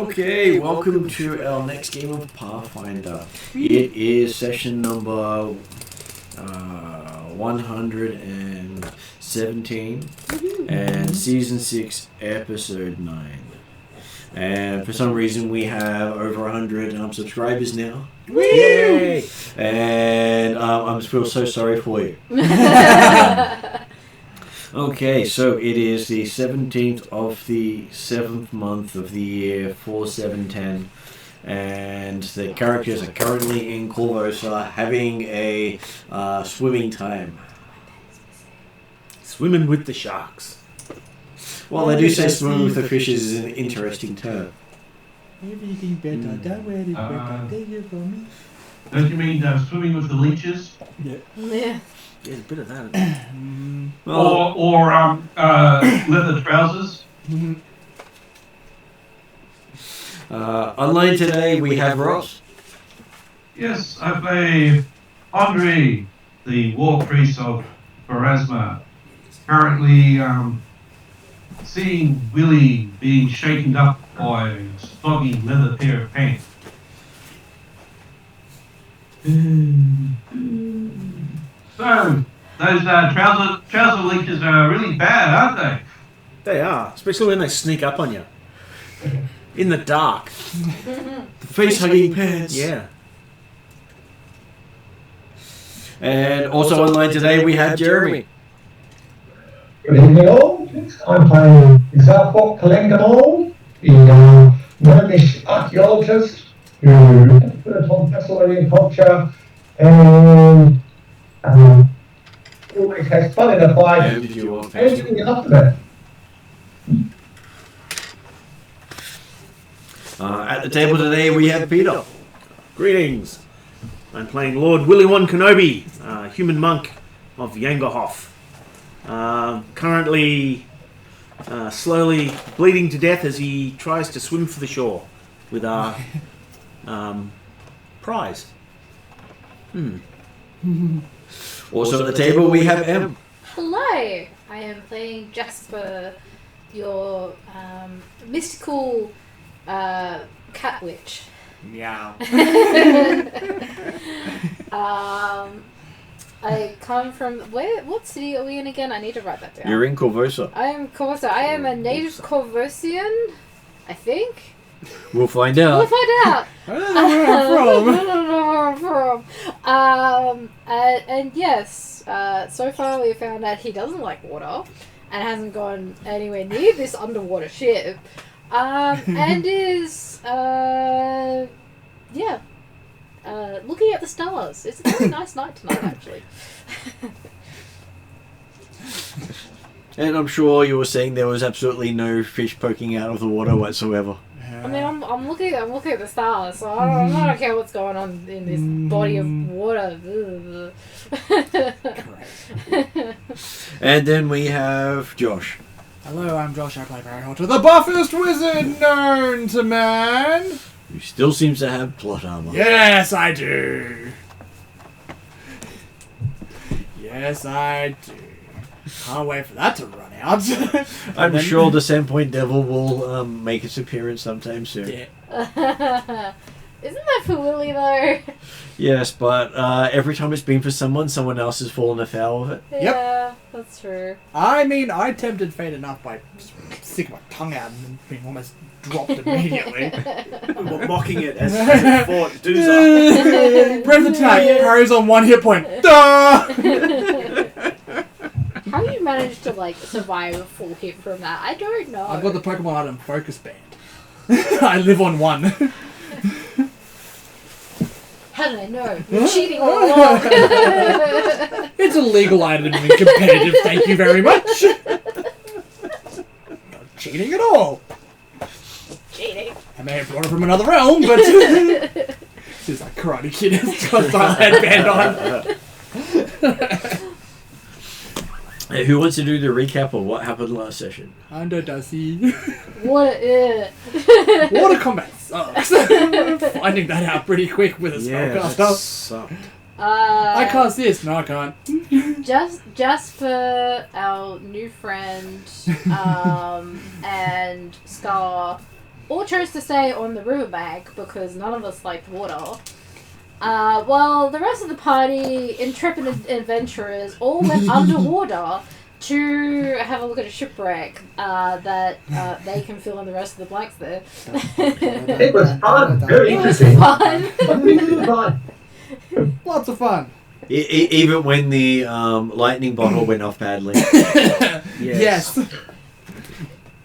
Okay, welcome to our next game of Pathfinder. It is session number 117 and season 6, episode 9. And for some reason we have over 100 subscribers now. Yay! And I feel so sorry for you. Okay, so it is the 17th of the 7th month of the year, 4710, and the characters are currently in Korvosa having a swimming time. Swimming with the sharks. Well, they do say swimming with the fishes is an interesting term. Everything better, that way is better, take it from me. Don't you mean swimming with the leeches? Yeah. Yeah, there's a bit of that. Or leather trousers? Online today we have Ross. Yes, I play Andre, the war priest of Varisia. Currently seeing Willie being shaken up by a soggy leather pair of pants. So, those trouser leeches are really bad, aren't they? They are, especially when they sneak up on you. In the dark. The face-hugging pants. Yeah. And also online today we have Jeremy. Good evening all. I'm playing Zarfok Kalengamol, the Gnomish archaeologist who experts on Thassilonian culture and always has fun in a fight and doing enough of that. At the table today we have Peter. Greetings. I'm playing Lord Willie One Kenobi, human monk of Yangahoff. Currently slowly bleeding to death as he tries to swim for the shore with our prize. Also at the table we have M. Hello, I am playing Jasper, your mystical cat witch. Meow. I come from what city are we in again? I need to write that down. You're in Korvosa. I am Korvosa. I am a native Korvosian, I think. We'll find out. We'll find out. I don't know where I'm from. I don't know where I'm from. And yes, so far we found out he doesn't like water and hasn't gone anywhere near this underwater ship. And is looking at the stars. It's a very nice night tonight, actually. And I'm sure you were saying there was absolutely no fish poking out of the water whatsoever. I mean, I'm looking at the stars, so I don't care what's going on in this body of water. And then we have Josh. Hello, I'm Josh. I play Barry Halter, the buffest wizard known to man. Who still seems to have plot armor. Yes, I do. Yes, I do. Can't wait for that to run out. I'm sure the Sandpoint Devil will make its appearance sometime soon. Yeah. Isn't that for Willie though? Yes, but every time it's been for someone else has fallen afoul of it. Yeah, that's true. I mean, I tempted fate enough by sticking my tongue out and being almost dropped immediately. We were mocking it as it fought Doozer. Breath attack, carries on 1 hit point. Duh! How do you manage to survive a full hit from that? I don't know. I've got the Pokemon item Focus Band. I live on 1. How did I know? You're cheating all along. It's a legal item in competitive, thank you very much. Not cheating at all. Cheating. I may have brought it from another realm, but this is like Karate Kid has got my headband on. Who wants to do the recap of what happened last session? Ando does he? What it? Water combat sucks. Finding that out pretty quick with a spellcaster. Sucked. I cast this. No, I can't. Just for our new friend and Scar all chose to stay on the riverbank because none of us liked water. While the rest of the party, intrepid adventurers, all went underwater to have a look at a shipwreck that they can fill in the rest of the blanks there. It was fun. Very It was interesting. fun. Lots of fun. Even when the lightning bottle went off badly. Yes.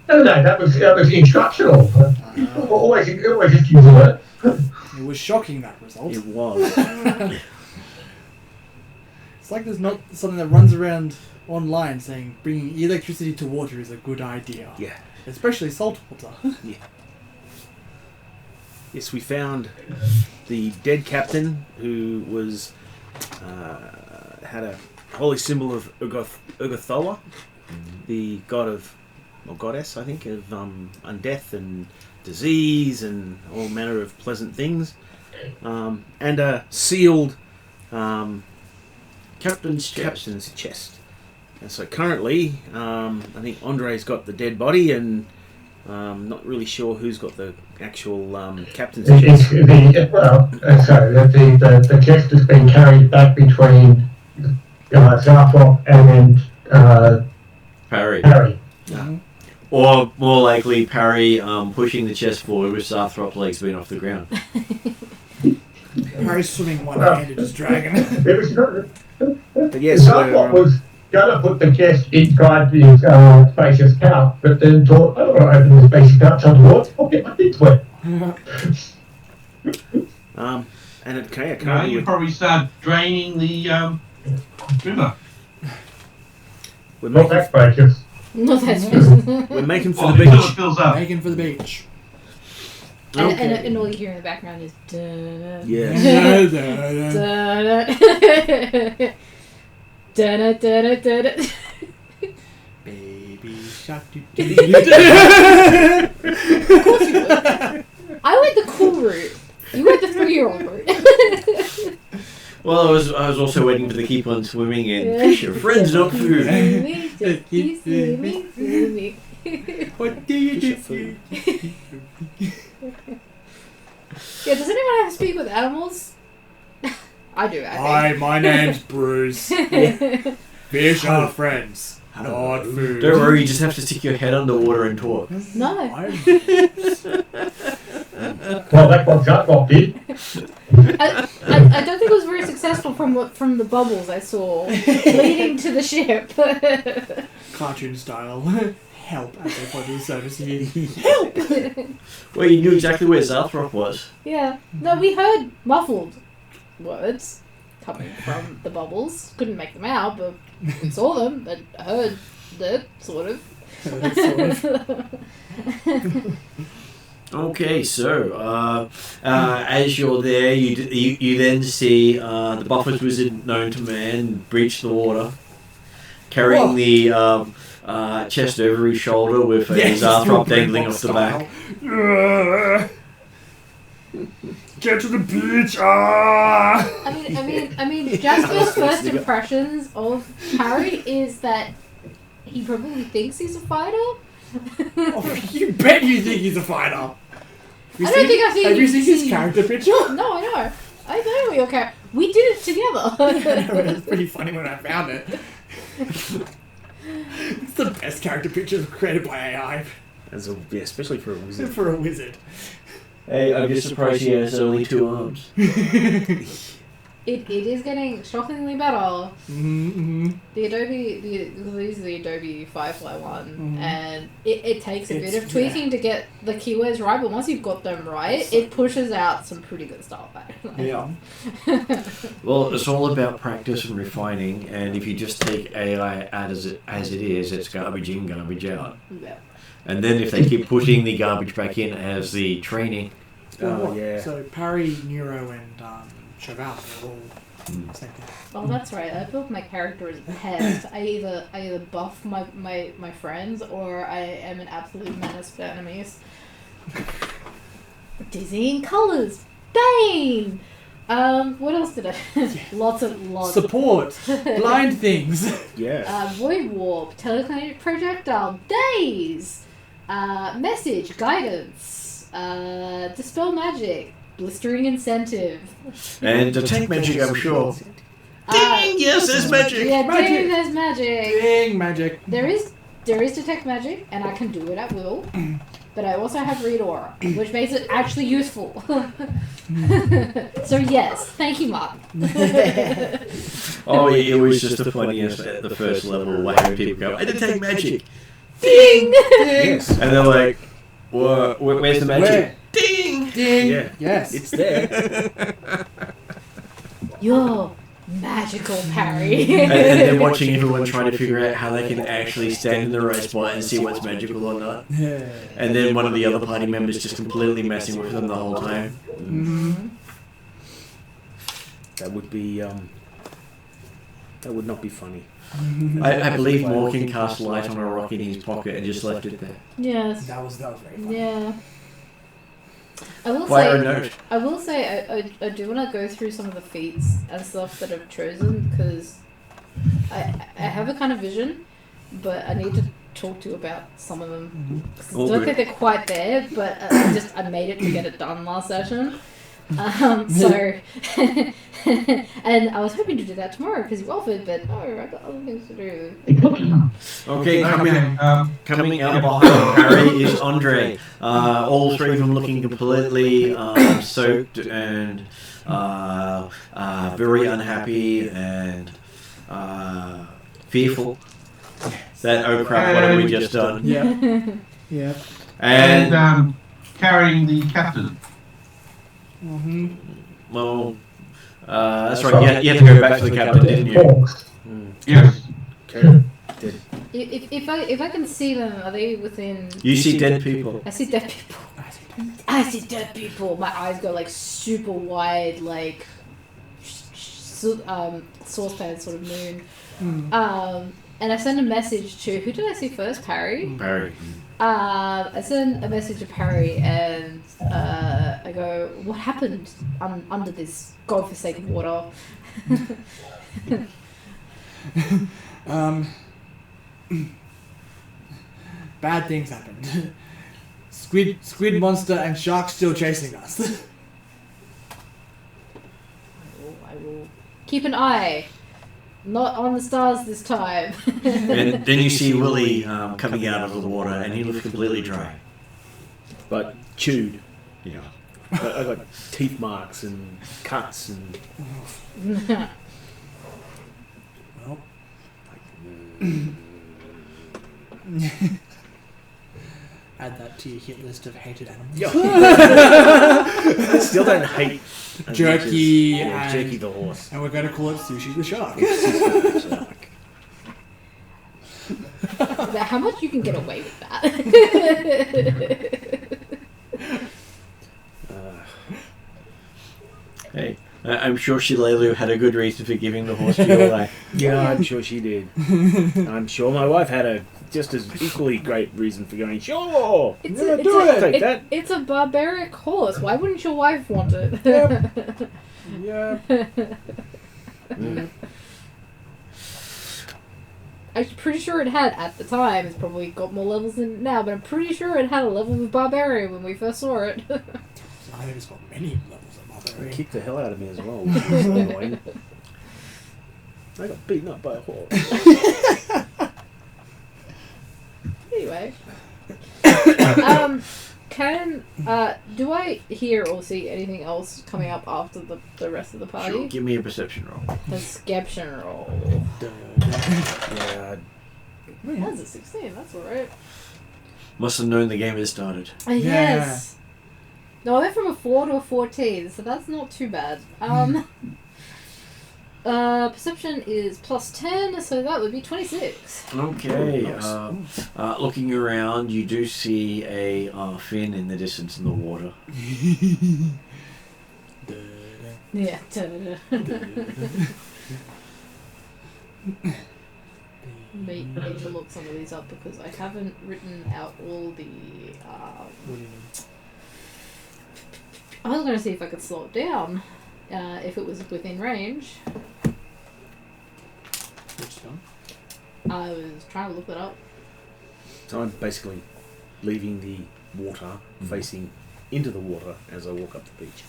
No, that was instructional. Always just use it. It was shocking, that result. It was. It's like there's not something that runs around online saying bringing electricity to water is a good idea. Yeah. Especially salt water. Yeah. Yes, we found the dead captain who was had a holy symbol of Urgathoa, the god of, or goddess, I think, of undeath and disease and all manner of pleasant things, and a sealed Captain's chest. And so currently, I think Andre's got the dead body, and not really sure who's got the actual captain's chest. The chest has been carried back between Zarthrop and Parry. Mm-hmm. Or more likely, Parry pushing the chest forward with Zarthrop's legs being off the ground. Harry's swimming one-handed, just dragging it. But yes, Zarthrop was going to put the chest inside the spacious couch, but then thought, oh, I'll open the spacious couch underwater, I'll get my feet wet. and it can't No, you probably start draining the river. we're Not making, that spacious. Not that we're making for Well, the until beach. it fills up. Making for the beach. and all you hear in the background is dun Yes. dun dun dun. Baby shark. Of course you would. I went the cool route. You went the 3-year-old route. Well, I was also waiting for the keep on swimming in. Fish are friends, not food. You see me. What do you do? Yeah, does anyone have to speak with animals? I do, Hi, my name's Bruce. Fish are friends, not food. Don't worry, you just have to stick your head underwater and talk. No. Well, that's what Zarthrop did. I don't think it was very successful from the bubbles I saw leading to the ship. Cartoon style. Help as a body service here. Well, you knew exactly where Zarthrop was. Yeah. No, we heard muffled words coming from the bubbles. Couldn't make them out, but we saw them and heard it, sort of. Okay, so as you're there, you then see the Buffers Wizard known to man breach the water, carrying the chest over his shoulder with a Zarthrop dangling off the back. Get to the beach! I mean, Jasper's first impressions of Harry is that he probably thinks he's a fighter. Oh, you bet you think he's a fighter. I don't think I've seen. Have you seen his character picture? No, I know. I know your character. We did it together. It was pretty funny when I found it. It's the best character picture created by AI. Especially for a wizard. For a wizard. Hey, I'm just surprised he has only 2 arms. It is getting shockingly better. Mm-hmm. The Adobe, these are the Adobe Firefly one, and it takes a bit of tweaking to get the keywords right, but once you've got them right, it pushes out some pretty good stuff. Yeah. Well, it's all about practice and refining, and if you just take AI as it is, it's garbage in, garbage out. Yeah. And then if they keep putting the garbage back in as the training... Well, yeah. So Parry, Nero, and Cheval are all same thing. Oh, that's right. I built my character as a pest. I either buff my friends, or I am an absolute menace for enemies. Dizzying colours. Bane! What else did I... lots. Support! Blind things! Yeah. Void Warp. Telekinetic Projectile. Daze! Message. Guidance. Dispel magic. Blistering incentive. And detect magic, I'm sure. Ding! Yes, there's magic! Yeah, Magic. ding, there's magic. Ding, magic. There is detect magic, and I can do it at will. But I also have read aura, which makes it actually useful. So yes, thank you, Mark. Oh, it was just the funniest at the first level, having people go, I detect magic! Ding! Yes. And they're like, where's the magic? Where? Ding! Ding. Yeah. Yes. It's there. You're magical, parry. And then watching everyone trying to figure out how they can actually stand in the right spot and see what's magical or not. Yeah. And then one of the other party members just completely messing with them the whole time. Mm-hmm. That would be. That would not be funny. I believe Morgan cast light on a rock in his pocket and just left it there. Yes. That was very funny. Yeah. I will Fire a say, note. I do want to go through some of the feats and stuff that I've chosen because I have a kind of vision, but I need to talk to you about some of them. I don't think they're quite there, but I made it to get it done last session. And I was hoping to do that tomorrow because you offered, but no, I've got other things to do. Okay, coming out behind Harry is Andre. All three of them looking completely soaked and very unhappy and fearful that, oh crap, what have we just done? Yeah. Yeah. And carrying the captain. Mm-hmm. Well, that's right, you had to go back to the captain, didn't you? Yes. Okay. If I can see them, are they within? You see dead people. I see dead people. I see dead people. My eyes go like super wide, like saucepan sort of moon. And I send a message to who did I see first? Parry. Parry. I send a message to Parry and I go, "What happened under this godforsaken water?" Bad things happened. Squid monster and shark still chasing us. I will keep an eye. Not on the stars this time. And then you see Willie coming out of the water and he looks completely dry. But chewed. Yeah. I got teeth marks and cuts and. Well. Add that to your hit list of hated animals. I still don't hate Jerky yeah, and- Jerky the horse. And we're going to call it Sushi the Shark. How much you can get away with that? Hey, I'm sure Shilelu had a good reason for giving the horse to your life. Yeah, I'm sure she did. I'm sure my wife had a just as equally great reason for going, sure! It's a barbaric horse. Why wouldn't your wife want it? Yeah. I'm pretty sure it had, at the time, it's probably got more levels than it now, but I'm pretty sure it had a level of barbarian when we first saw it. I think it's got many levels of barbarian. Kicked the hell out of me as well. Which was annoying. I got beaten up by a horse. Anyway. Do I hear or see anything else coming up after the rest of the party? Sure, give me a perception roll. Perception roll. Yeah. That's a 16, that's alright. Must have known the game had started. Yes. No, I went from a 4 to a 14, so that's not too bad. Perception is plus 10, so that would be 26. Okay. Looking around, you do see a fin in the distance in the water. Yeah. Need to look some of these up because I haven't written out all the. I was going to see if I could slow it down, if it was within range. Which one? I was trying to look that up. So I'm basically leaving the water facing into the water as I walk up the beach,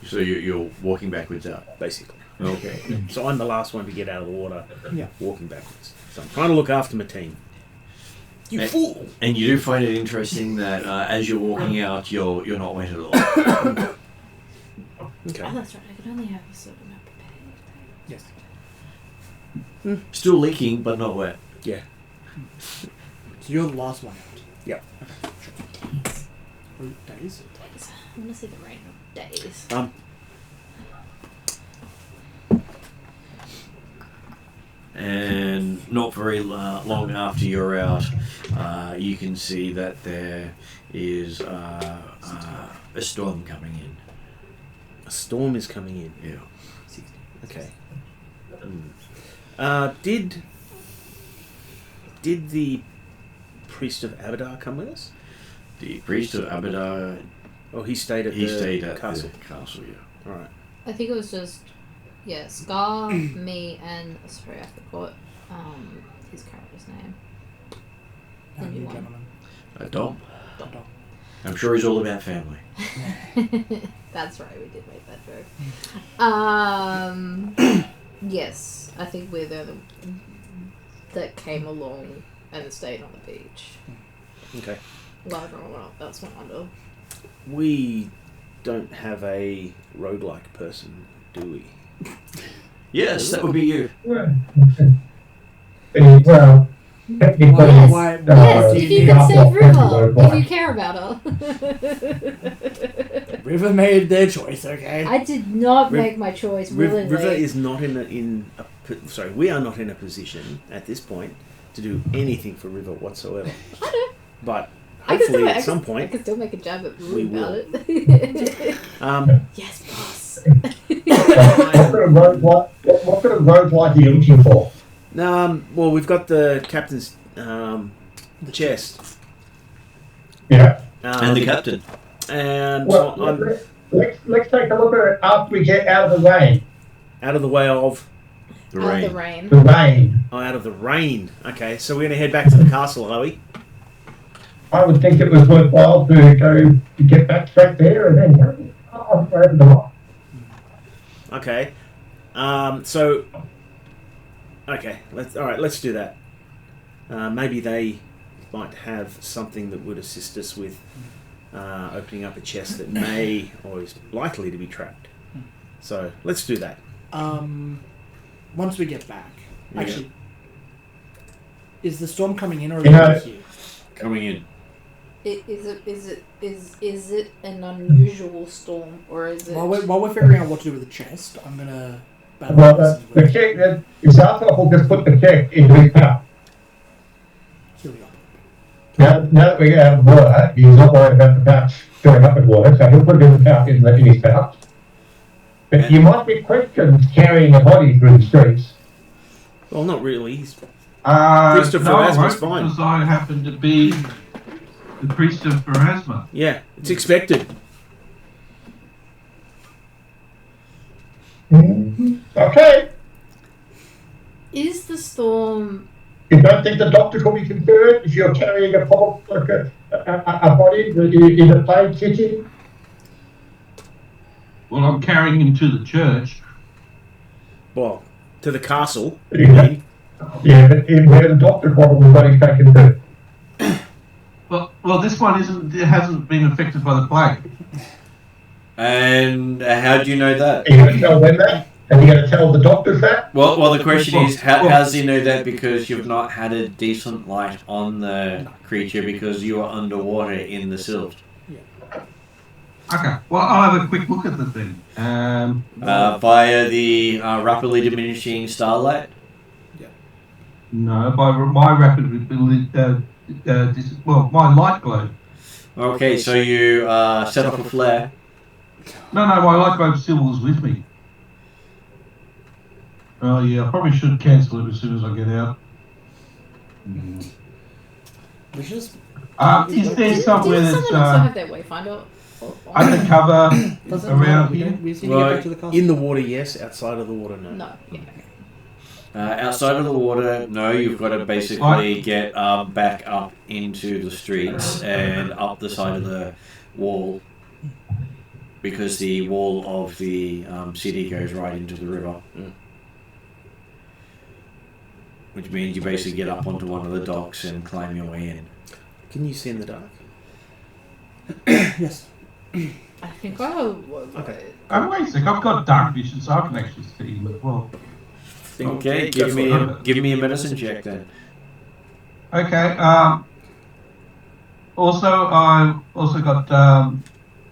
So you're walking backwards out. basically. Okay. So I'm the last one to get out of the water, Yeah. walking backwards. So I'm trying to look after my team. You fool! And you do find it interesting that as you're walking out, you're not wet at all. Okay. Oh, that's right. I can only have a certain amount prepared. Yes. Still leaking, but not wet. Yeah. So you're the last one out. Yep. Oh, days? Days. I want to see the rain of days. And not very long after you're out, you can see that there is a storm coming in. A storm is coming in. Yeah. Okay. Did the priest of Abadar come with us? The priest of Abadar, Oh, he stayed at he the stayed at castle. the castle, yeah. All right. I think it was just, Scar, me, and sorry, I forgot his character's name. The new one. Gentlemen. Dom. Dom. I'm sure he's all about family. That's right, we did make that joke. Yes, I think we're the that came along and stayed on the beach. Okay. Well, everyone else went under. We don't have a roguelike person, do we? Yes, that would be you. Well, technically, Yes, Why- yes, do if you you need can our save block River, if you care about her. River made their choice, okay? I did not Riv- make my choice willingly. River is not we are not in a position at this point to do anything for River whatsoever. I know. But I can still hopefully make, at some I point, can still make a jab at we Rue about will. it. Yes, boss. what sort of roguelike are you looking for? well, we've got the captain's chest. Yeah. And the captain. And Well, so I'm let's take a look at it after we get out of the rain. out of the way of The Out rain. of the rain. The rain. out of the rain. Okay, so we're gonna head back to the castle, are we? I would think it was worthwhile to go to get back straight there and then go over the rock. Okay. Let's do that. Maybe they might have something that would assist us with opening up a chest that may or is likely to be trapped. So let's do that. Once we get back, Yeah. actually, is the storm coming in or is Yeah. it here? Coming in. Is it an unusual storm or is it? While we're figuring out what to do with the chest, I'm gonna battle Well, this the with check, if Zarkov will just put the check into his pouch. here we go. Now that we get out of water, he's not worried about the pouch filling up with water, so he'll put it in the pouch in his pouch. But you might be questioned carrying a body through the streets. Well, not really. Priest of No, I Pharasma's won't, fine. because I happen to be the priest of Pharasma. Yeah, it's expected. Okay. Is the storm? You don't think the doctor will be concerned if you're carrying a body in a plague kitchen? Well, I'm carrying him to the church. Well, to the castle. Yeah, but in where the doctor probably got his taken to. Well, this one hasn't been affected by the plague. And how do you know that? Are you going to tell them that? Are you going to tell the doctors that? Well, the question is, how does he know that? Because you've not had a decent light on the creature because you are underwater in the silt. Okay. Well, I'll have a quick look at the thing. Via the rapidly diminishing starlight. No, by my rapid my light globe. Okay, so you set off a flare. No, my light globe still was with me. Oh yeah, I probably should cancel it as soon as I get out. We should just Is there somewhere Did that's someone also have their wayfinder? undercover doesn't around matter. here? We just need to Well, get back to the castle. In the water, yes. Outside of the water, no. No. Yeah. Outside of the water, no, you've got to basically get back up into the streets and up the side of the wall because the wall of the city goes right into the river. Which means you basically get up onto one of the docks and climb your way in. Can you see in the dark? Yes. I think I will. Okay. Oh, wait a sec, I've got dark vision, so I can actually see him as well. Okay, go give me a medicine check then. Okay, also, I've also got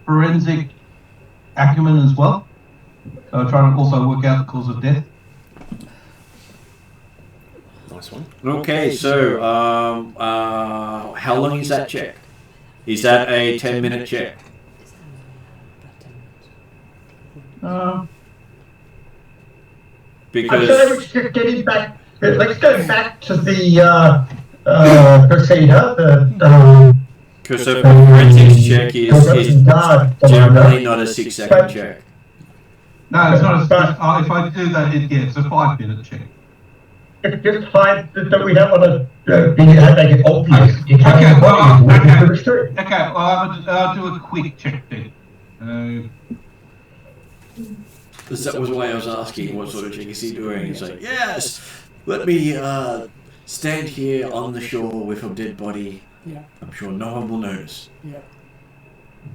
forensic acumen as well. So I'm trying to also work out the cause of death. Nice one. Okay, so how long is that check? Is that a 10-minute check? Because let's just getting back. Let's go back to the procedure. because a forensics check is generally not a 6-second check. No, it's not a if I do that, it's a 5-minute check. It's just time that we don't want to make it obvious. You can't Okay, well, it's true. Okay, well, I'll do a quick check then. That was why I was asking what sort of check is he doing. He's like, yes, let me stand here on the shore with a dead body. Yeah. I'm sure no one will notice. Yeah.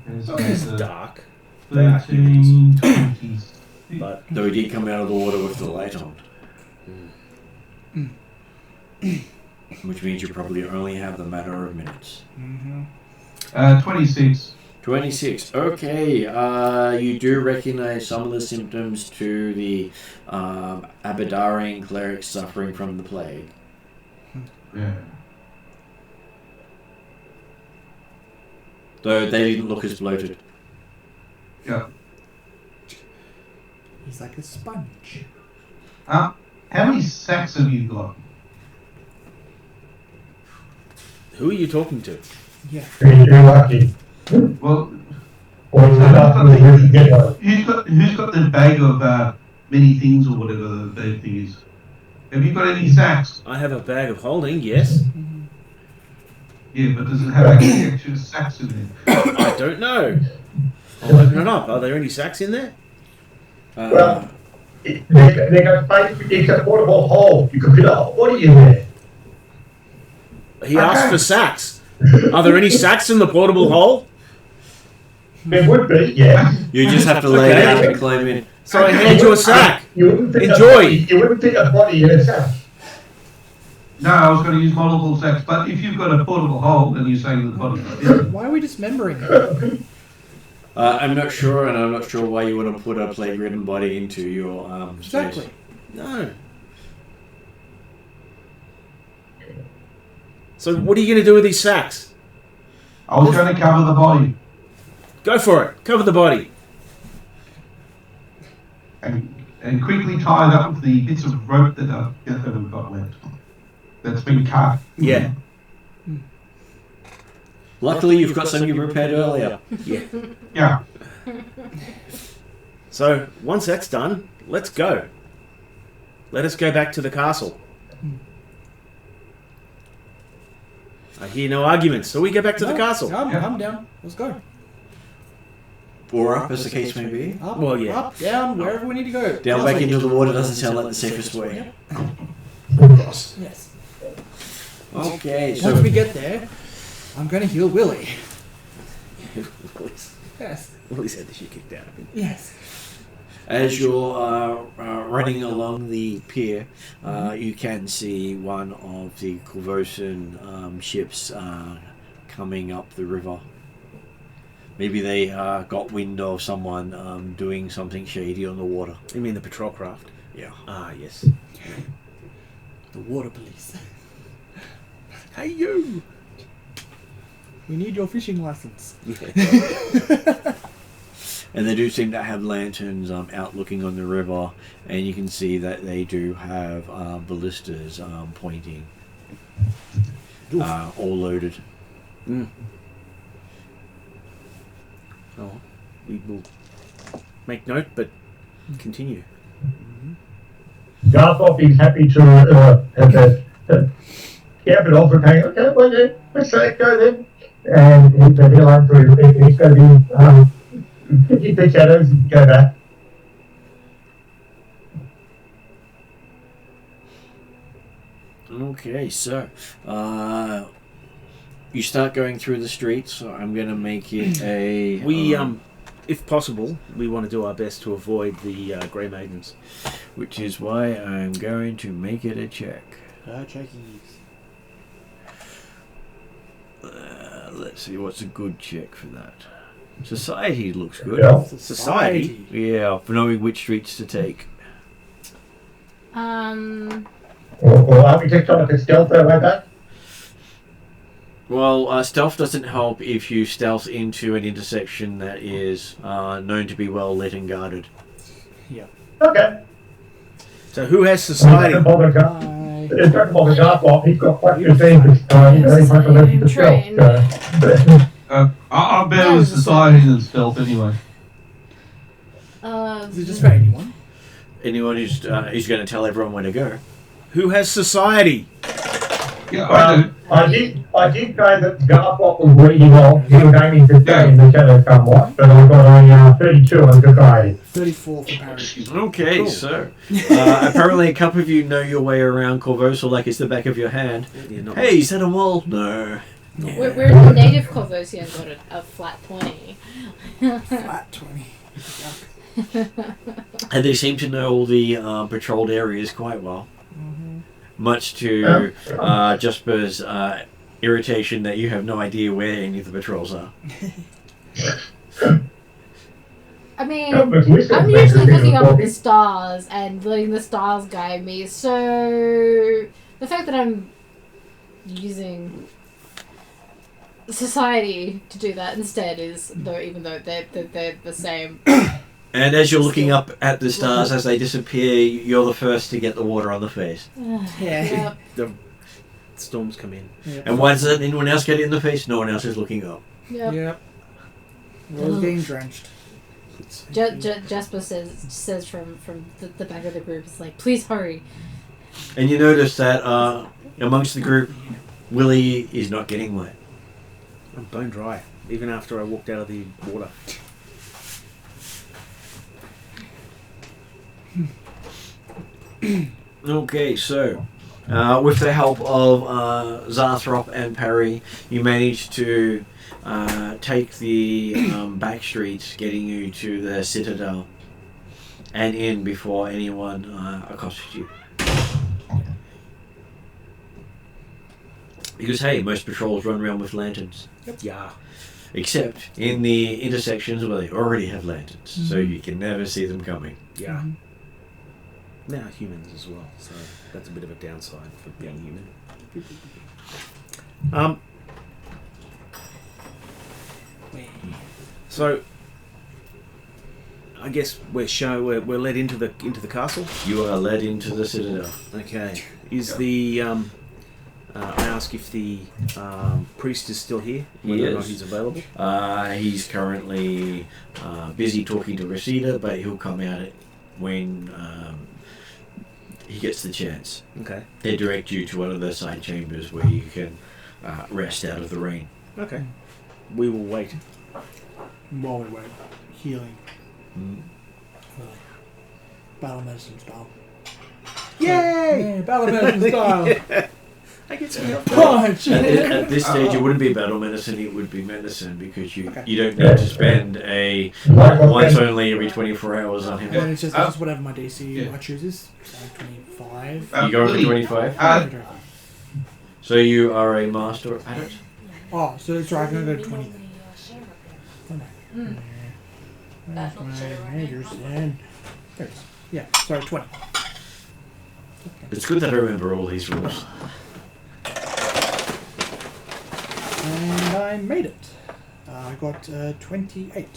It's dark. 13, 20. But Though he did come out of the water with the light on. Which means you probably only have the matter of minutes. 26. 26. Okay, you do recognize some of the symptoms to the Abadarian clerics suffering from the plague. Yeah. Though they didn't look as bloated. Yeah. He's like a sponge. How many sacks have you got? who are you talking to? Yeah. You're lucky. Well, Or who's got got the bag of many things or whatever the bag thing is? Have you got any sacks? I have a bag of holding, yes. Yeah, but does it have any extra sacks in there? I don't know. I'll open it up. Are there any sacks in there? Well, they got basically it's a portable hole. You could fit a whole body in there. He asked for sacks. Are there any sacks in the portable hole? There would be, yeah. You just have to lay Okay. down and climb in. So I hand you a sack. You wouldn't fit Enjoy. You wouldn't fit a body in a sack. No, I was going to use multiple sacks, but if you've got a portable hole, then you're saying the body. Why are we dismembering him? I'm not sure, and I'm not sure why you want to put a plague-ridden body into your space. Exactly. No. So what are you going to do with these sacks? I was going to cover the body Go for it. Cover the body. and quickly tie it up with the bits of rope that we've got left. That's been cut. Yeah. Luckily, you've got some you prepared earlier. Yeah. Yeah. So once that's done, let's go. Let us go back to the castle. I hear no arguments, so we go back to the castle. I'm down. Let's go. Or up, as the case may be. Up, Well, yeah. up, down, wherever we need to go. Down back into the water doesn't sound like the safest way. Yes. Okay, Once so we get there, I'm going to heal Willie. Yes. Willie's had the shit kicked out of him. Yes. as you're running along the pier, you can see one of the Korvosan ships coming up the river. Maybe they got wind of someone doing something shady on the water. You mean the patrol craft? Yeah. Ah, yes. The water police. Hey, you! We need your fishing license. And they do seem to have lanterns out looking on the river, and you can see that they do have ballistas pointing, all loaded. Mm. Oh, we will make note, but continue. Garthop is happy to have that. Yeah, but offer paying. Okay, well then, let's say go then. And he'll have to. He's going to be Keep the shadows and go back. Okay, so you start going through the streets. So I'm going to make it a. If possible, we want to do our best to avoid the Grey Maidens. Which is why I'm going to make it a check. Checkies. Let's see what's a good check for that. Society looks good. Yeah. Society? Yeah, for knowing which streets to take. Or architecture like a stealth like that? Well, stealth doesn't help if you stealth into an intersection that is known to be well lit and guarded. Yeah. Okay. So who has society? He's got quite a few things. He's much less to stealth. I'm better with society than stealth anyway. Is it just for anyone? Anyone who's going to tell everyone where to go. Who has society? Yeah, I do. I did know that Garthop was leading off. He was aiming to stay in the shadow somewhat, but I've got a 32 on society. 34 for Paris. Okay, Cool. So apparently a couple of you know your way around Korvosa like it's the back of your hand. Hey, is that a wall? No. Yeah. We're in the native Korvosa and got a flat 20. Flat 20. And they seem to know all the patrolled areas quite well. Much to Jasper's irritation that you have no idea where any of the patrols are. I mean, I'm usually looking up at the stars and letting the stars guide me, so the fact that I'm using society to do that instead is, even though they're the same. And as you're looking up at the stars as they disappear, you're the first to get the water on the face. Yeah. The storms come in. Yep. And why does anyone else get it in the face? No one else is looking up. Yep. We're all getting drenched. Jasper says from the back of the group, it's like, please hurry. And you notice that amongst the group, Willie is not getting wet. I'm bone dry, even after I walked out of the water. Okay, so with the help of Zarthrop and Parry, you managed to take the back streets, getting you to the Citadel and in before anyone accosted you. Because hey, most patrols run around with lanterns. Yeah. Except in the intersections where they already have lanterns, so you can never see them coming. Yeah. Now humans as well, so that's a bit of a downside for being human. So I guess we're led into the castle. You are led into the Citadel. Okay. Is the I ask if the priest is still here, whether or not he's available. He's currently busy talking to Reseda, but he'll come out when he gets the chance. Okay. They direct you to one of the side chambers where you can rest out of the rain. Okay. We will wait. While we wait. Healing. Mm. Battle medicine style. Yay! Yeah, battle medicine style. I get some help. Punch! At this stage, it wouldn't be battle medicine; it would be medicine because you don't need to spend a once only every 24 hours on him. And it's just whatever my DC I choose is. So 25. You go for 25. So you are a master at it. Oh, so it's right. I'm gonna go 20. That's not sure, right? Majors and there it is. Yeah, sorry, 20. It's good that I remember all these rules. And I made it. I got 28.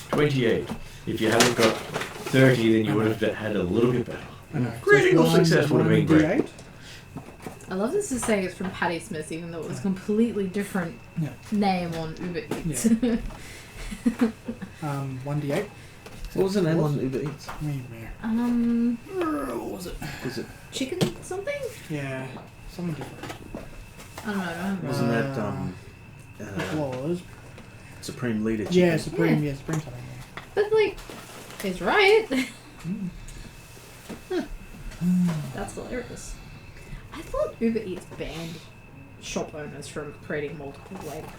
28. If you hadn't got 30, then you would have had a little bit better. I know. Critical success would have been great. D8. I love this to say it's from Patty Smith, even though it was a completely different name on Uber Eats. Yeah. 1d8. What was the name on Uber Eats? What was it? Was it? Chicken something? Yeah, something different. I don't know. I don't Wasn't It was. that Supreme Leader Chicken? Yeah, Supreme. Yeah, Supreme something. But, like, he's right. That's hilarious. I thought Uber Eats banned shop owners from creating multiple labels.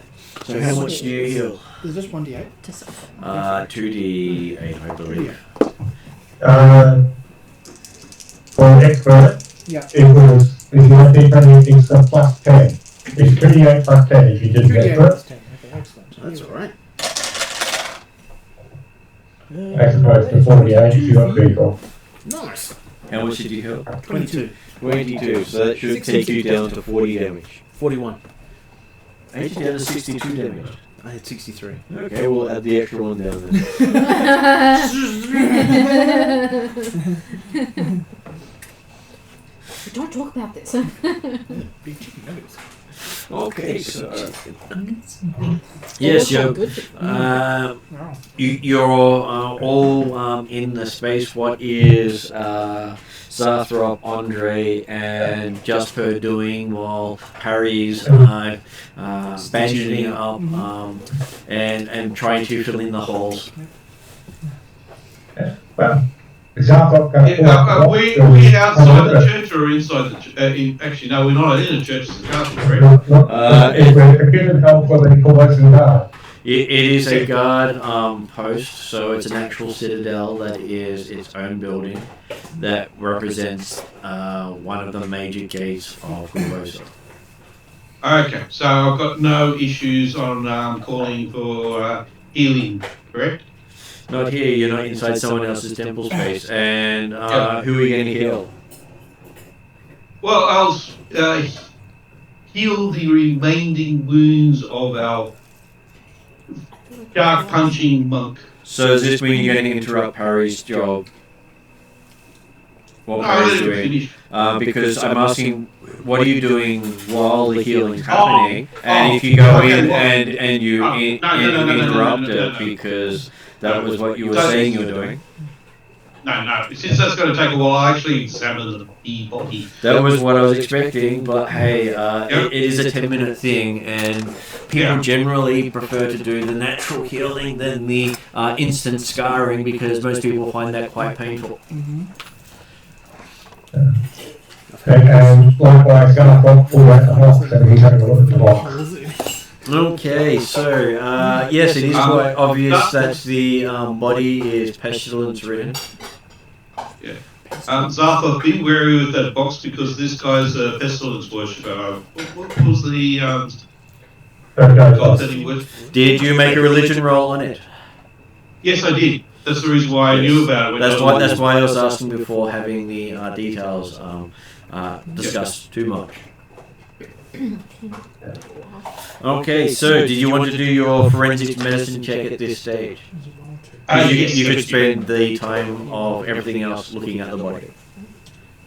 So how much do you heal? Is this 1d8? To sell. 2d8, I believe. For expert, Yeah. it was, if you want to it's a plus 10. It's 28 plus 10 if you did 2d8 expert. plus 10. Okay, excellent. That's alright. As opposed to 48 if you got critical. Nice. How much did you heal? 22. 22, so that should take you down to 40 damage. 41. I hit you down to 62 damage. I had 63. Okay, we'll add the extra one down then. Don't talk about this. Big chicken nuggets. Okay, so... Yes, you're all in the space. What is Zarthrop, Andre, and Jasper doing while Harry's bandaging up and trying to fill in the holes? Well, Zarthrop we outside the church or inside the church? Actually, no, we're not in a church, it's a castle, correct? We're computer help for the Korvosa guard. It is a guard post, so it's an actual citadel that is its own building that represents one of the major gates of Korvosa. Okay, so I've got no issues on calling for healing, correct? Not here, you're not inside someone else's temple space. And who are you going to heal? Well, I'll heal the remaining wounds of our dark punching monk. So does this mean you're going to interrupt Harry's job? What No, Harry's let him doing? finish. Because I'm asking, what are you doing while the healing's happening? And if you go in and you interrupt it because that was what you were saying you were doing. No. Since that's going to take a while, I actually examine the body. That was what I was expecting, but hey, it is a 10-minute thing, and people generally prefer to do the natural healing than the instant scarring because most people find that quite painful. And likewise, Zarthrop pulled out the box and he's having a look at the box. Okay, so yes, it is quite obvious that the body is pestilence ridden. Yeah. Zarthrop, be wary with that box because this guy's a pestilence worshipper. What was the god that he worshipped? Did you make a religion roll on it? Yes, I did. That's the reason why I knew about it. That's why I was asking before having the details discussed too much. Okay, so did you want to do your forensic medicine check at this stage? Yes, you could spend the time of everything else looking at the body.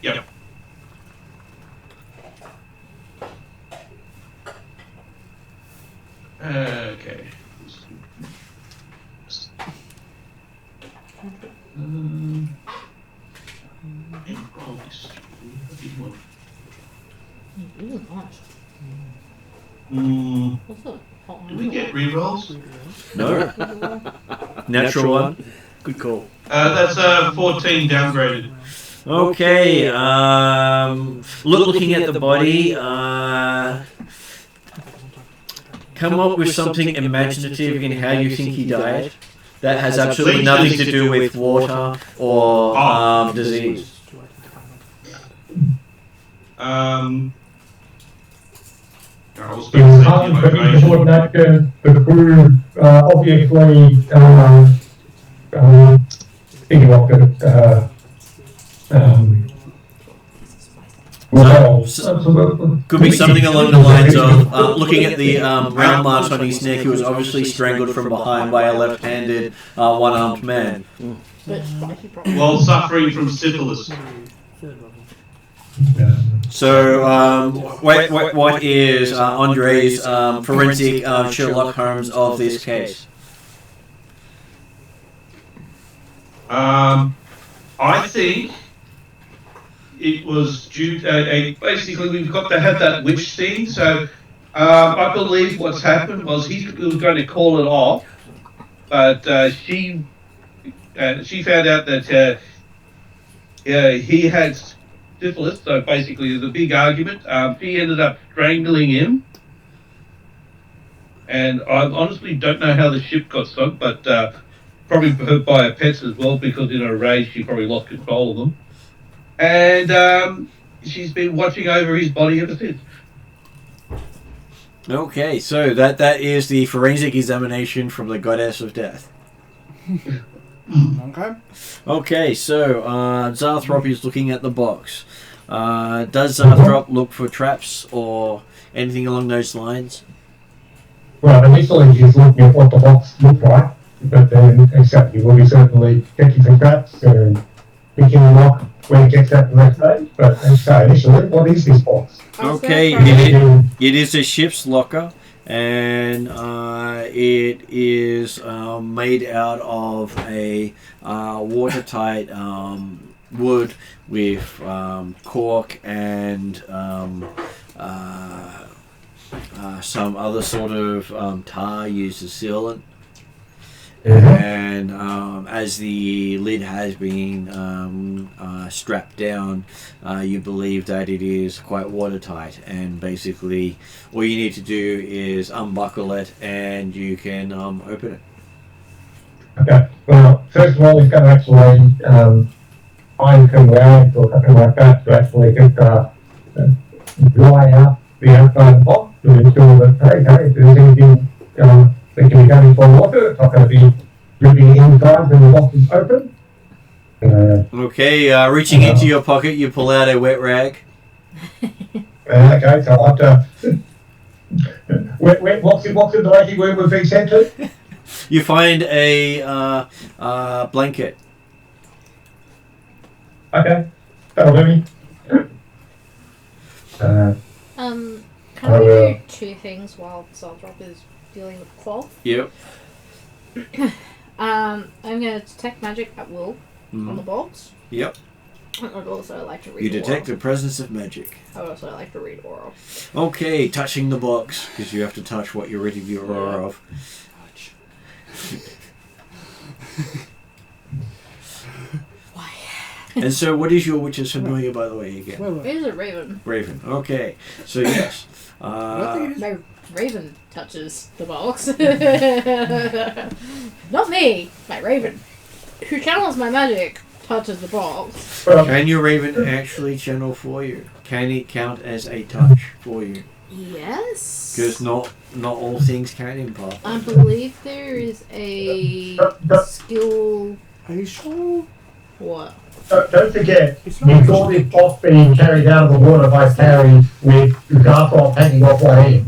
Yep. Okay. Really nice. Do we get rerolls? No. Natural one. Good call. That's 14 downgraded. Okay. Looking at the body. Come up with something imaginative in how you think he died. That has absolutely nothing to do with water or disease. He was harmed for insubordination, the crew obviously thinking of Could be something along the lines of looking at the round marks on his neck. He was obviously strangled from behind by a left-handed, one-armed man. While suffering from syphilis. So, what is Andre's forensic Sherlock Holmes of this case? I think it was due to basically we've got to have that witch scene. So I believe what's happened was he was going to call it off, but she she found out that he had syphilis. So basically, there's a big argument. She ended up strangling him, and I honestly don't know how the ship got sunk, but probably by her pets as well, because in her rage she probably lost control of them. And she's been watching over his body ever since. Okay, so that is the forensic examination from the goddess of death. Okay. Okay, so Zarthrop is looking at the box. Does Zarthrop look for traps or anything along those lines? Well, initially he's looking at what the box looked like, but then he will be certainly checking some traps and picking a lock when he gets out the next day. But so initially, what is this box? Okay, it is a ship's locker, and it is made out of a watertight wood with cork and some other sort of tar used as sealant. And as the lid has been strapped down, you believe that it is quite watertight, and basically all you need to do is unbuckle it and you can open it. Okay, well, first of all, he's going to actually find some rags or something like that to actually just dry out the outside of the box to ensure that, hey, if there's anything that can be going for water, it's not going to be dripping inside when the box is open. Okay, reaching into your pocket, you pull out a wet rag. Okay, so I'll have to... what's in the lady room we've been sent to? You find a blanket. Okay, that'll do me. Can I do two things while Zarthrop is dealing with cloth? Yep. I'm going to detect magic at will on the box. Yep. I would also like to read You detect aura. the presence of magic. I would also like to read aura. Okay, touching the box, because you have to touch what you're reading the aura of. Why? And so what is your witch's familiar, by the way, again? It is a raven. Raven. Okay, so yes. My raven touches the box. Not me. My raven, who channels my magic, touches the box. Can your raven actually channel for you? Can it count as a touch for you? Yes. Because not all things can in Pathfinder. I believe there is a skill. Are you sure? What? Don't forget, It's you not saw this box being carried out of the water by Carrie with Garthop hanging off one end.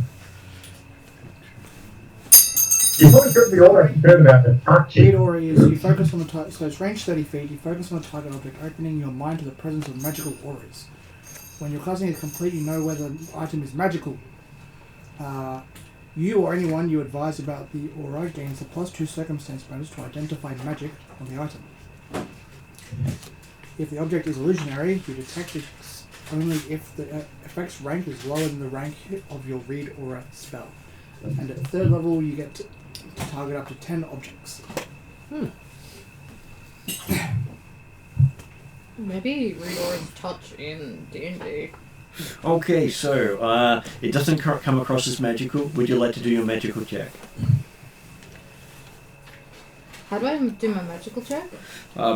You probably shouldn't be all that concerned about the touching. Read aura is you focus on the target, so it's range 30 feet, you focus on a target object, opening your mind to the presence of magical auras. When your casting is complete, you know whether the item is magical. You or anyone you advise about the aura gains a +2 circumstance bonus to identify magic on the item. If the object is illusionary, you detect it only if the effect's rank is lower than the rank of your read aura spell. And at 3rd level, you get to target up to 10 objects. Maybe read aura's touch in D&D. Okay, so it doesn't come across as magical. Would you like to do your magical check? How do I do my magical check?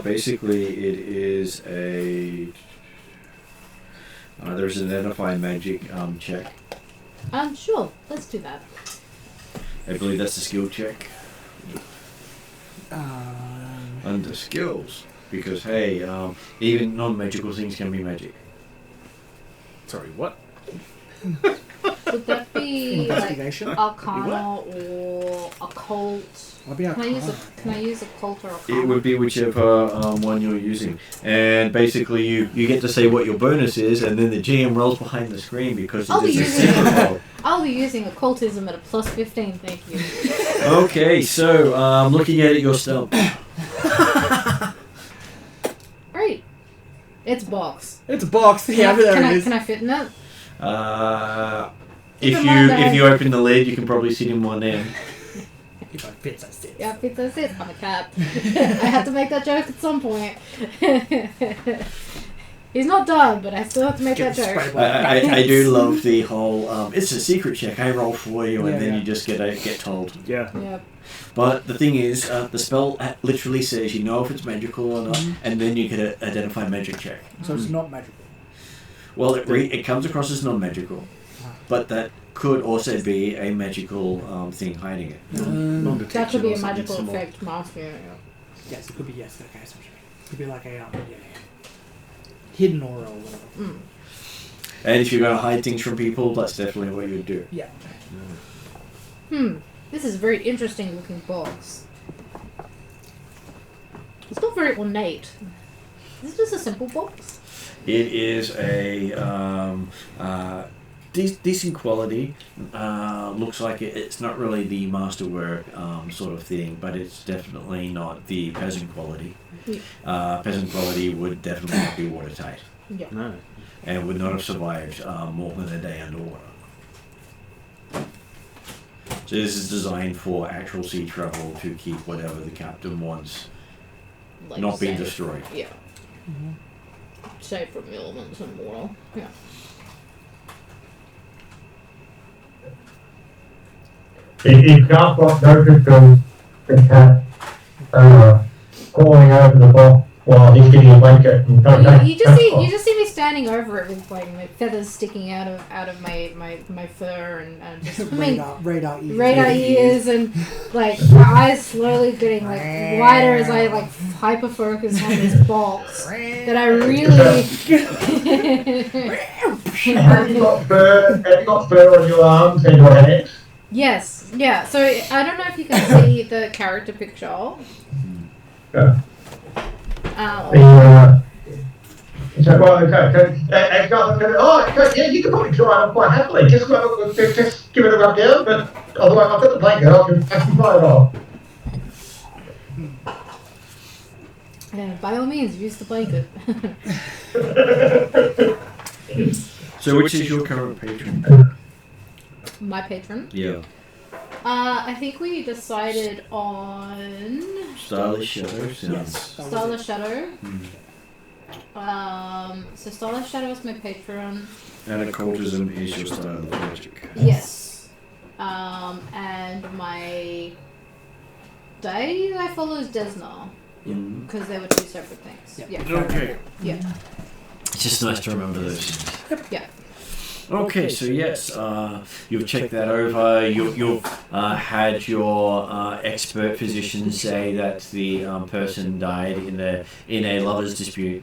Basically, it is a... there's an identify magic check. Sure. Let's do that. I believe that's a skill check. Under skills. Because, hey, even non-magical things can be magic. Sorry, what? Would that be like Investigation? Arcana or Occult? I'll be Can I use Occult or Arcana? It would be whichever one you're using. And basically you get to say what your bonus is, and then the GM rolls behind the screen because I'll be it's a using secret roll. I'll be using Occultism at a +15, thank you. Okay, so looking at it, you're stumped. Great. It's a box. It's a box. Yeah, there it is. Can I fit in it? If you open the lid, you can probably sit in one end. If I fit, I sit. Yeah, fit those it. I'm a cat. I had to make that joke at some point. He's not done, but I still have to make that joke. I do love the whole. It's a secret check. I roll for you, and Yeah, then yeah. you just get told. Yeah. Yep. But the thing is, the spell literally says you know if it's magical or not, and then you can identify magic check. So it's not magical. Well, it comes across as non-magical, but that could also be a magical thing hiding it. Non-detection That could be or a something magical similar. effect masking it. Yes, it could be. Yes, okay, I see what you mean. It could be like a hidden aura or whatever. And if you're going to hide things from people, that's definitely what you would do. Yeah. This is a very interesting looking box. It's not very ornate. Is it just a simple box? It is a decent quality. Looks like it's not really the masterwork sort of thing, but it's definitely not the peasant quality. Peasant quality would definitely not be watertight. Yeah. No. And would not have survived more than a day underwater. So this is designed for actual sea travel to keep whatever the captain wants Like not being safe. destroyed. Yeah. Safe from elements and water. Yeah. If Garth got noticed the cat crawling over the box while he's getting a blanket and You just see me standing over it with like my feathers sticking out of my fur and just radar ears and like my eyes slowly getting like wider as I like hyper focus on this box that I really. Have you got fur on your arms and your hands? Yes, yeah. So I don't know if you can see the character picture. Yeah. Yeah, you can probably try it quite happily. Just give it a rub down, but otherwise I've got the blanket, I can try it off. Yeah, by all means, use the blanket. So which is your current patron? My patron. Yeah. I think we decided on Starless Shadow sounds. Yes. Starless Shadow. So Starless Shadow is my patron. And occultism is your style of magic. Yes. And my deity I follow is Desna. Because they were two separate things. Yep. Yeah. Okay. Yeah. It's just nice to remember those things. Yeah. Okay, so yes, you've checked that over. You've had your expert physician say that the person died in a lover's dispute.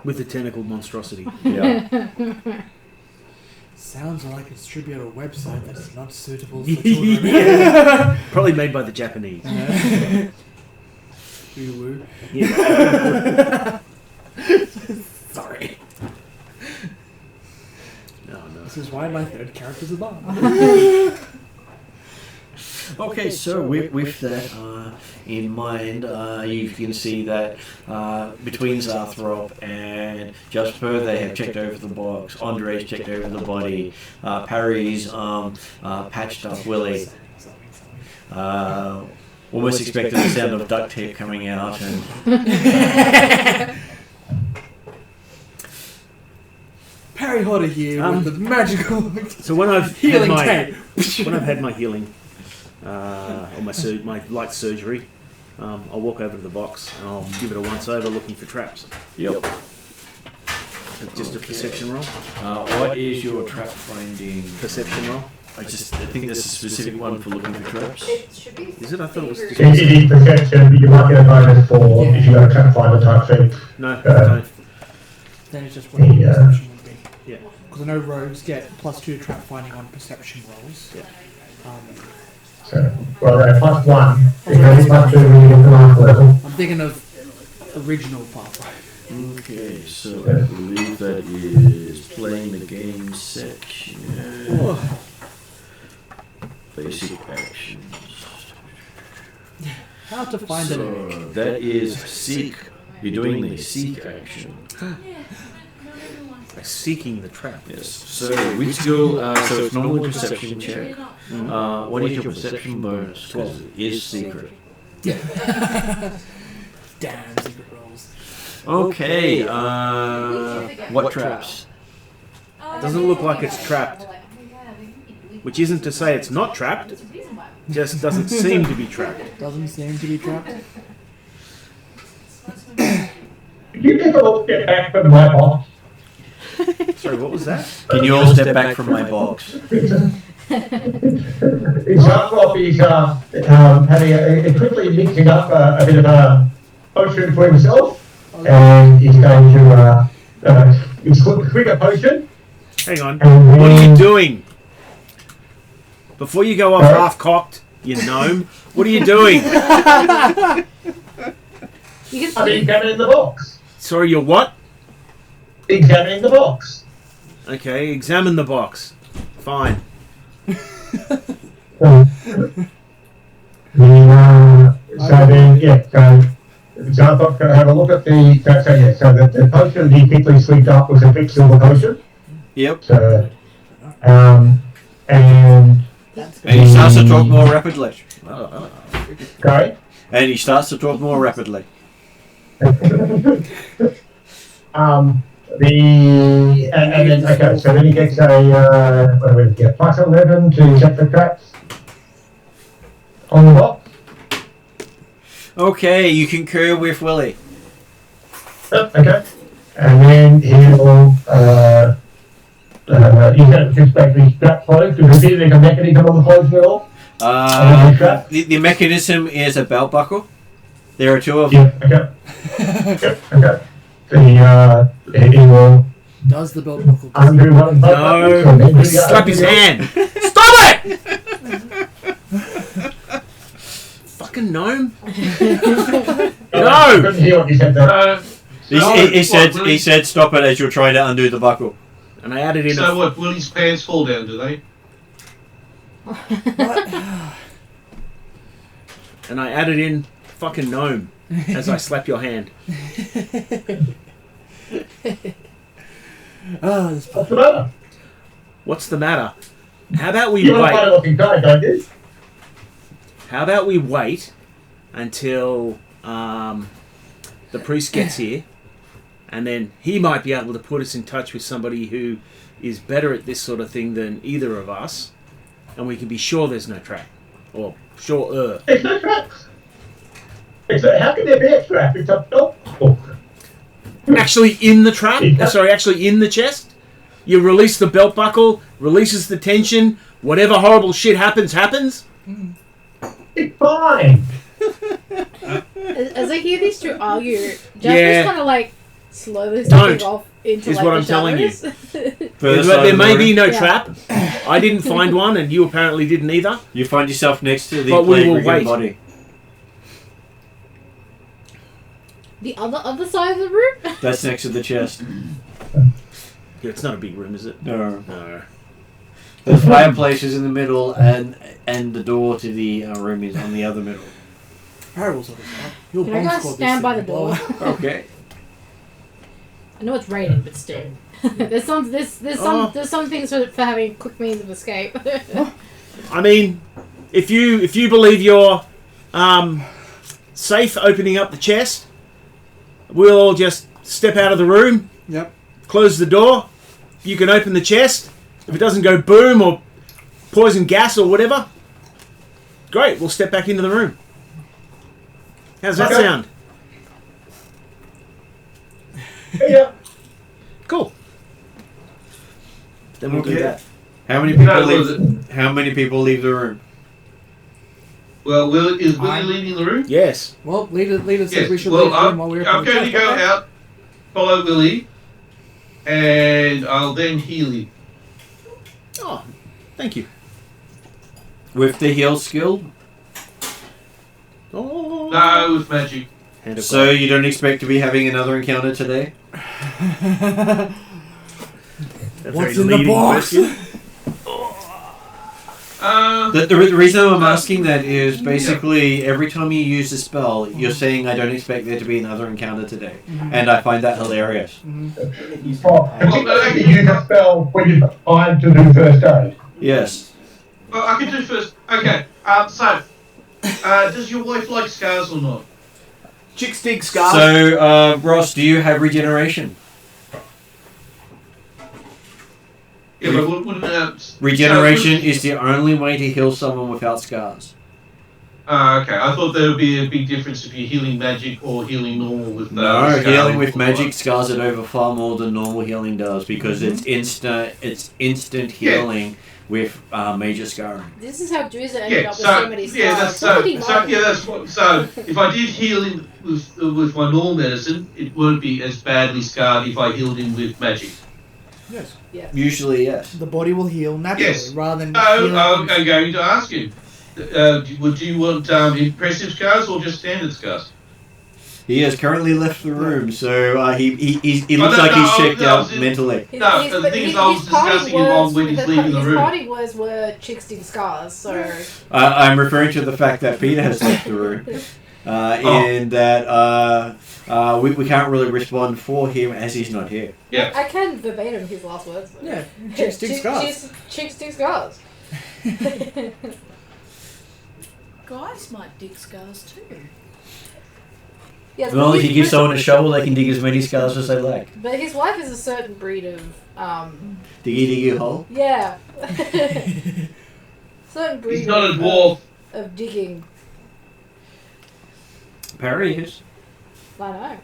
With a tentacle monstrosity. Yeah. Sounds like it's tribute a website that is not suitable for children. Probably made by the Japanese. Woo-woo. Yeah. Sorry. No. This is why my third character's a bomb. Okay, so with that in mind, you can see that between Zarthrop and Jasper, they have checked over the box. Andre's checked over the body. Parry's patched up Willie. Almost expected the sound of duct tape coming out. And Parry Hodder here with the magical So when I've healing had tape. when I've had my healing or my light surgery, I'll walk over to the box and I'll give it a once over, looking for traps. yep. Just a perception roll. What is your trap finding? Perception roll. I think there's a specific one for looking for traps. It should be. Is it? I thought it was. It is perception, but you might get a bonus for if you got a trap finder type thing. No, I don't. Then it's just what your perception would be. Yeah. Because I know rogues get +2 trap finding on perception rolls. Yeah. So, well, +1. Because +2 when you get to last level. I'm thinking of original Pathfinder. Okay, so I believe that is playing the game section. Basic actions. How to find an enemy. So that is seek. You're doing the seek action. By seeking the trap. Yes. So which skill? So it's normally perception check. What is your perception bonus? Because it is secret. Damn secret rolls. Okay. What traps? Doesn't look like it's trapped. Which isn't to say it's not trapped. Just doesn't seem to be trapped. Doesn't seem to be trapped. Could you take a little step back from my box? Sorry, what was that? Can you all step back from my box? Zarkov is having quickly mixing up a bit of a potion for himself, and he's going to it's a quicker potion. Hang on. What are you doing? Before you go off half-cocked, you gnome, what are you doing? I'm examining the box. Sorry, you're what? Examining the box. Okay, examine the box. Fine. So Zarkov can have a look at the. So the potion he quickly swept up was a quicksilver potion. Yep. So, and he starts to talk more rapidly. Sorry? And he starts to talk more rapidly. So then he gets a plus 11 to set the traps on the box. Okay, you concur with Willie. Okay. And then he'll he's going to just basically strap closed. Is there a mechanism on the closing at all? The mechanism is a belt buckle. There are two of them. Yeah, okay. Okay. So he will Does the belt buckle? undo one button. No! Slap his hand! Stop it! Fucking gnome! I No! couldn't hear what you said there. He said stop it as you're trying to undo the buckle. And I added in So what? Willie's pants fall down, do they? and I added in fucking gnome as I slap your hand. Oh, this What's the matter? What's the matter? How about we You're a wait? funny looking guy, don't you? How about we wait until the priest gets here, and then he might be able to put us in touch with somebody who is better at this sort of thing than either of us, and we can be sure there's no trap. Or sure. There's no traps. How can there be a trap? It's a belt buckle. Actually in the trap? Actually in the chest? You release the belt buckle, releases the tension, whatever horrible shit happens. It's fine. As I hear these two argue, Jack Yeah. is kind of like slowly Don't, stepping off into is like what the I'm telling you. shadows. There may be no Yeah. trap. I didn't find one, and you apparently didn't either. You find yourself next to the But we will plague-stricken wait. body. The other side of the room? That's next to the chest. Yeah, it's not a big room, is it? No. No. The fireplace is in the middle, and the door to the room is on the other middle. Parables of it. You'll Can I bomb go squad stand this by the thing, door? boy. Okay. I know it's raining, but still. there's some things for having quick means of escape. I mean, if you believe you're safe opening up the chest, we'll all just step out of the room, Yep. close the door. You can open the chest. If it doesn't go boom or poison gas or whatever, great. We'll step back into the room. How's that Okay. sound? Yeah. Cool. Then we'll do Okay. that. How many people No, leave? How many people leave the room? Well, is Willie I'm- leading the room? Yes. Well, leader says Yes. we should Well, leave the room I'm while we're going to go out, follow Willie, and I'll then heal him. Oh, thank you. With the heal skill? Oh. No, with magic. Hand of So God. you don't expect to be having another encounter today? A What's very in the leading box? question. The reason I'm asking that is basically every time you use a spell, you're saying I don't expect there to be another encounter today, and I find that hilarious. Particularly if you use a spell when you've got time to do first aid. Yes. Well, I can do first. Okay. So, does your wife like scars or not? Chicks dig scars. So, Ross, do you have regeneration? Yeah, but wouldn't Regeneration is the only way to heal someone without scars. Okay. I thought there would be a big difference if you're healing magic or healing normal with. No, scars. healing with magic scars it over far more than normal healing does because it's instant. It's instant healing with major scarring. This is how Drizzer ended up with so so many scars. yeah, that's so if I did heal him with my normal medicine, it won't be as badly scarred if I healed him with magic. Yes. Yeah. Usually, yes. The body will heal naturally Yes. rather than. I'm going to ask you. Would you want impressive scars or just standard scars? He has currently left the room, so he looks like he's checked out mentally. No, the thing is, I was discussing it on when he's leaving the His room. party words were chicks dig scars, so... I'm referring to the fact that Peter has left the room, in that we can't really respond for him as he's not here. Yeah. I can verbatim his last words. Though. Yeah, chicks dig scars. Chicks dig scars. Guys might dig scars too. Yes, Well, but if you give someone a shovel, they can dig as many scars as they like. But his wife is a certain breed of, Diggy hole. yeah. Certain breed He's not a of, dwarf. of digging. Parry is. I know.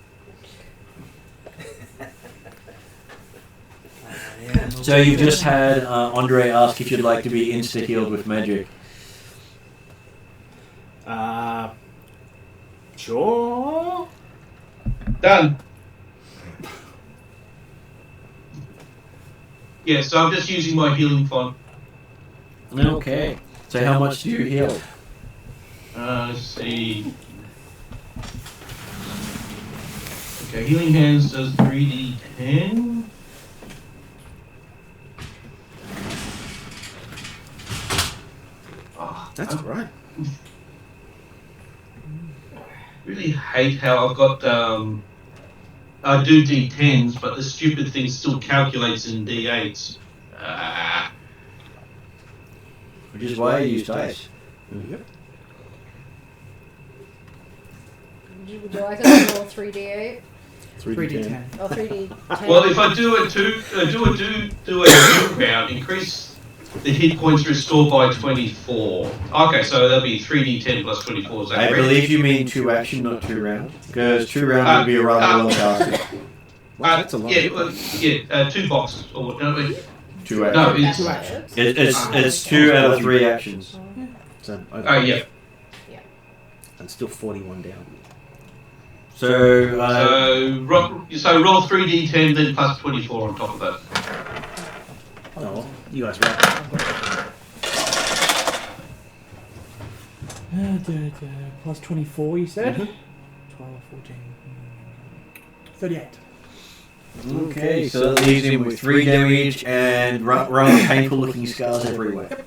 So you've just had Andre ask if you'd like to be insta-healed with magic. Sure. Done. Yeah, so I'm just using my healing font. Okay. So how much do you heal? Let's see. Okay, healing hands does 3d10. Oh, That's I alright. really hate how I've got I do d10s, but the stupid thing still calculates in d8s. Which is why I use dice. Yep. Would you like us to roll 3d8? 3d10. Or 3d10? Well, if I do a two round, increase the hit points restored by 24. Okay, so that'll be 3d10 plus 24. Is that I correct? believe you mean 2 action, not 2 round. Because 2 round would be a rather long task. Wow, that's a lot. Yeah, 2 boxes. Or, no, wait, 2 no, actions. it's... Two actions. It's 2 out of 3 actions. So, Oh, yeah. I'm still 41 down. So, So roll 3d10, then plus 24 on top of that. Oh, you guys right. Plus 24, you said? Mhm. 12, 14, 38. okay, so that leaves him with 3 damage and rather painful looking scars everywhere.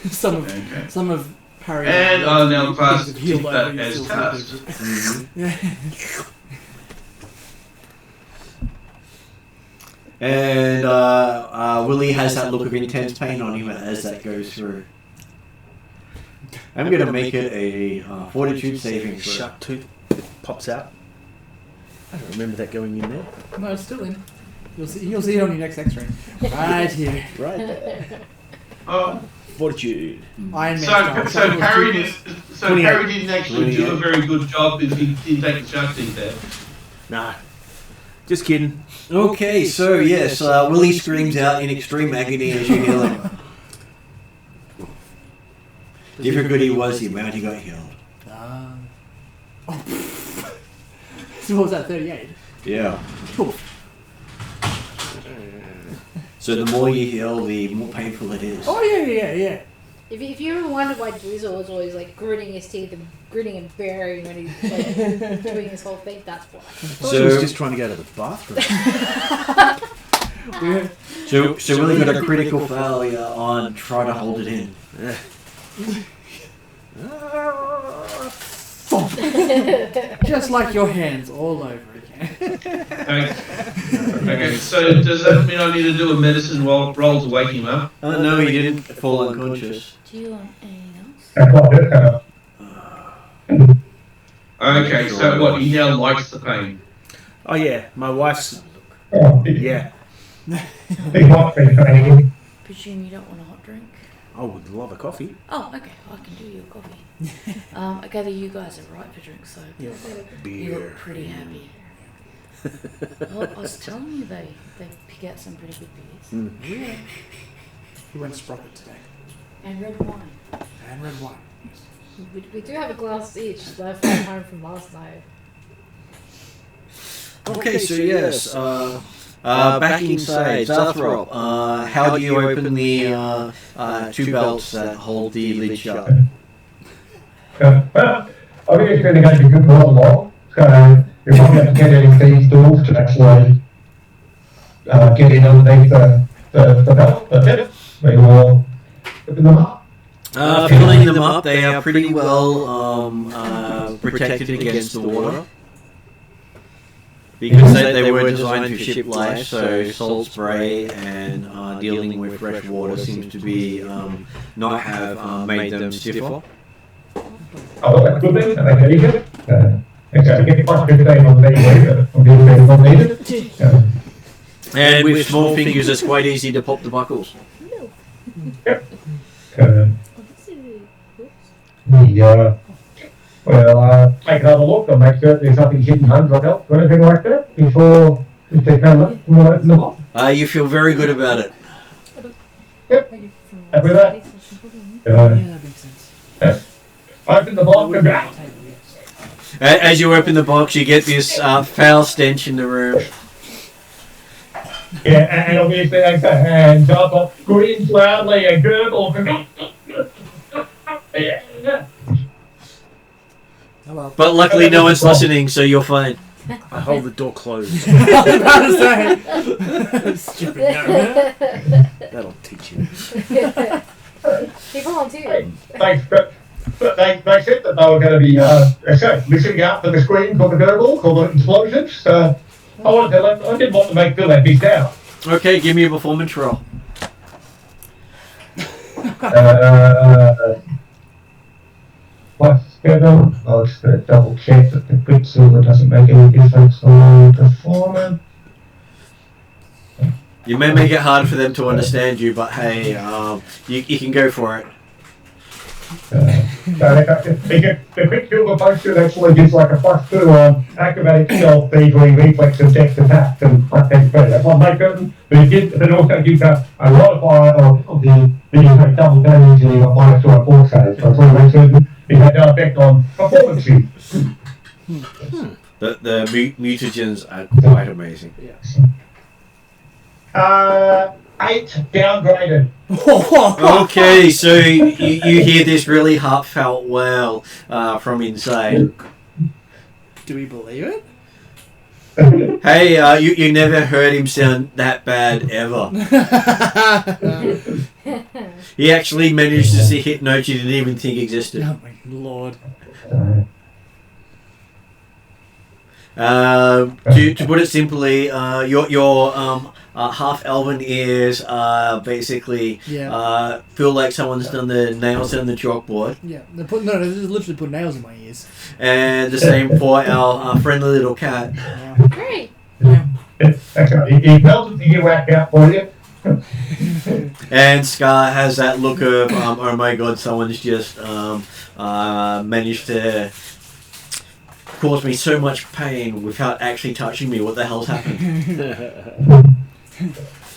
Some of Parry. And I'll now class things have healed that over, you as still cast. feel Yeah. And Willie has that look of intense pain on him as that goes through. I'm going to make it a fortitude saving throw. Sharp tooth pops out. I don't remember that going in there. No, it's still in. You'll see it on your next X-ray. Right here. Right there. Oh, Fortitude. Iron Man style. Harry didn't actually do a very good job if he didn't take the shark teeth there. Nah. Just kidding. Okay, so yes, Willie screams out in extreme agony as you heal him. Different he was, the amount he got healed. So what was that, 38? Yeah. Cool. So the more you heal, the more painful it is. Oh, yeah. If you ever wondered why Drizzle was always like gritting his teeth and gritting and bearing when he's like doing his whole thing, that's why. So he was just trying to go to the bathroom. So Willie got a critical failure on trying to hold it in. Just like your hands all over again. Okay, so does that mean I need to do a medicine roll to wake him up? No, he didn't fall unconscious. Do you want anything else? That's what this kind of. Okay, so what, he now likes the pain? Oh yeah, my wife's. Oh, Yeah, big white thing training. Presume you don't want a hot drink? I would love a coffee. Oh, okay. I can do you a coffee. I gather you guys are right for drinks, so you look pretty happy. Well, I was telling you they pick out some pretty good beers. Yeah. We went Sprocket today. And red wine. And red wine. We do have a glass each left at home from last night. Okay, so yes, back inside, Zathrop, how do you open the 2 belts that hold the lid shut? Well, I think it's going to go to good for a while. So you're probably have to get any of these doors to actually get in underneath the belt. But yeah, we will open them up. Filling them up, they are pretty well protected against the water. Because they were designed for ship life, so salt spray and dealing with fresh water seems to be not have made them stiffer. Oh, that's good then. That's easy. Exactly. Get plus 15 on the DVD, not needed. And with small fingers, it's quite easy to pop the buckles. Yep. Well, take another look and make sure there's nothing hidden under the belt or anything like that before we take another open the box. You feel very good about it. Yep. Happy with that? Yeah, that makes sense. Open the box and go. As you open the box, you get this foul stench in the room. Yeah, and obviously they go and Sandpoint screams loudly and gurgles and yeah. Oh, well. But luckily, no one's listening, so you're fine. I hold the door closed. I was about to say. Stupid no. That'll teach you. He volunteered. Thanks, but they said that they were going to be listening out for the screams or the gurgles or the explosions. I didn't want to make Bill that big down. Okay, give me a performance roll. Plus 7. I'll just double check that the quicksilver doesn't make any difference on performance. You may make it hard for them to understand you, but hey, you can go for it. The quicksilver potion actually gives like a +2 on acrobatic, stealth, thievery, reflex, and dex attack, and that's what makes it. But it also gives a modifier of the double damage and you got -2 on 4 saves. So it's all makes certain it had no effect on performance. The mutagens are quite amazing. Yes. 8 downgraded. Okay, so you hear this really heartfelt wail from inside. Do we believe it? Hey, you never heard him sound that bad ever. He actually managed to see hit notes you didn't even think existed. Oh my lord. To put it simply, your half elven ears basically feel like someone's done the nails on the chalkboard. Yeah, they just literally put nails in my ears. And the same for our friendly little cat. Great. Yeah. He melted the earwax out for you. And Scar has that look of, oh my god, someone's just managed to cause me so much pain without actually touching me. What the hell's happened?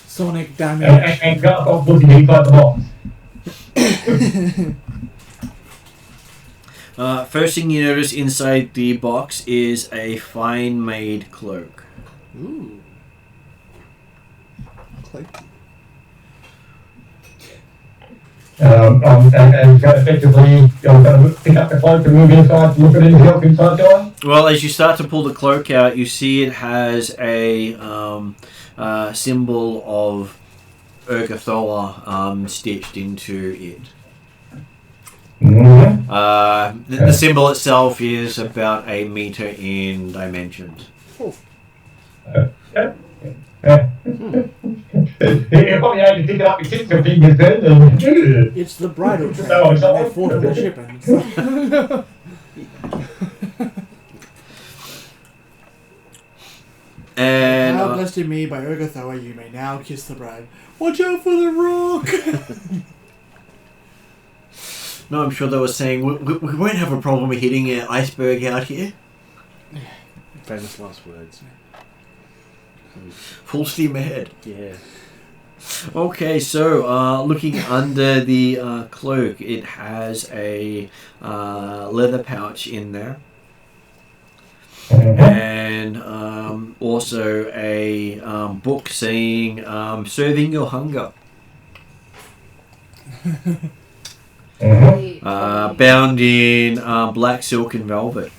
Sonic damage. And got off looking inside the box. First thing you notice inside the box is a fine made cloak. Ooh. Cloak. And effectively, going to pick up the cloak and move inside, look at anything else inside going? Well, as you start to pull the cloak out, you see it has a symbol of Urgathoa stitched into it. Mm-hmm. The symbol itself is about 1 meter in dimensions. You're probably able to pick it up with 6 fingers then. It's the bridal train. Oh, it's They fought on the ship and it's like... And Now blessed in me by Urgathoa, you may now kiss the bride. Watch out for the rock! no, I'm sure they were saying we won't have a problem hitting an iceberg out here. Famous last words. Full steam ahead. Yeah. Okay, so looking under the cloak, it has a leather pouch in there. And also a book saying Serving Your Hunger. Bound in black silk and velvet.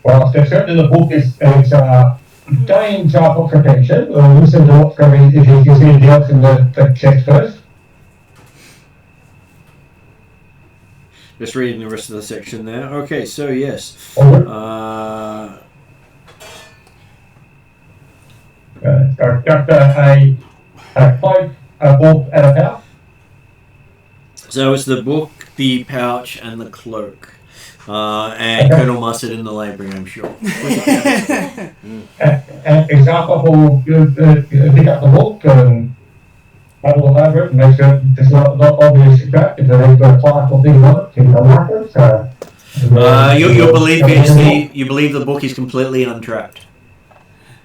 Well, so certainly the book is dying to our attention. We'll listen to what's going if you can see anything else in the chest first. Just reading the rest of the section there. Okay, so yes. Just a cloak, a book, and a pouch. So it's the book, the pouch, and the cloak. And Colonel Mustard in the library, I'm sure. Example will pick up the book and have a look over it and make sure there's not obvious track. If there's a plaque or thing on it, you can mark it. You believe the book is completely untrapped.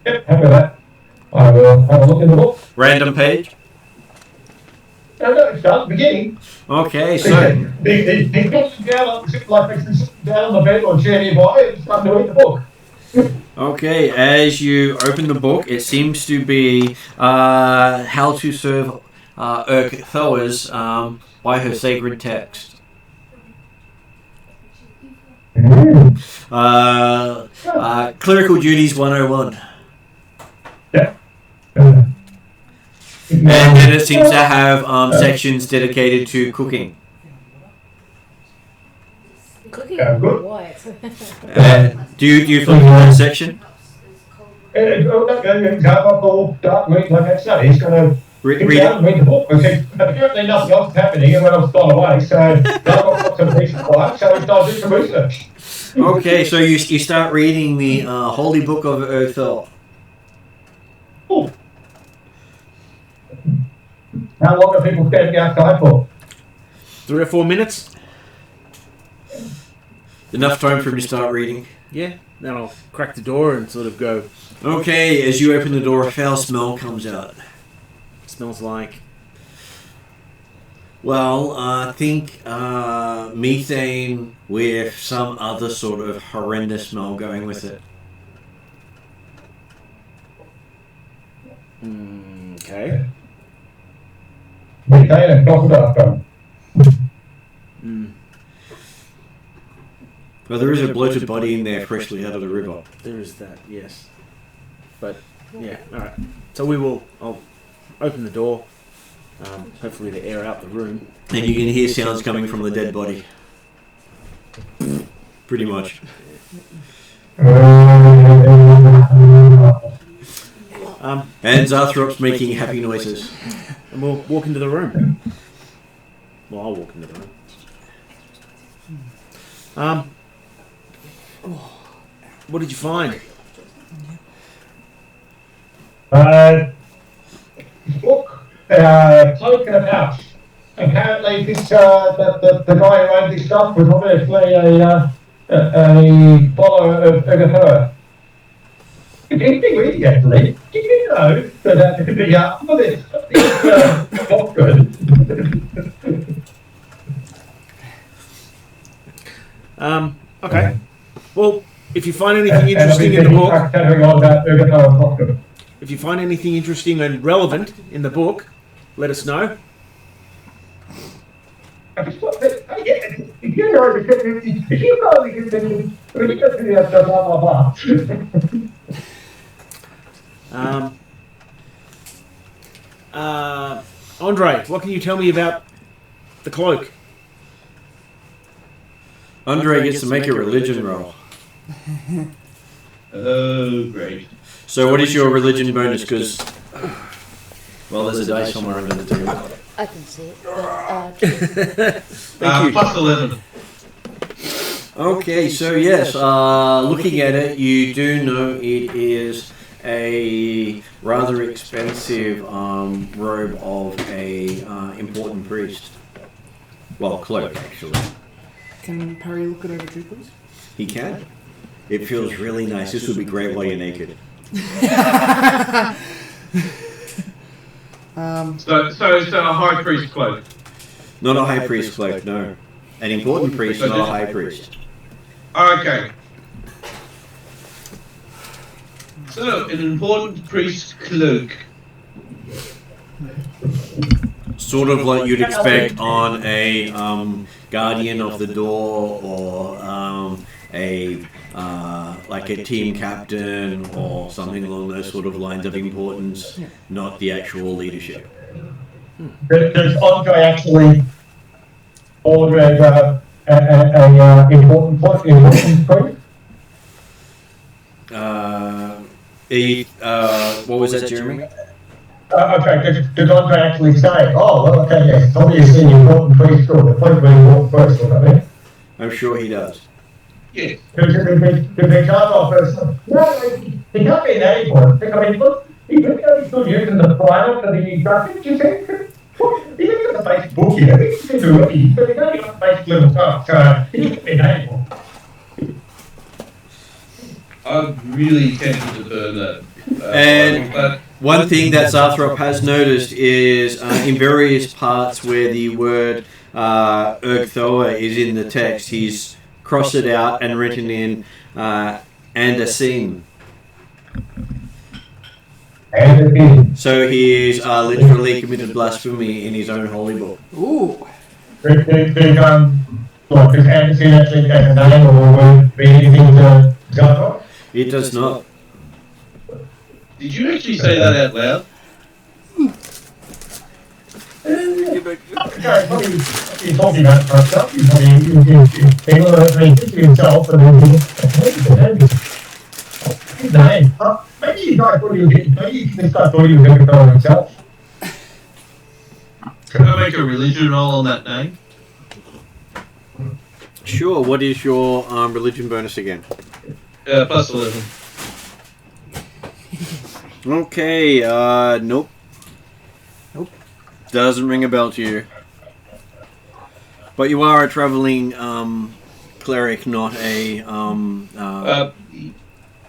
Yep, happy with that. I will have a look in the book. Random page? No, it's done, beginning. Okay, so... He puts down, like sits down on the bed or chair nearby and starts to read the book. Okay, as you open the book, it seems to be How to Serve Urgathoas by her sacred text. Clerical Duties 101. Yeah. And then it seems to have sections dedicated to cooking. Cooking? Good. What? Do you flip to that section? Example, dark read like that study. He's going to Read down and read the book. Because apparently nothing else is happening and when I've gone away, so I've got some decent quiet, so we start doing some research. Okay, so you start reading the Holy Book of Urthel. Ooh. How long are people standing outside for? 3 or 4 minutes? Enough time for him to start reading. Yeah. Then I'll crack the door and sort of go. Okay, as you open the door, a foul smell comes out. Smells like. Well, I think methane with some other sort of horrendous smell going with it. Okay. Methane and crocodile. Well, there is a bloated body in there freshly out of the river. There is that, yes. But, yeah, alright. So I'll open the door, hopefully to air out the room. And you can hear sounds coming from the dead body. Pretty much. And Zathrop's making happy noises. And we'll walk into the room. Well, I'll walk into the room. What did you find? Book, cloak and a pouch. Apparently this, the guy who owned this stuff was obviously a follower of Urgathoa. Interesting reading, actually. Did you know that the Okay. Well, if you find anything interesting in the book, if you find anything interesting and relevant in the book, let us know. Andre, what can you tell me about the cloak? Andre gets to make a religion roll. Oh, great. So what is your religion bonus? Because, well, there's a dice somewhere under the table. I can see it. Thank you. Plus 11. Okay, so yes, looking at it, you do know it is a rather expensive robe of a important priest. Well, cloak, actually. Can Perry look it over too, please? He can. It feels really nice. This would be great while you're naked. So it's a high priest cloak. Not a high priest cloak, no. An important priest, not a high priest. Okay. So, an important priest cloak. Sort of like you'd expect on a guardian of the door or like a team captain or something along those sort of lines of importance, not the actual leadership. Does Andre actually order an important priest? What was that, Jeremy? Okay, does Andre actually say, oh, well, okay, yes, it's obviously an important priest or the point of an important priest or something? I'm sure he does. Yes. Because they can't offer, no, he can't be an anymore. I mean, look, he's still using the primer for the graphics, you see? He's got the base book here, he's going to do it, but he's only got the base little stuff, so he can't be an anymore. I'm really tempted to burn that. And one thing that Zarthrop has noticed is in various parts where the word Urgthoa is in the text, he's crossed it out and written in and a scene. So he is literally committed blasphemy in his own holy book. Ooh. Does Anderson actually have a name or will be anything to Zarthrop? It does not. Did you actually say that out loud? He's talking about stuff. He's to himself and then his name. Maybe you guys thought he was going to call himself. Can I make a religion roll on that name? Sure, what is your religion bonus again? Plus 11. Okay, nope. Nope. Doesn't ring a bell to you. But you are a traveling cleric, not a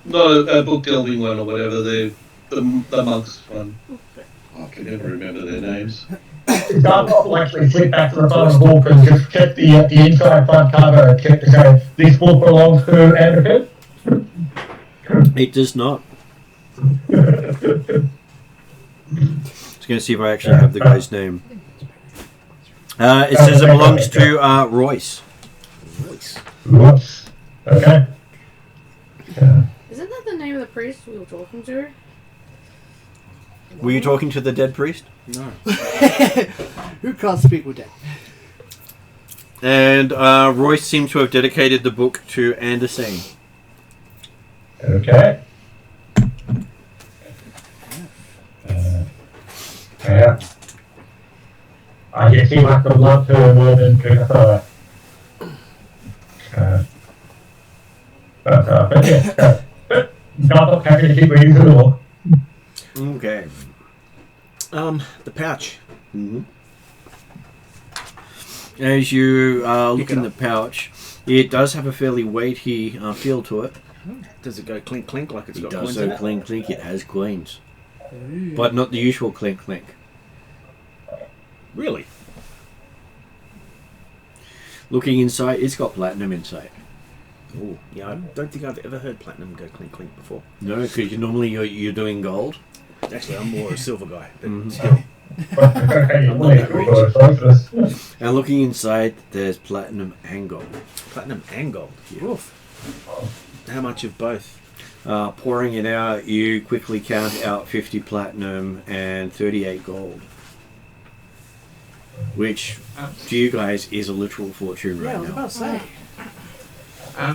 Not a book delving one or whatever, the monks one. I can never remember their names. Zarthrop will actually slip back to the front of the book and just check the inside front cover and check to say this book belongs to Anderson. It does not. Just going to see if I actually have the guy's name. It says it belongs to Royce. Whoops. Okay. Isn't that the name of the priest we were talking to? Were you talking to the dead priest? No. Who can't speak with dead? And Royce seems to have dedicated the book to Anderson. Okay. Yeah. I guess he must have loved her more than Korvosa. But yeah, not happy to keep reading through the book. Okay. The pouch. Mm-hmm. As you look in the pouch, it does have a fairly weighty feel to it. Does it go clink clink like it's It got does coins in so it? clink clink, it has coins. But not the usual clink clink. Really? Looking inside, it's got platinum inside. Oh, yeah. I don't think I've ever heard platinum go clink clink before. No, because normally you're doing gold. Actually, I'm more a silver guy, but Mhm. still. And looking inside, there's platinum and gold. Platinum and gold. Oof. How much of both? Pouring it out, you quickly count out 50 platinum and 38 gold. Which, to you guys, is a literal fortune Yeah, I right was now. about to say.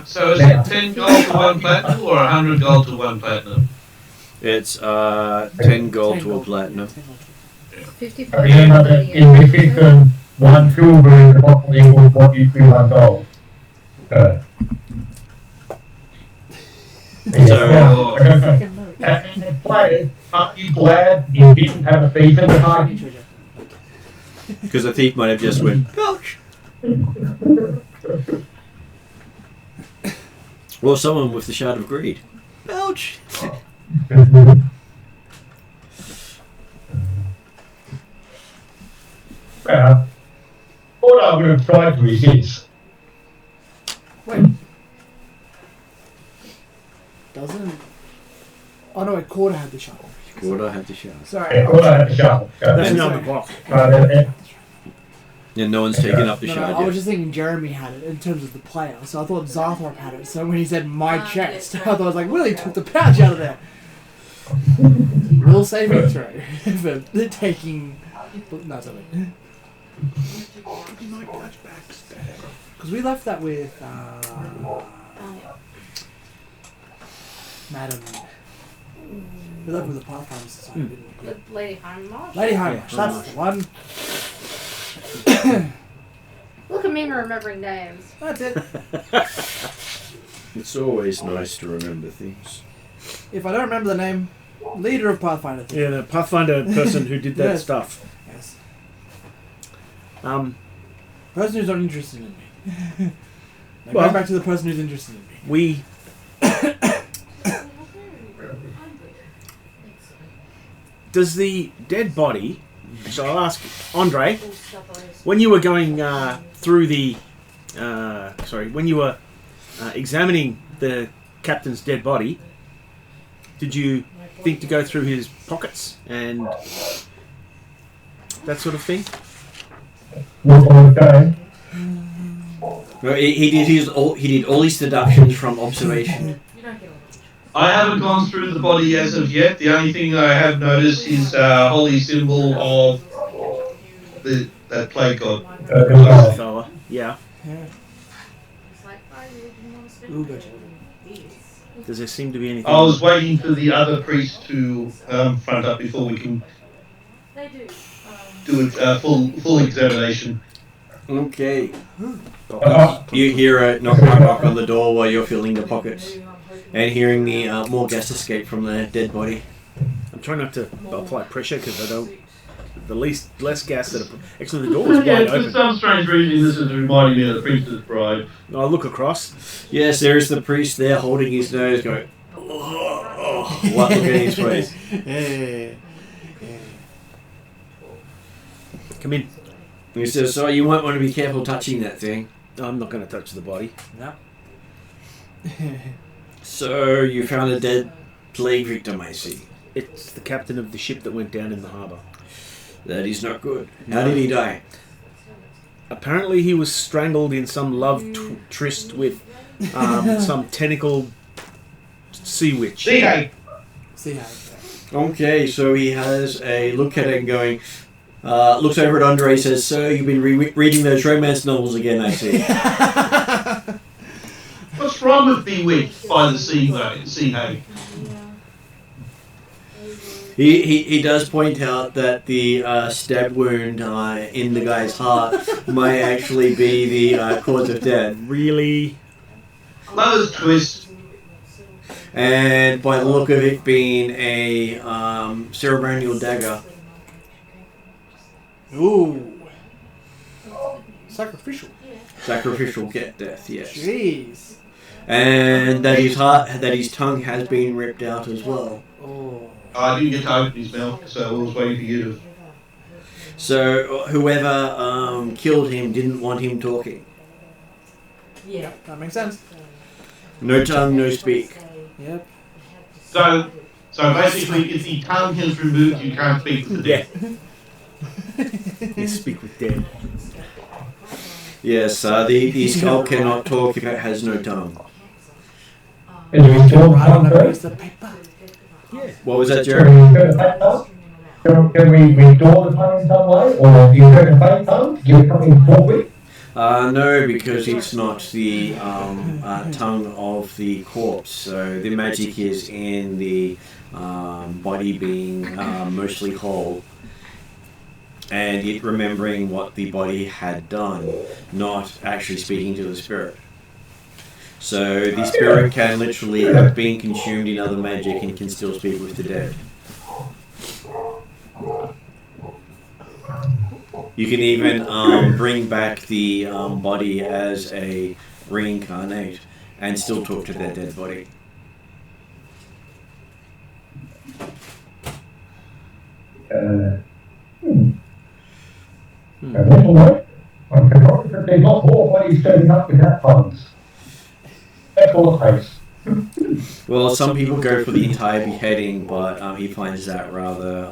So is it 10 gold to 1 platinum or 100 gold to 1 platinum? It's 10 gold 10 to a gold. platinum. 55. In the system, 1 silver is approximately equals what used to be 1 gold. So, Players, are you glad you didn't have a thief in the party? because the thief might have just went, ouch! Or someone with the Shard of Greed. Ouch! What I would have tried to resist. Wait. Doesn't. Oh no, Quarter had the shuttle. What I had to shout. Sorry. What I had to show. That's Yeah. another block. Yeah, no one's taken up the No, shard I was yet. just thinking Jeremy had it in terms of the player, so I thought Zarthrop had it. So when he said my chest, yes. I thought I was like, Willie took the pouch out of there. Will saving throw for taking. No, sorry. Because we left that with Madam. We left with the Pathfinder Society, didn't we? The Lady Hindmarsh. Lady Yeah, Hindmarsh, that's the one. Look at me remembering names. That's it. It's always nice to remember things. If I don't remember the name, leader of Pathfinder. Yeah, the Pathfinder person who did that Yes. stuff. Yes. Um, Person who's not interested in me. Now Well- go back to the person who's interested in me. we does the dead body? So I'll ask Andre. When you were going through the, when you were examining the captain's dead body, did you think to go through his pockets and that sort of thing? Okay. No, he did all his deductions from observation. I haven't gone through the body as of yet. The only thing I have noticed is holy symbol of that plague god. Thor, yeah. Yeah. Ooh, gotcha. Does there seem to be anything? I was waiting for the other priest to front up before we can do a full examination. Okay. You hear a knock on the door while you're filling the pockets. And hearing the more gas escape from the dead body. I'm trying not to apply pressure because I don't. The less gas that. Actually, the door was Yeah, wide for open. some strange reason, this is reminding me of the Priestess Bride. I look across. Yes, there is the priest there holding his nose going, oh, what look at his face. Yeah. Come in. He says, so you might want to be careful touching that thing. I'm not going to touch the body. No. So you found a dead plague victim, I see. It's the captain of the ship that went down in the harbour. That is not good. How did he die? Apparently, he was strangled in some love tryst with some tentacle sea witch. See, hey, See how. Okay, so he has a look at it and going, looks over at Andre, says, sir, you've been reading those romance novels again, I see. what's wrong with Bewitched by the sea, though? See, hey. He does point out that the stab wound in the guy's heart might actually be the cause of death. Really? Another twist. And by the look of it being a ceremonial dagger. Ooh. Sacrificial. Sacrificial death, yes. Jeez. And that his tongue has been ripped out as well. Oh. I didn't get to open his mouth, so I was waiting for you to. So whoever killed him didn't want him talking. Yeah, that makes sense. No tongue, no speak. Yep. So, So basically, if the tongue is removed, you can't speak with the dead. You speak with dead. Yes, the skull cannot talk if it has no tongue. Can we still Right on come a through? piece of paper. Yeah. What was that, Can Jerry? we turn the fake tongue? Can we restore the tongue in some way? Or you turn the fake tongue to give it something forward? No, because it's not the tongue of the corpse. So the magic is in the body being mostly whole, and it remembering what the body had done, not actually speaking to the spirit. So the spirit can literally have been consumed in other magic and can still speak with the dead. You can even bring back the body as a reincarnate and still talk to their dead body. A little note. I'm confronted that there's not more bodies turning up without funds. That's all it takes. Well, some people go for the entire beheading, but he finds that rather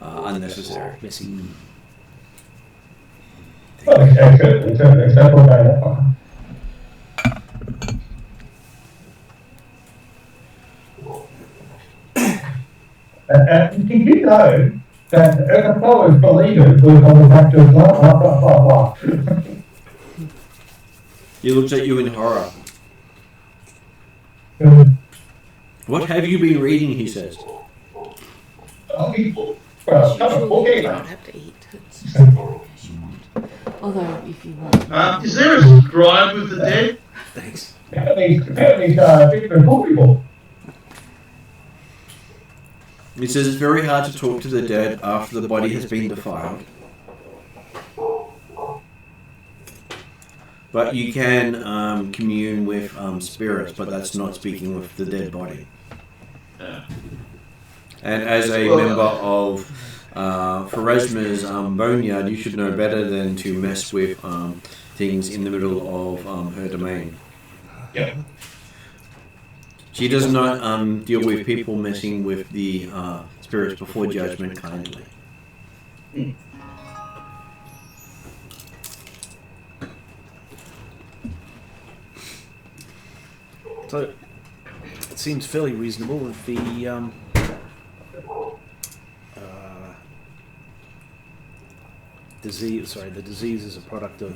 unnecessary. Messy. Well, it's exactly that far. Did you know that Korvosa's believers were on the back to blah, blah, blah, blah, blah. He looks at you in horror. What have you been reading, he says. Well, As come usual, on, you okay. don't have to eat. It's as you want. Although, if you want. Is there a scribe with the dead? Thanks. Apparently, different cool people. He says it's very hard to talk to the dead after the body has been defiled. But you can commune with spirits, but that's not speaking with the dead body. Yeah. And as a member of Pharasma's boneyard, you should know better than to mess with things in the middle of her domain. Yep. She does not deal with people messing with the spirits before judgment kindly. So, it seems fairly reasonable that the the disease is a product of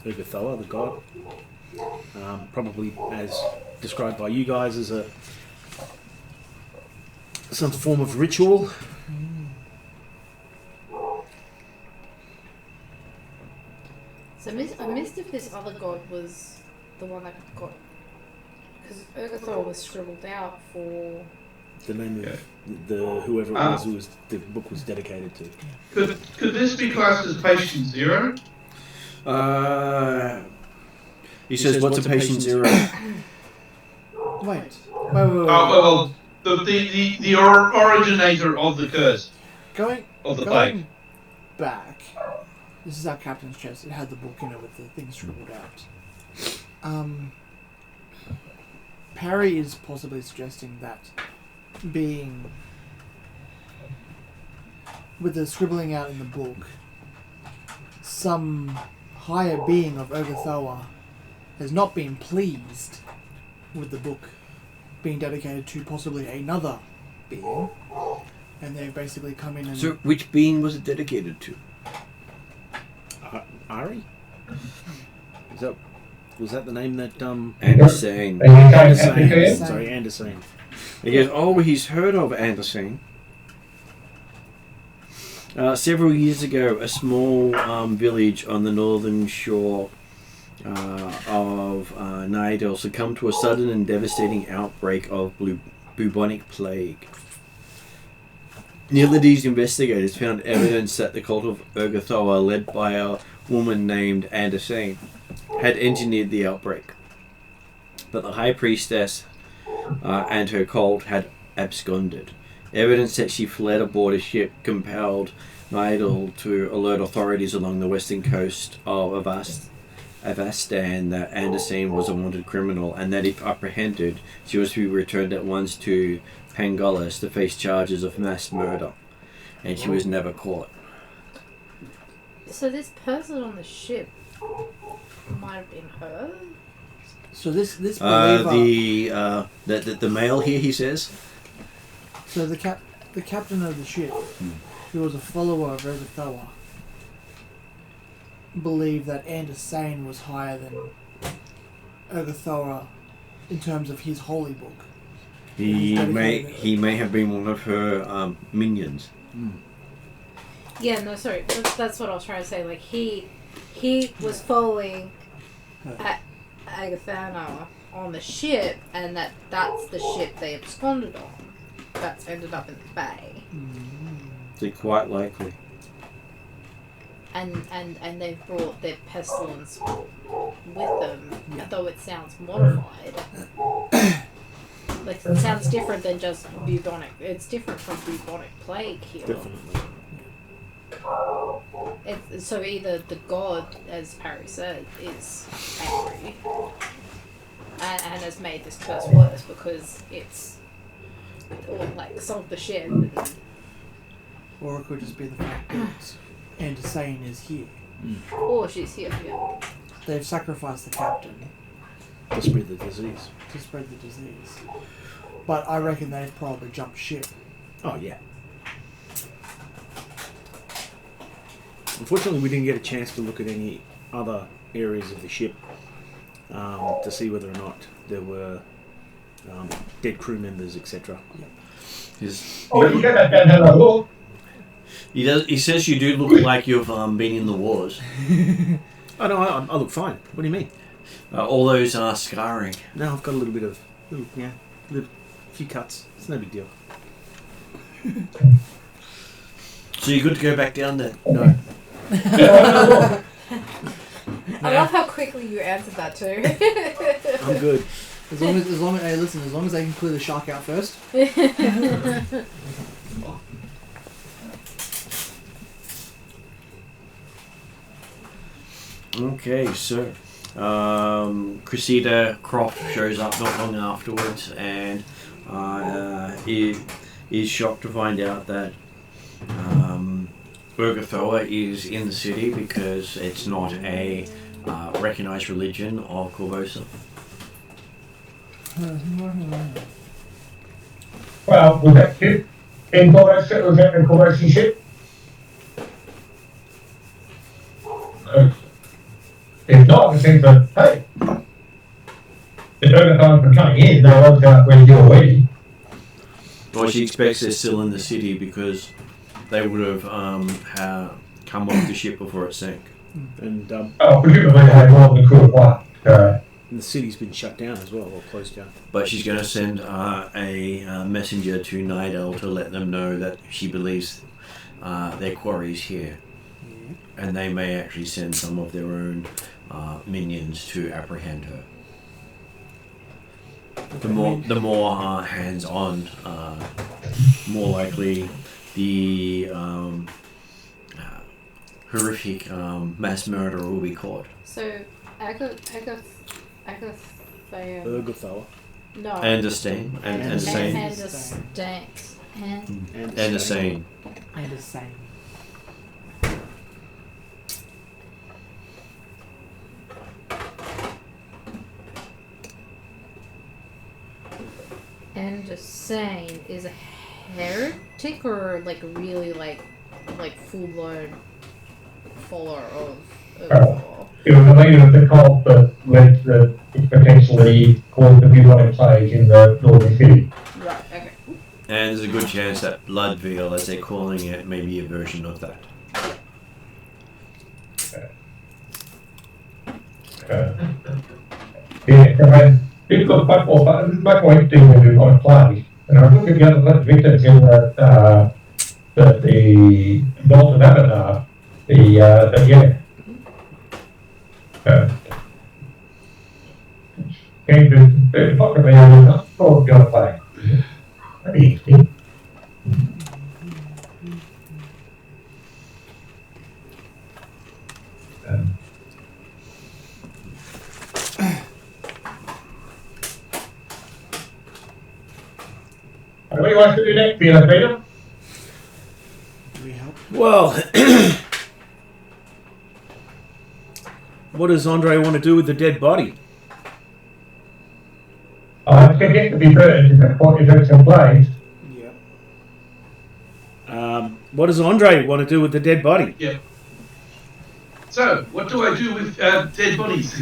Urgathoa, the god. Probably as described by you guys as some form of ritual. So I missed if this other god was the one that got... Because Urgathoa was scribbled out for... The name of the whoever it was who was the book was dedicated to. Could this be classed as patient zero? He says, what's a patient zero? Wait. Oh, well, the originator of the curse. Going plague. back, this is our captain's chest. It had the book in it with the things scribbled out. Parry is possibly suggesting that being with the scribbling out in the book, some higher being of Urgathoa has not been pleased with the book being dedicated to possibly another being, and they've basically come in and... So, which being was it dedicated to? Ari? Was that the name that Anderson. Anderson. Sorry, Anderson. He goes, oh, he's heard of Anderson. Several years ago, a small village on the northern shore of Nidal succumbed to a sudden and devastating outbreak of bubonic plague. Niladi's investigators found evidence that the cult of Urgathoa, led by a woman named Anderson, had engineered the outbreak. But the High Priestess and her cult had absconded. Evidence that she fled aboard a ship compelled Nidal to alert authorities along the western coast of Avast Avastan that Andersine was a wanted criminal, and that if apprehended, she was to be returned at once to Pangolis to face charges of mass murder, and she was never caught. So this person on the ship might have been her? So this believer, The male here, he says. so the captain of the ship, who was a follower of Otehr, believed that Andersane was higher than Otehr in terms of his holy book. He may have been one of her minions. Yeah, no, sorry. That's what I was trying to say. Like, he was following Agathana on the ship, and that's the ship they absconded on. That's ended up in the bay. It's quite likely. And they've brought their pestilence with them, though it sounds modified. Like, it sounds different than just bubonic. It's different from bubonic plague here. Definitely. So either the god, as Parry said, is angry and has made this curse worse because it's like sunk the ship. Or it could just be the fact that Andersane is here. Or she's here. Yeah. They've sacrificed the captain To spread the disease. to spread the disease. But I reckon they've probably jumped ship. Oh, yeah. Unfortunately, we didn't get a chance to look at any other areas of the ship to see whether or not there were dead crew members, etc. Oh, you get that down the look. He says you do look like you've been in the wars. Oh, no, I look fine. What do you mean? All those scarring. No, I've got a little bit of, few cuts. It's no big deal. So you're good to go back down there? No. I love how quickly you answered that too. I'm good. As long as they can clear the shark out first. Okay, so Cressida Croft shows up not long afterwards, and is shocked to find out that Urgathoa is in the city because it's not a recognised religion of Korvosa. Well, was that ship in Korvosa? Was that the Korvosa ship? If not, it seems that, hey, the Urgathoa for coming in, they worked out when you were waiting. Well, she expects they're still in the city because they would have come off the ship before it sank. And Presumably they had more than the crew of one. the city's been shut down as well, or closed down. But she's going to send a messenger to Nidal to let them know that she believes their quarry is here. And they may actually send some of their own minions to apprehend her. The more hands-on, more likely the horrific mass murderer will be caught. So, Urgathoa. No. Andersane. Andersane. Andersane. Andersane is a heretic or like really like full-blown follower of It was the leader of the cult that led the potentially caused the bubonic plague in the northern city. Right, okay. And there's a good chance that Bloodveil, as they're calling it, may be a version of that. You've got much more interesting than bubonic plague. And I look at the other victims in the Dalton Avatar, came to possibly not going to play. That'd be interesting. What do you want to do next, Peter? Do we help? Well, what does Andre want to do with the dead body? It's going to get to be burned if it's in place. Yeah. What does Andre want to do with the dead body? Yep. So, what do I do with dead bodies?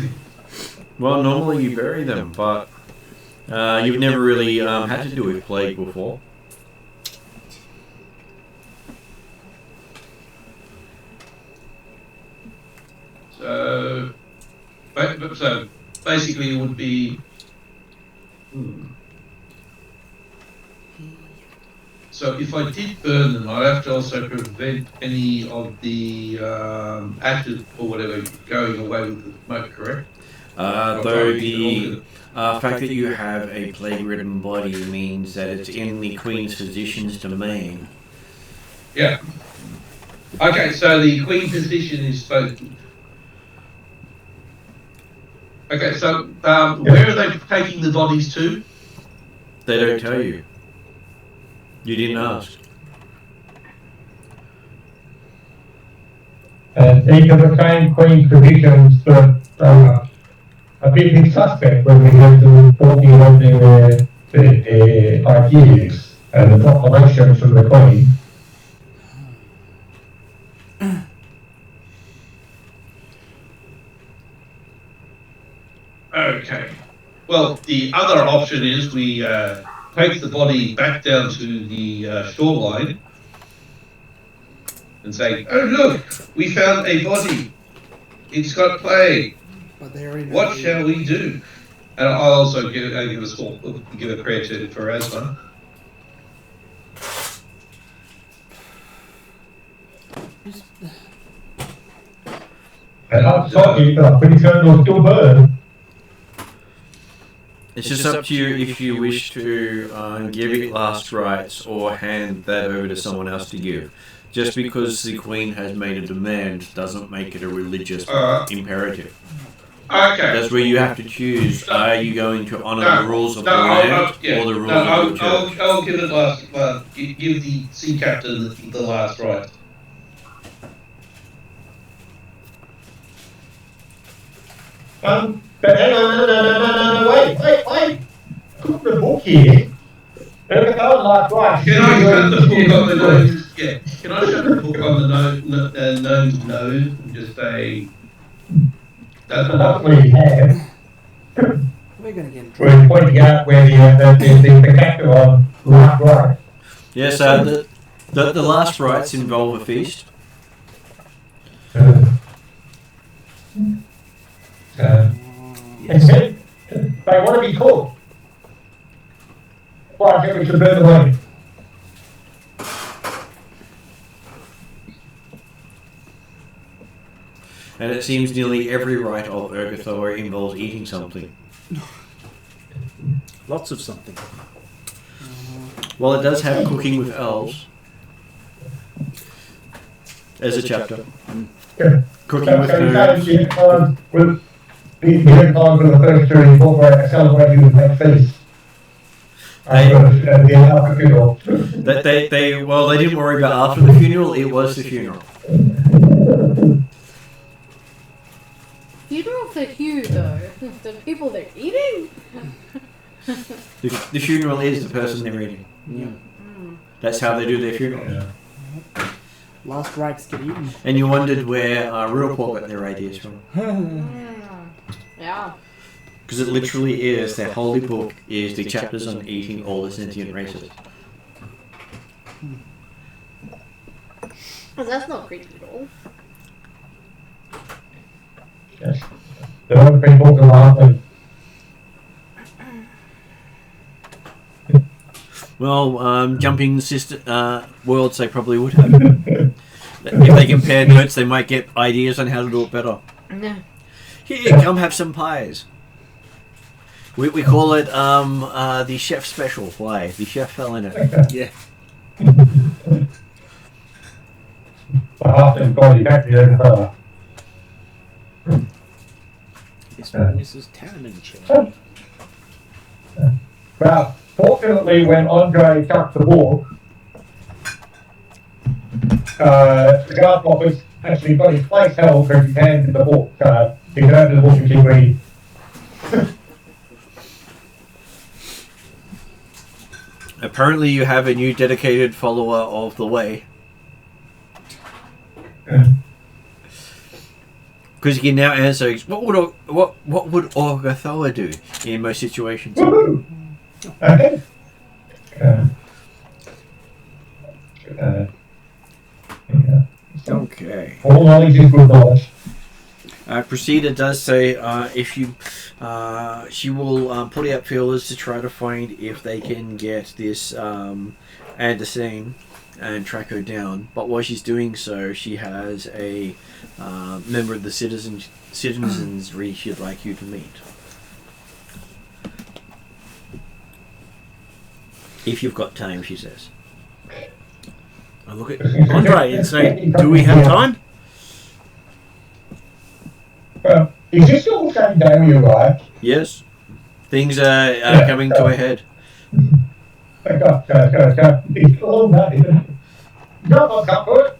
Well, normally you bury them, but you've never really had to do with plague before. So basically it would be... So if I did burn them, I'd have to also prevent any of the ashes or whatever going away with the smoke, correct? Though the fact that you have a plague-ridden body means that it's in the Queen's physician's domain. Yeah. Okay, so the Queen physician is supposed to... Okay, so where are they taking the bodies to? They don't tell you. You didn't ask. And each of the same Queen's physicians that a big suspect when we get to talking about their ideas and the proclamations from the Queen. Okay. Well, the other option is we take the body back down to the shoreline and say, "Oh look, we found a body. It's got plague. But they already know. What shall we do?" And I'll also give a prayer to Varisia. And I'm sorry, but I'm pretty sure they'll still burn. It's just up to you if you wish to give it last rites or hand that over to someone else to give. Just because the Queen has made a demand doesn't make it a religious imperative. Okay. That's where you have to choose. Are you going to honour the rules of the land or the rules of the church? I'll give it last. Give the sea captain the last right. But hang on, no, wait. Put the book here. There's a last right. Can I shut the book on the nose? Yeah. Can I shut the book on the nose and just say... That's That's what you have. We're going to get in trouble. We're pointing out where the factor on last right. Yes, the last rites involve a feast. They want to be cooked. Well, I think we should burn the body. And it seems nearly every rite of Urgathoa involves eating something. Lots of something. Well, it does have cooking with elves. As a chapter. Cooking with herbs. We had time for the first to incorporate a celebrating with that feast. They didn't worry about after the funeral, it was the funeral. Funeral for who, though? The people they're eating? The funeral is the person they're eating. Yeah. That's how they do their funeral. Yeah. Last rites get eaten. And you wondered where Rulebook got their ideas from. Yeah. Because it literally is, their holy book is the chapters on eating all the sentient races. Well, that's not creepy at all. Yes. The other people are laughing. Well, jumping worlds they probably would have. If they compare notes, they might get ideas on how to do it better. No. Here, come have some pies. We call it the chef special. Why? The chef fell in it. Yeah. After body back there. This is Tannin Chill. Well, Fortunately, when Andre chucked the book, the guard office actually got his place held because he handed the book. He could open the book and keep reading. Apparently, you have a new dedicated follower of the way. Because you can now answer, what would Orgathoa do in most situations? Woohoo! Okay. All knowledge is good knowledge. Cressida does say if you, she will put out feelers to try to find if they can get this Anderson and track her down. But while she's doing so, she has a member of the citizens she'd like you to meet. If you've got time, she says. I look at Andre and say, do we have time? Is this all the same day we arrived? Yes. Things are coming to a head. It's a long night, isn't it? No, I'll come for it.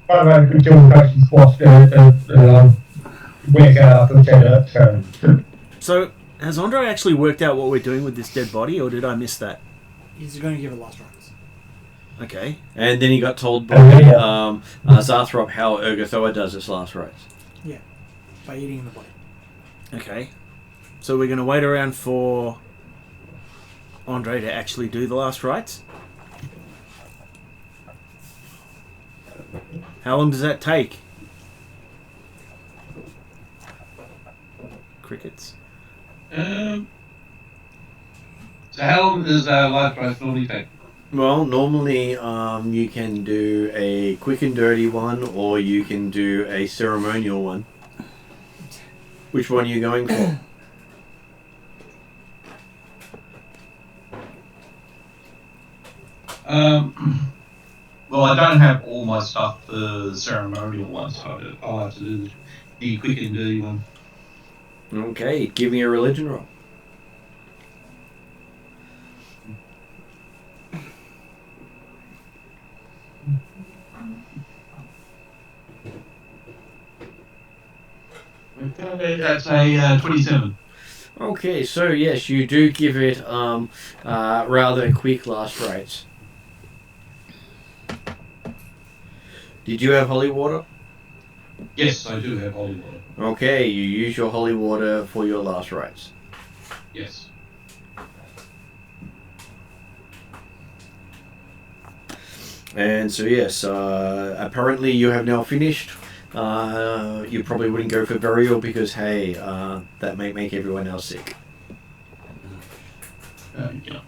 By the way, we kill the patient's squash work out after the So, has Andre actually worked out what we're doing with this dead body, or did I miss that? He's going to give it last rites. Okay. And then he got told by Zarthrop how Urgathoa does its last rites. Yeah, by eating the body. Okay. So we're going to wait around for Andre to actually do the last rites? How long does that take? Crickets. So how long does life rite normally take? Well, normally you can do a quick and dirty one, or you can do a ceremonial one. Which one are you going for? Well, I don't have all my stuff for the ceremonial one, so I'll have to do the quick and dirty one. Okay, give me a religion roll. Okay, that's a 27. Okay, so yes, you do give it rather quick last rites. Did you have holy water? Yes, I do have holy water. Okay, you use your holy water for your last rites. Yes. And so yes, apparently you have now finished. You probably wouldn't go for burial because hey, that may make everyone else sick. Yeah.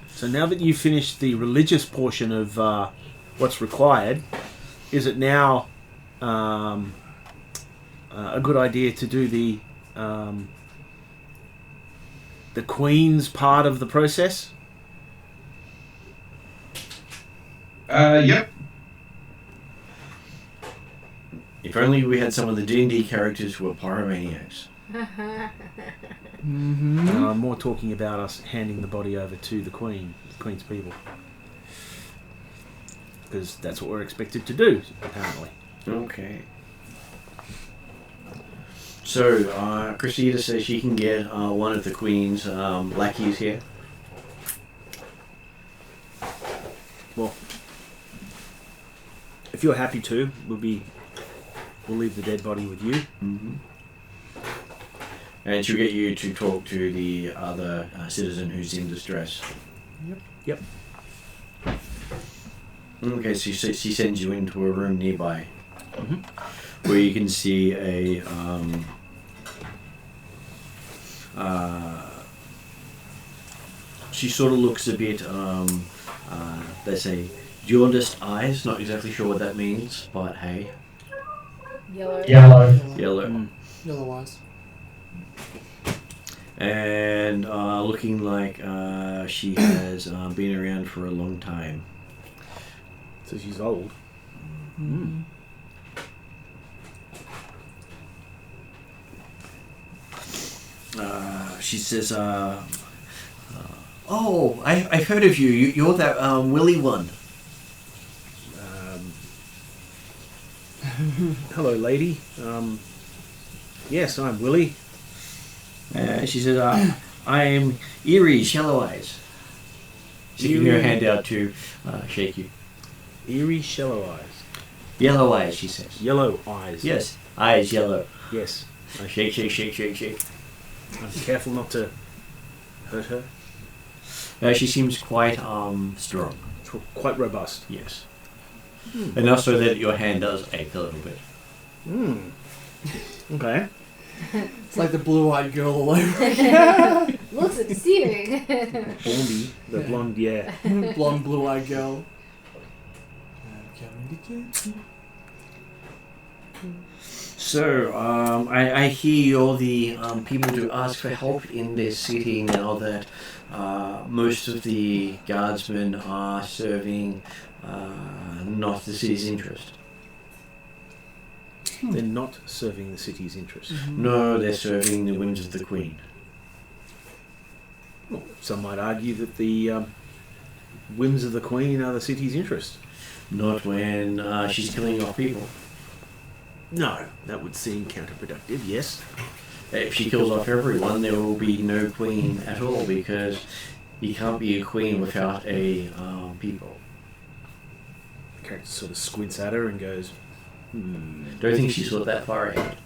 So now that you've finished the religious portion of what's required, is it now a good idea to do the Queen's part of the process? Yep. If only we had some of the D&D characters who were pyromaniacs. I'm more talking about us handing the body over to the Queen's people. Because that's what we're expected to do, apparently. Okay. So, Cressida says she can get one of the Queen's lackeys here. Well, if you're happy to, we'll leave the dead body with you. Mm-hmm. And she'll get you to talk to the other citizen who's in distress. Yep. Okay, so she sends you into a room nearby, Mm-hmm. where you can see a she sort of looks a bit they say jaundiced eyes. Not exactly sure what that means, but hey, Yellow. Yellow. Yellow eyes. And looking like she has been around for a long time. So she's old. Mm. she says, "Oh, I've heard of you. You're that Willy one." Hello, lady. Yes, I'm Willie. She says, "I'm Eerie Shallow Eyes." Sticking her hand out to shake you. Eerie Shallow Eyes. Yellow eyes, she says. Yellow eyes. Yes, eyes yellow. Yes. Shake, shake, shake, shake, shake. I'm careful not to hurt her. She seems quite strong. Quite robust. Yes. Enough so that your hand does ache a little bit. Okay. It's like the blue-eyed girl all over. Looks deceiving. Blondie. The blonde, yeah. Blonde, blue-eyed girl. So, I hear you're the people to ask for help in this city now that most of the guardsmen are serving not the city's interest. They're not serving the city's interest. No, they're serving the whims of the Queen. Well, some might argue that the whims of the Queen are the city's interest. Not when she's killing off people. No, that would seem counterproductive, yes. If she kills off everyone, there will be no queen at all, because you can't be a queen without a people. The character sort of squints at her and goes, Don't think she's thought that far ahead.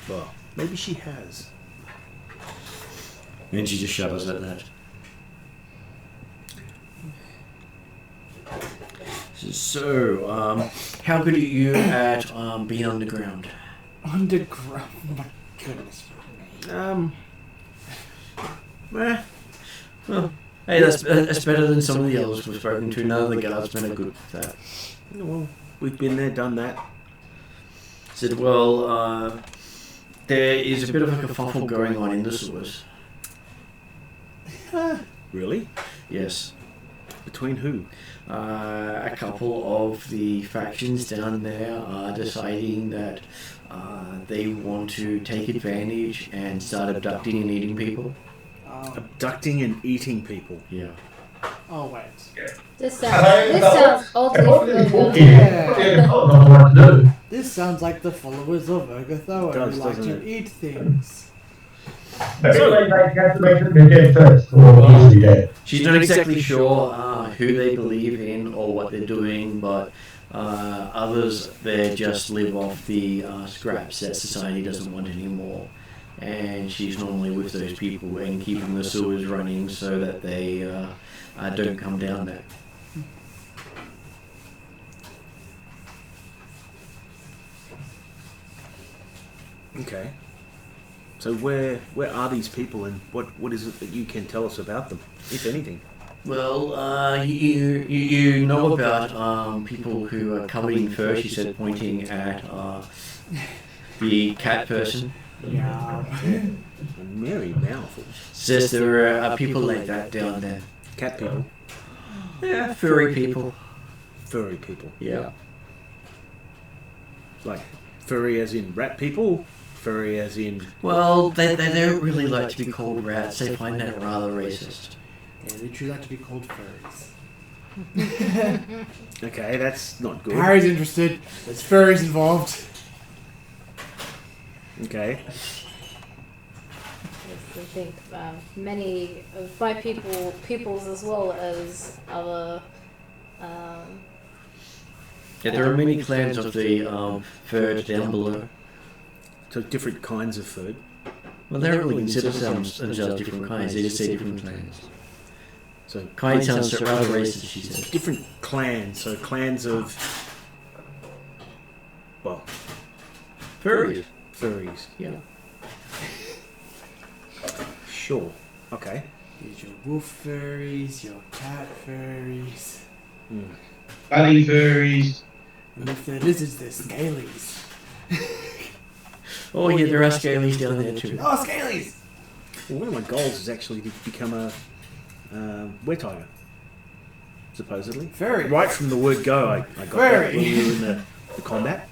well, maybe she has. And she just shudders at that. So, how good are you at being underground? Underground? Oh my goodness. Well, hey, that's better than some of the others we've spoken to. None of the guardsmen are good with that. Well, we've been there, done that. Said, well, there is a bit of a kerfuffle going on in the sewers. Really? Yes. Between who? A couple of the factions down there are deciding that they want to take advantage and start abducting and eating people. Abducting and eating people. Yeah. Oh, wait. This sounds oddly familiar. Yeah. I don't know what to do. This sounds like the followers of Urgathoa Does, who like doesn't to it? eat things. Maybe they have to make them be dead first, or usually dead. She's not exactly sure who they believe in or what they're doing, but others, they just live off the scraps that society doesn't want anymore. And she's normally with those people and keeping the sewers running so that they don't come down there. Okay. So where are these people, and what is it that you can tell us about them, if anything? Well, you know about people who are covered in fur, she said, pointing at the cat person. Yeah. Very powerful. Says there are people like that down there. Cat people. Yeah, furry people. Furry people. Yeah. Like furry as in rat people? Furry as in... Well, they don't really like to be called rats. They find that rather racist. Yeah, they truly like to be called furries. Okay, that's not good. Harry's interested. There's furries involved. Okay. I think many of my peoples as well as other. Yeah, there are many clans of the furred down below. So different kinds of food. Well, they don't really consider themselves different kinds. They just say different clans. So Kind sounds rather racist, she said. different clans. So clans of... Well, Furries. furries. Yeah. Sure. Okay. Here's your wolf furries, your cat furries. Bunny furries. And if they're lizards, they're scalies. Oh yeah, there are scalies down there too. Oh, scalies! Well, one of my goals is actually to become a were tiger. Supposedly. Furry. Right from the word go, I got Furry. that when we were in the combat.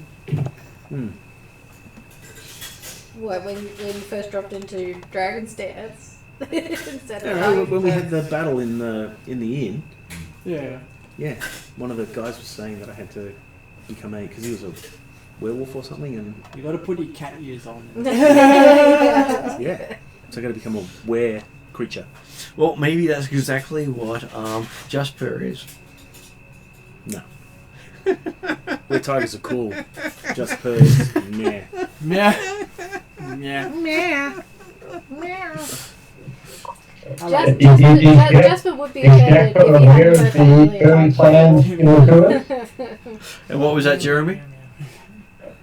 What, when you first dropped into Dragon's Dance? Instead Yeah, of when we had the battle in the inn, Yeah. yeah, one of the guys was saying that I had to become because he was a werewolf or something, and You got to put your cat ears on. yeah, so I got to become a were creature. Well, maybe that's exactly what Jasper is. No, where tigers are cool, just birds. Meh. Yeah. Yeah. Jasper would be Is offended Jasper if he aware hadn't of heard the that early plans in the sewers? And what was that, Jeremy?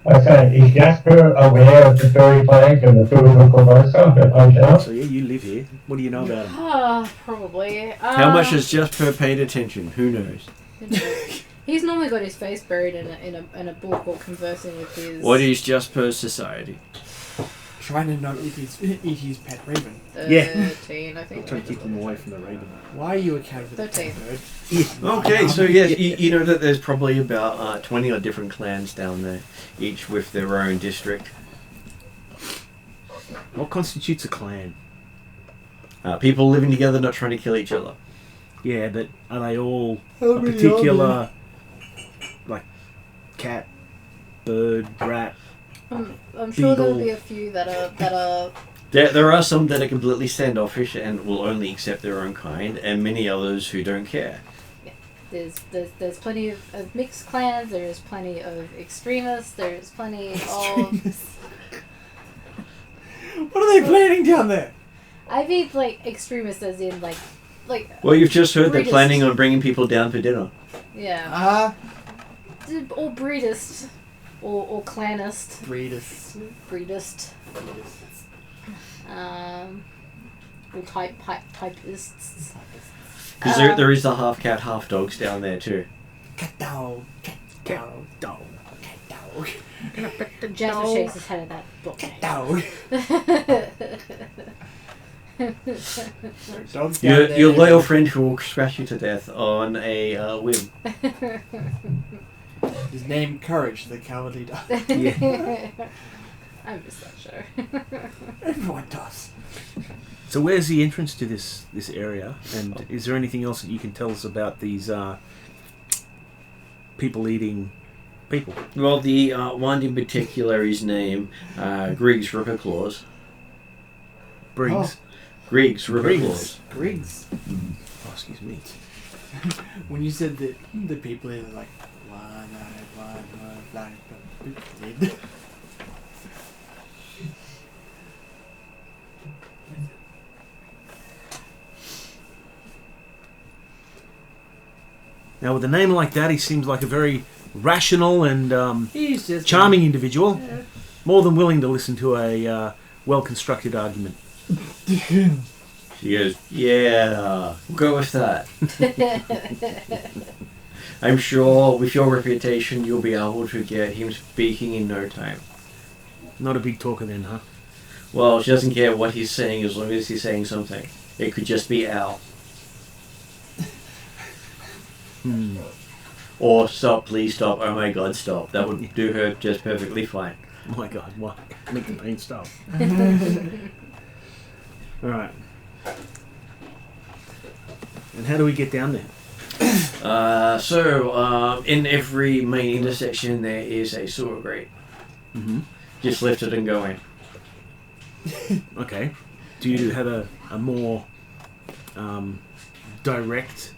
I said, is Jasper aware of the furry plans in the sewers of Korvosa at hometown? So yeah, you live here. What do you know about him? Probably. How much has Jasper paid attention? Who knows? He's normally got his face buried in a book or conversing with his... What is Jasper's society? Trying to not eat his pet raven. 13, I think. Trying to keep them away from the raven. Why are you a cat with a 13. pet bird? Okay, so yes, you know that there's probably about 20 odd different clans down there, each with their own district. What constitutes a clan? People living together, not trying to kill each other. Yeah, but are they all How a many particular, like, cat, bird, rat? I'm sure there'll Beagle. be a few that are There are some that are completely standoffish and will only accept their own kind, and many others who don't care. there's plenty of mixed clans, there's plenty of extremists, there's plenty of... What are they planning down there? I mean, like, extremists as in, like Well, you've just heard they're Breedist. planning on bringing people down for dinner. yeah. Or breedist. Or clanist. Breeders. Breedist. Or typists. Because there is the half cat, half dogs down there too. Cat dog. Cat dog. Dog. Cat dog. Jasper shakes his head at that book. Cat dog. Dogs down there. Your loyal friend who will scratch you to death on a whim. His name Courage, the cowardly dog. Yeah. I miss that show. Everyone does. So where's the entrance to this area? And is there anything else that you can tell us about these people-eating people? Well, the one in particular is named Griggs Ripper Claws. Briggs. Griggs Ripper Griggs. Claws. Griggs. Oh, excuse me. When you said that the people are like, one, dead. Now, with a name like that, he seems like a very rational and He's just charming individual. More than willing to listen to a well-constructed argument. She goes, yeah, we'll go with that. I'm sure with your reputation you'll be able to get him speaking in no time. Not a big talker then, huh? Well, she doesn't care what he's saying as long as he's saying something. It could just be Al. Or stop, please stop, oh my god, stop. That would do her just perfectly fine. Oh my god, what? Make the pain stop. Alright. And how do we get down there? In every main intersection there is a sewer grate. Mm-hmm. Just lift it and go in. Okay. Do you have a more direct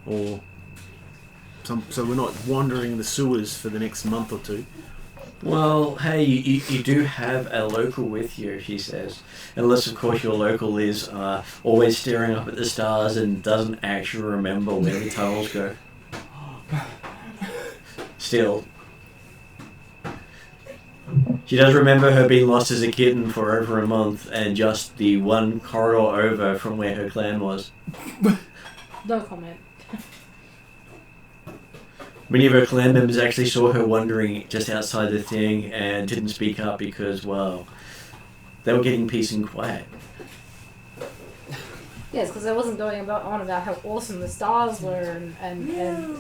or so we're not wandering the sewers for the next month or two? Well, hey, you do have a local with you, she says. Unless, of course, your local is always staring up at the stars and doesn't actually remember where the tunnels go. Still. She does remember her being lost as a kitten for over a month and just the one corridor over from where her clan was. No comment. Many of her clan members actually saw her wandering just outside the thing and didn't speak up because, well, they were getting peace and quiet. Yes, because I wasn't going on about how awesome the stars were and I can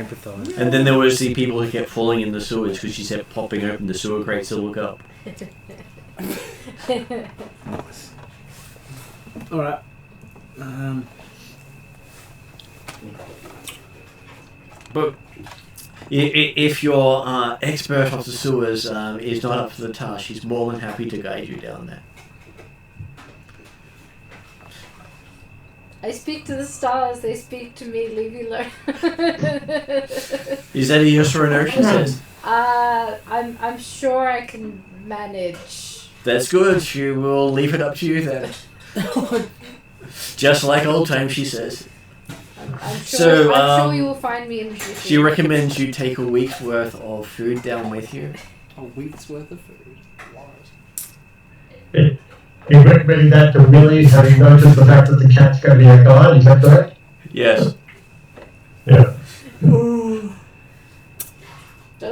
empathise. And then there was the people who kept falling in the sewers because she kept popping open the sewer crates to look up. Nice. Alright. But if your expert of the sewers is not up for the task, she's more than happy to guide you down there. I speak to the stars, they speak to me, leave me alone. Is that a yes or a no, she says? I'm sure I can manage. That's good. She will leave it up to you then. Just like old times, she says. I'm So, sure you will find me in the future. She recommends you take a week's worth of food down with you. A week's worth of food. He recommended that to Willie, having noticed the fact that the cat's going to be a guide, is that correct? Yes. Yeah. Don't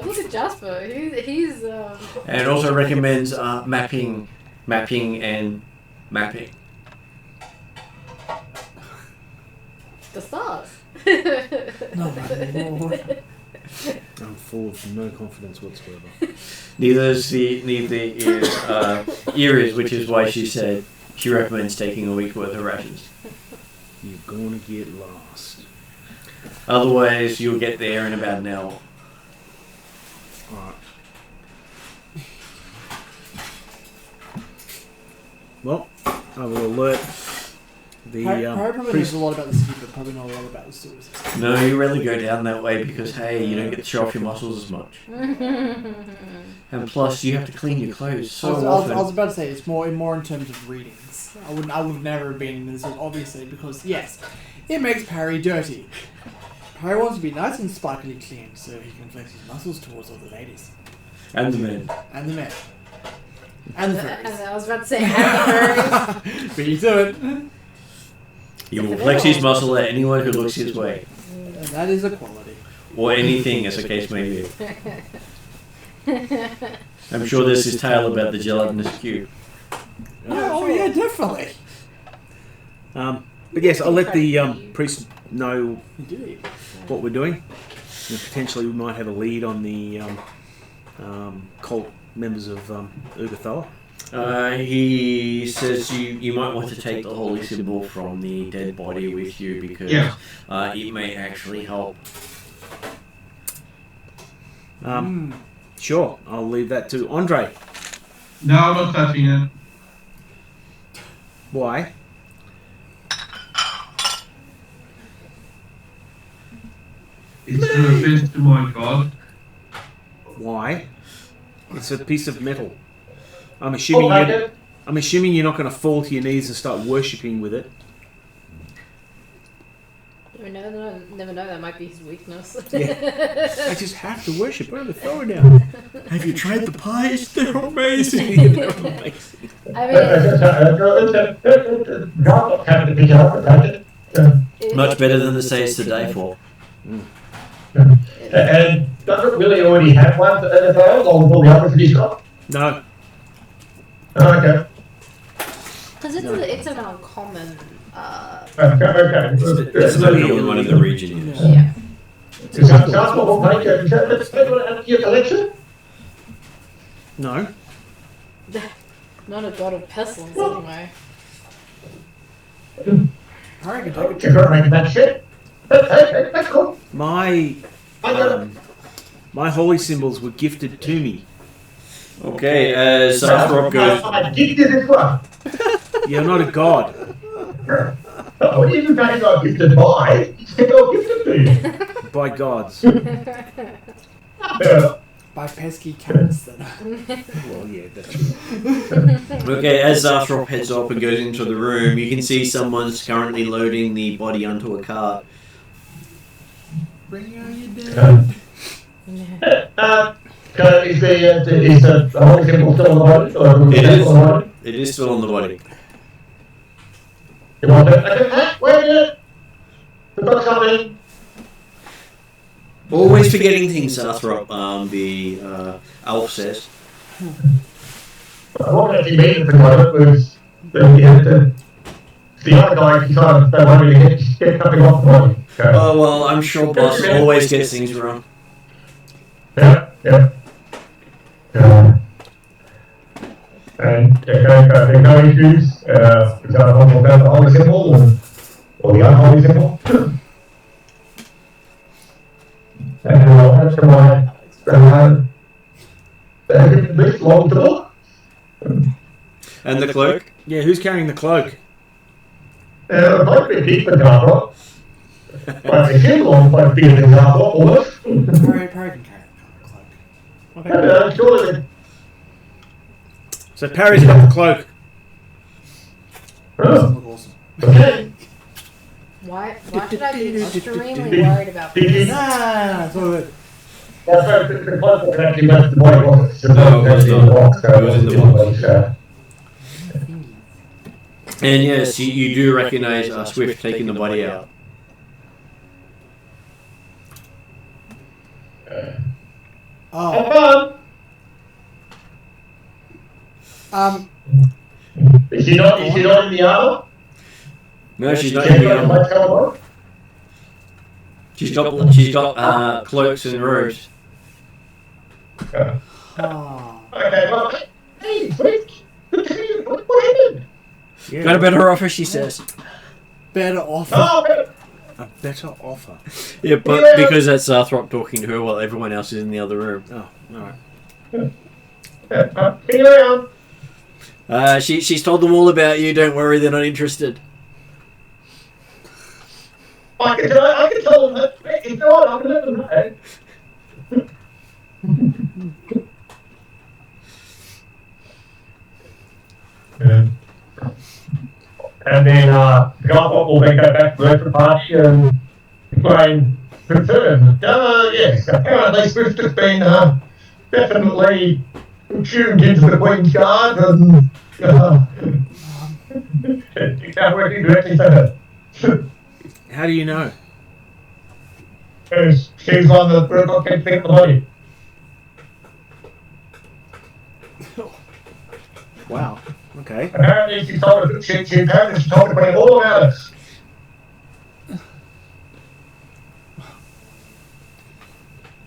look at Jasper. He's And it also recommends mapping and mapping. the stars. No, my lord. I'm full of no confidence whatsoever. Neither is Iris, which is why she said she recommends taking a week's worth of rations. You're gonna get lost. Otherwise, you'll get there in about an hour. Alright. Well, I will alert the Probably knows a lot about the city, but probably not a lot about the sewers. No, you rarely go down that way because, hey, you don't get to show off your muscles as much. And plus, you have to clean your clothes so often. I was about to say it's more in terms of readings. I would have never been in this obviously because yes, it makes Parry dirty. Parry wants to be nice and sparkly clean so he can flex his muscles towards all the ladies And the men. and the men and the And furries. I was about to say, and the furries. But you do it, He will flex his muscle at anyone who looks his way. and that is a quality. Or anything, as the case may be. I'm sure there's his tale about the gelatinous cube. Oh yeah, definitely. But yes, I'll let the priest know Indeed. what we're doing. And potentially we might have a lead on the cult members of Ugathoa. He says you might want to take the holy symbol from the dead body with you because it may actually help. Sure, I'll leave that to Andre. No, I'm not touching it. Why? It's an offense to my god. Why? It's a piece of metal. I'm assuming you're not going to fall to your knees and start worshipping with it. We never know, that might be his weakness. I just have to worship. I'm a thrower now. Have you tried the pies? They're amazing. I mean, Much better than the saints to die for. And doesn't Willie already have one at the time, or all the others that he's got? No. Oh, okay. because it's an uncommon. Okay. It's not the only one in the region. Yes. Yeah. Is that what will make it? Is that your collection? No. Not a god of pestilence, anyway. Parry can take it. You're going to make that shit. That's cool. My holy symbols were gifted to me. Okay, as Rob goes. I gifted as well. You're not a god. Oh, even though you got gifted by, you still got gifted to you. By gods. Yeah. By pesky cats that Well, yeah, that's true. Okay, as Zarthrop heads up and goes into the room, you can see someone's currently loading the body onto a cart. bring out your dead. Is the holy symbol still on the body? Or It is. on the body? It is still on the body. You want it? Wait a minute. We've got something. Always forgetting things, Zarthrop, the elf says. What actually made it for the moment was that we had to the other guy decided they wanted to get something off the body. So, Oh, well, I'm sure boss always gets things wrong. yeah. And there's no issues. Is that about the holy symbol or the unholy symbol? And I'll have to my this long to look. And the cloak? Yeah, who's carrying the cloak? I'd like to keep the cover. But the symbol on my feelings are what was. Parry can carry the cloak. Okay. And surely So Parry's got the cloak. Doesn't look awesome. okay. Why should I be extremely worried about this? Nah, it's all good. Well, so the cloak can actually match the body, wasn't it? No, it was not. It was in the box. box. And yes, you do recognize Swift taking the body out. Oh. Is she not in the armor? No, she's not in the armor. She's got cloaks and robes. Oh. Okay, well, hey, Swift, what happened? Yeah. Got a better offer, she says. Better offer. Oh, okay. A better offer. Yeah, but because that's Zarthrop talking to her while everyone else is in the other room. Oh, alright. See you around. She's told them all about you. Don't worry, they're not interested. I can tell them that. It's not, I'm going to let them know. And then Garthop will then go back to the party and explain concerns. Yes, apparently Swift has been definitely tuned into the Queen's Guard and it's now working directly for her. How do you know? She's one that got kept the body. Wow. Okay. Apparently she told the Queen all about us.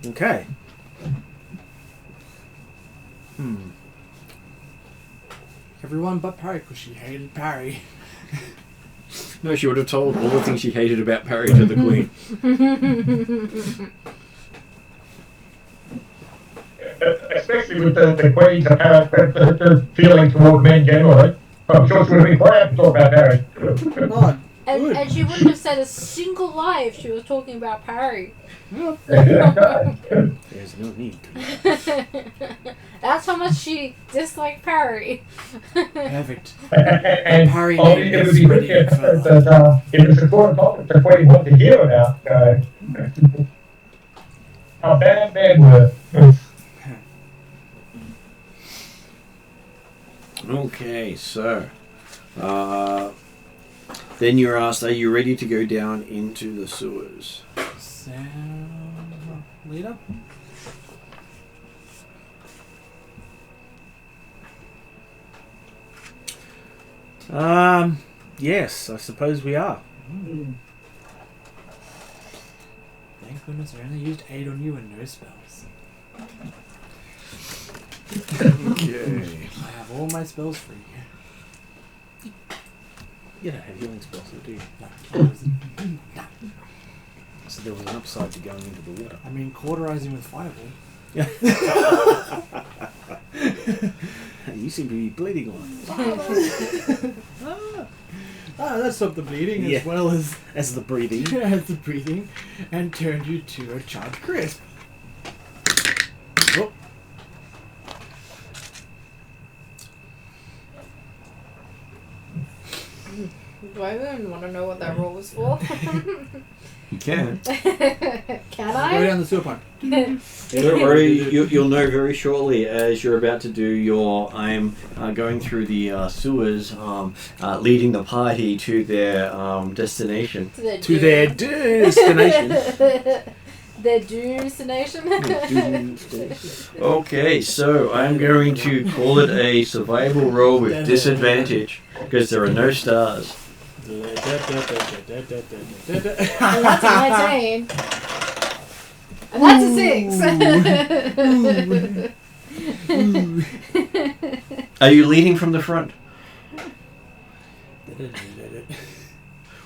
Okay. Everyone but Parry, because she hated Parry. No, she would have told all the things she hated about Parry to the Queen. Especially with the Queen's apparent the feeling towards men generally. I'm sure she would have been quite happy to talk about Harry. Oh, And she wouldn't have said a single lie if she was talking about Parry. There's no need to. That's how much she disliked Parry. perfect. And Harry it named would be good if it was a important topic the Queen wanted to hear about. How bad men were. Okay, so then you're asked, are you ready to go down into the sewers? Sound leader? Yes, I suppose we are. Thank goodness I only used 8 on you and no spells. Okay. I have all my spells free. You don't have healing spells, do you? No. So there was an upside to going into the water. I mean, cauterizing with fireball. You seem to be bleeding a lot. That stopped the bleeding Yeah. as well as As the breathing. as the breathing and turned you to a charged crisp. Oh. Do I even want to know what that roll was for? You can. Can Go I? down the sewer pipe. Don't worry, you'll know very shortly as you're about to do your. I'm going through the sewers, leading the party to their destination. To their destination. Their destination. Okay, so I'm going to call it a survival roll with disadvantage because there are no stars. And that's a 19. And that's a 6. Are you leading from the front?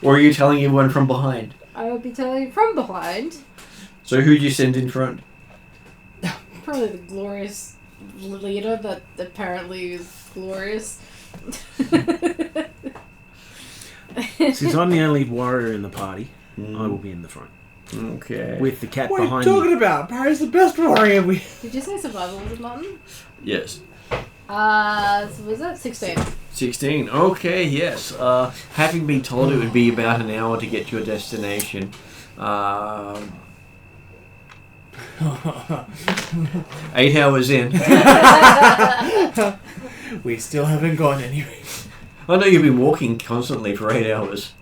Or are you telling everyone from behind? I will be telling you from behind. So who'd you send in front? Probably the glorious leader that apparently is glorious. Since I'm the only warrior in the party, I will be in the front. Okay. With the cat What are you behind talking me. about? Barry's the best warrior we... Did you say survival was a button? Yes. So was that 16? 16. Okay, yes. Having been told it would be about an hour to get to your destination, 8 hours in. We still haven't gone anywhere. I know you've been walking constantly for 8 hours,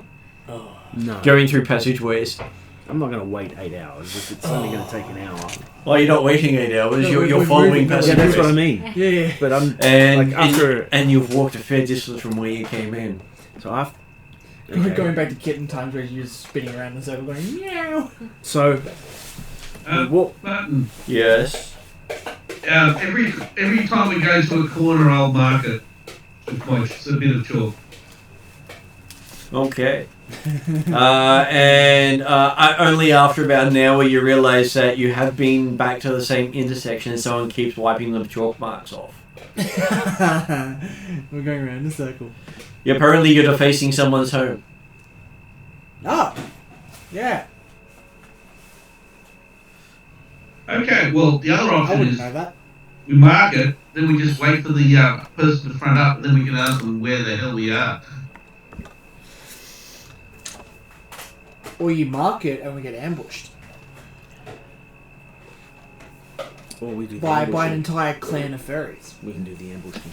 No. going through passageways. I'm not going to wait 8 hours if it's only going to take an hour. Well, you're not waiting 8 hours. No, You're we're following moving. passageways. Yeah, that's what I mean. Yeah. But I'm And, like after. and you've walked a fair distance from where you came in. So after. We're going back to kitten times where you're just spinning around in a circle going, meow. So. What? Button. Yes. Every time we go to a corner, I'll mark it with a bit of chalk. Okay. And only after about an hour you realise that you have been back to the same intersection and someone keeps wiping the chalk marks off. We're going around in a circle. Yeah, apparently you're facing someone's home. Ah! Yeah. Okay, well, the other I option wouldn't is know that. we mark it, then we just wait for the person to front up, and then we can ask them where the hell we are. Or you mark it and we get ambushed. Or we do the By an ambushing. entire clan of fairies. We can do the ambushing.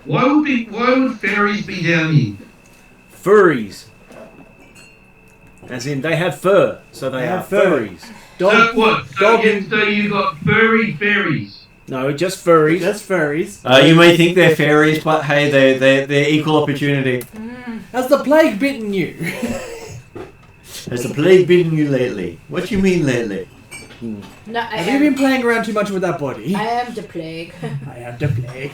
Why would fairies be down here? Furries. As in, they have fur, so they are have fur. furries. So what? So you got furry fairies. No, just furries. That's fairies. You may think they're fairies, but hey, they're equal opportunity. Has the plague bitten you? Has the plague bitten you lately? What do you mean lately? No, Have you been playing around too much with that body? I am the plague. I have the plague.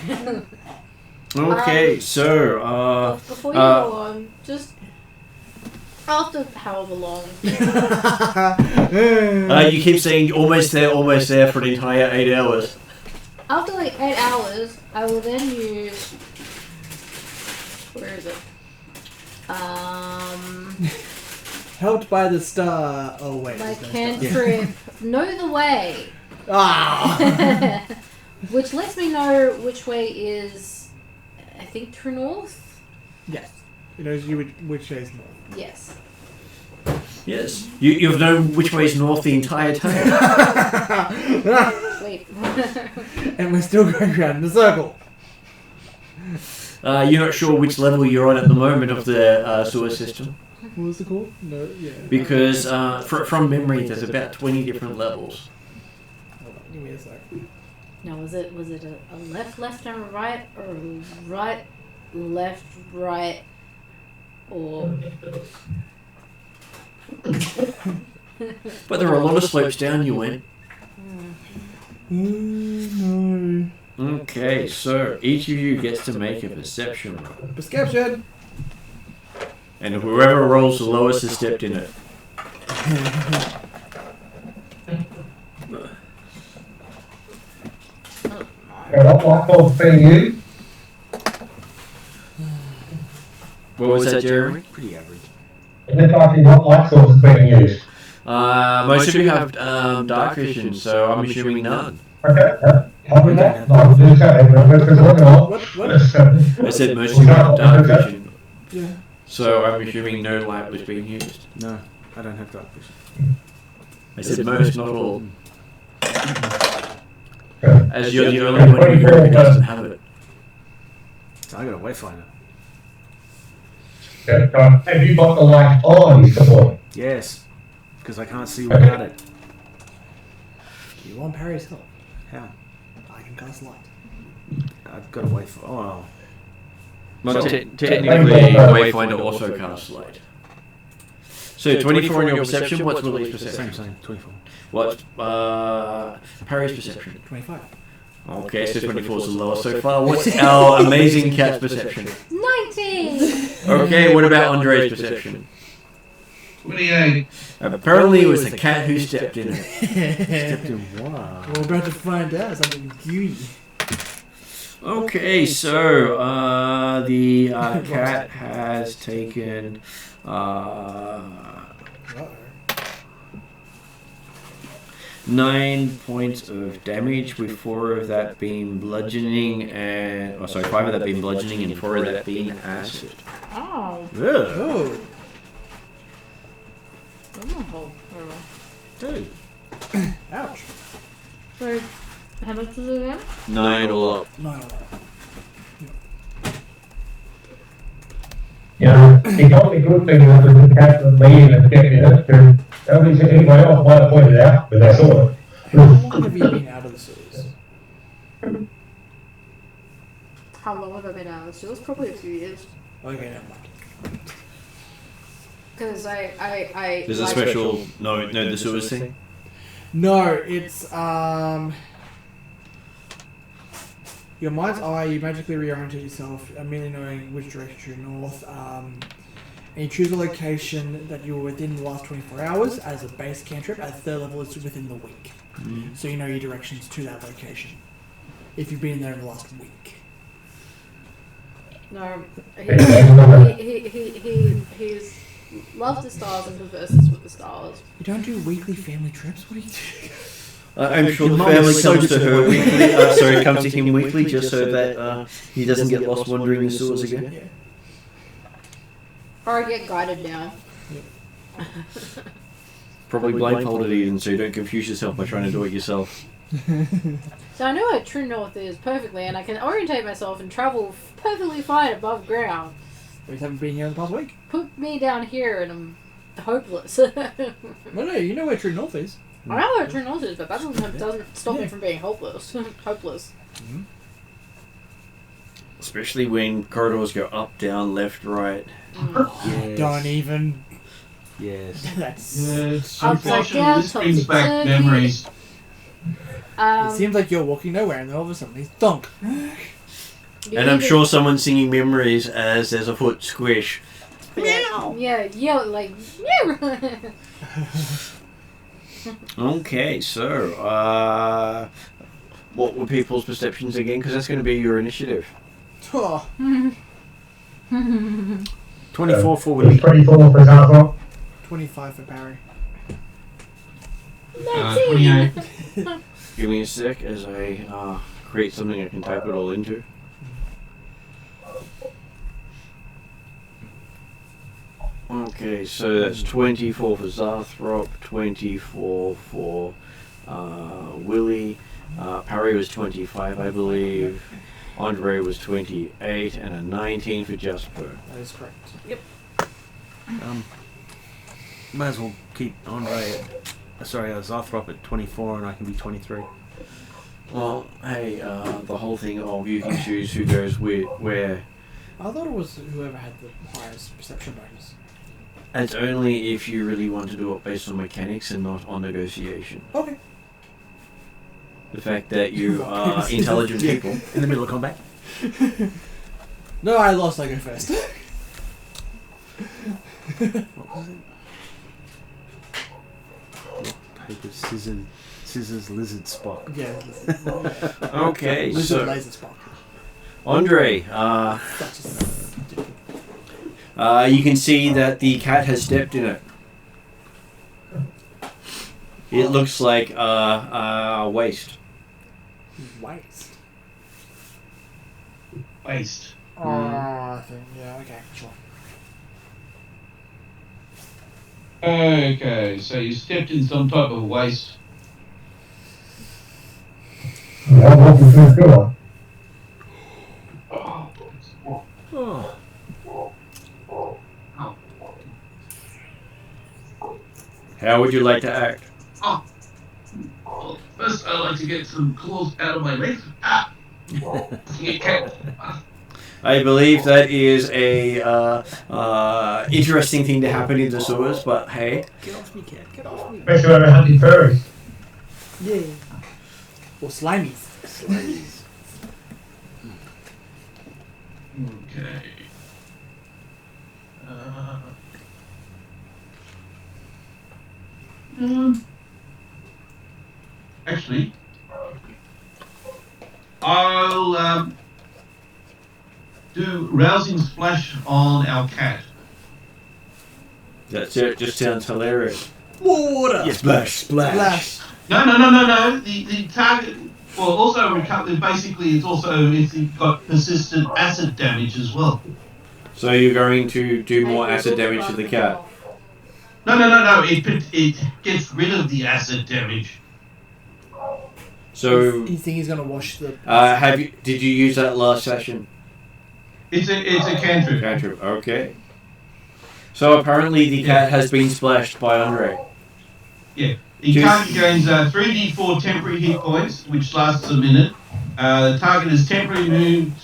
Okay, so Before you go on, just after however long. you keep saying almost there for an entire 8 hours. After like 8 hours, I will then use. Where is it? Helped by the star. Oh wait. My there's no star. cantrip. Know the way. Ah! Which lets me know which way is, I think, true north? Yes. It knows you which way is north. Yes. Yes. You've known which way's north the entire time. Wait. And we're still going around in a circle. You're not sure which level you're on at the moment of the sewer system. What was it called? No, yeah. Because from memory, there's about 20 different levels. Hold on, give me a sec. Now, was it a left, and a right, or a right, left, right, or... But there are a lot of slopes down you went. No. Okay, so each of you gets to make a perception roll. Perception! And whoever rolls the lowest has stepped in it. What call's being used? What was that, Jeremy? Pretty average. In this party, what light source is being used? Most of you have dark vision, so I'm assuming none. Okay, copy that. No, we'll do that. What? I said most of you have dark vision, Yeah. so I'm assuming no light was being used. No, I don't have dark vision. I said most, not all. As you're the only one in the group who doesn't have it. So I got a wayfinder. Have you got the light on, Mr. Boy? Yes, because I can't see without it. You want Parry's help? How? I can cast light. I've got a wayfinder. Oh, Well, technically, Wayfinder also casts light. So 24 on your perception. What's Willie's perception? Same. 24. What? Parry's perception. 25. Okay, so 24 is the lowest so far. What's our amazing cat's perception? 19! Okay, what about Andre's perception? 28. Apparently it was the cat who stepped in it. Stepped in what? We're about to find out something gooey. Okay, so the cat has taken 9 points of damage, with 4 of that being bludgeoning and 5 of that being bludgeoning and 4 of that being acid. Oh. Oh. Oh. Dude. Ouch. So, how much is it again? 9 all up. 9 on that. Yeah, the only good thing was the cat and leave and get in it, and anybody else might have pointed out, but that's all. How long have you been out of the sewers? How long have I been out of the sewers? Probably a few years. Okay, never mind. Because I There's a special... No, the sewers thing? No, it's your mind's eye. You magically reorientate yourself, immediately knowing which direction you're north. And you choose a location that you were within the last 24 hours as a base cantrip. At 3rd level, it's within the week, so you know your directions to that location. If you've been there in the last week. No, he's loves the stars and converses with the stars. You don't do weekly family trips. What are you doing? I'm sure the family comes to her weekly. Comes to him weekly, just so that he doesn't get lost wandering the sewers again. Yeah. Or I get guided down. Probably blindfolded even, so you don't confuse yourself by trying to do it yourself. So I know what true north is perfectly, and I can orientate myself and travel perfectly fine above ground. We haven't been here in the past week. Put me down here and I'm hopeless. No, you know where true north is. I know where true north is, but that doesn't stop me from being hopeless. Hopeless. Mm-hmm. Especially when corridors go up, down, left, right. Yes. Don't even. Yes. That's. Yes, Upside down, unfortunately, this brings back topsy-turvy. memories. It seems like you're walking nowhere, and then all of a sudden, he's thunk. And I'm sure someone's singing memories as there's a foot squish. Meow. Yeah, yell like meow. Okay, so what were people's perceptions again? Because that's going to be your initiative. Oh. 24 for It's Willie. 24 for Zaza. 25 for Barry. 28. Give me a sec as I create something I can type it all into. Okay, so that's 24 for Zarthrop, 24 for Willie, Parry was 25, I believe, Andre was 28, and a 19 for Jasper. That is correct. Might as well keep Andre at, Zarthrop at 24 and I can be 23. Well, hey, the whole thing of you can choose who goes where. I thought it was whoever had the highest perception bonus. It's only if you really want to do it based on mechanics and not on negotiation. Okay. The fact that you are intelligent people. In the middle of combat. No, I lost. I go first. What was it? Paper, scissors, lizard, Spock. Yeah. Okay, Lizard, so laser Spock. Andre, you can see that the cat has stepped in it. It looks like a waste. Waste. Waste. I think. Yeah. Okay. Sure. Okay, so you stepped in some type of waste. I'm walking through the door. Oh. How would you like to act? Well, first I'd like to get some claws out of my legs. You can't. I believe that is a interesting thing to happen in the sewers, but hey. Get off me, cat. Get off me. Especially when we're hunting furries. Yeah. Or slimies. Okay. Actually, I'll do rousing splash on our cat. That's it, just sounds hilarious. Water! Yeah, splash. Splash. No. The target. Well, also recover. Basically, it's got persistent acid damage as well. So you're going to do more acid damage to the cat? No. It gets rid of the acid damage. So You think he's gonna wash the? did you use that last session? It's a cantrip. Cantrip, okay. So apparently the cat has been splashed by Andre. Yeah. The target gains 3d4 temporary hit points, which lasts a minute. The target is temporarily moved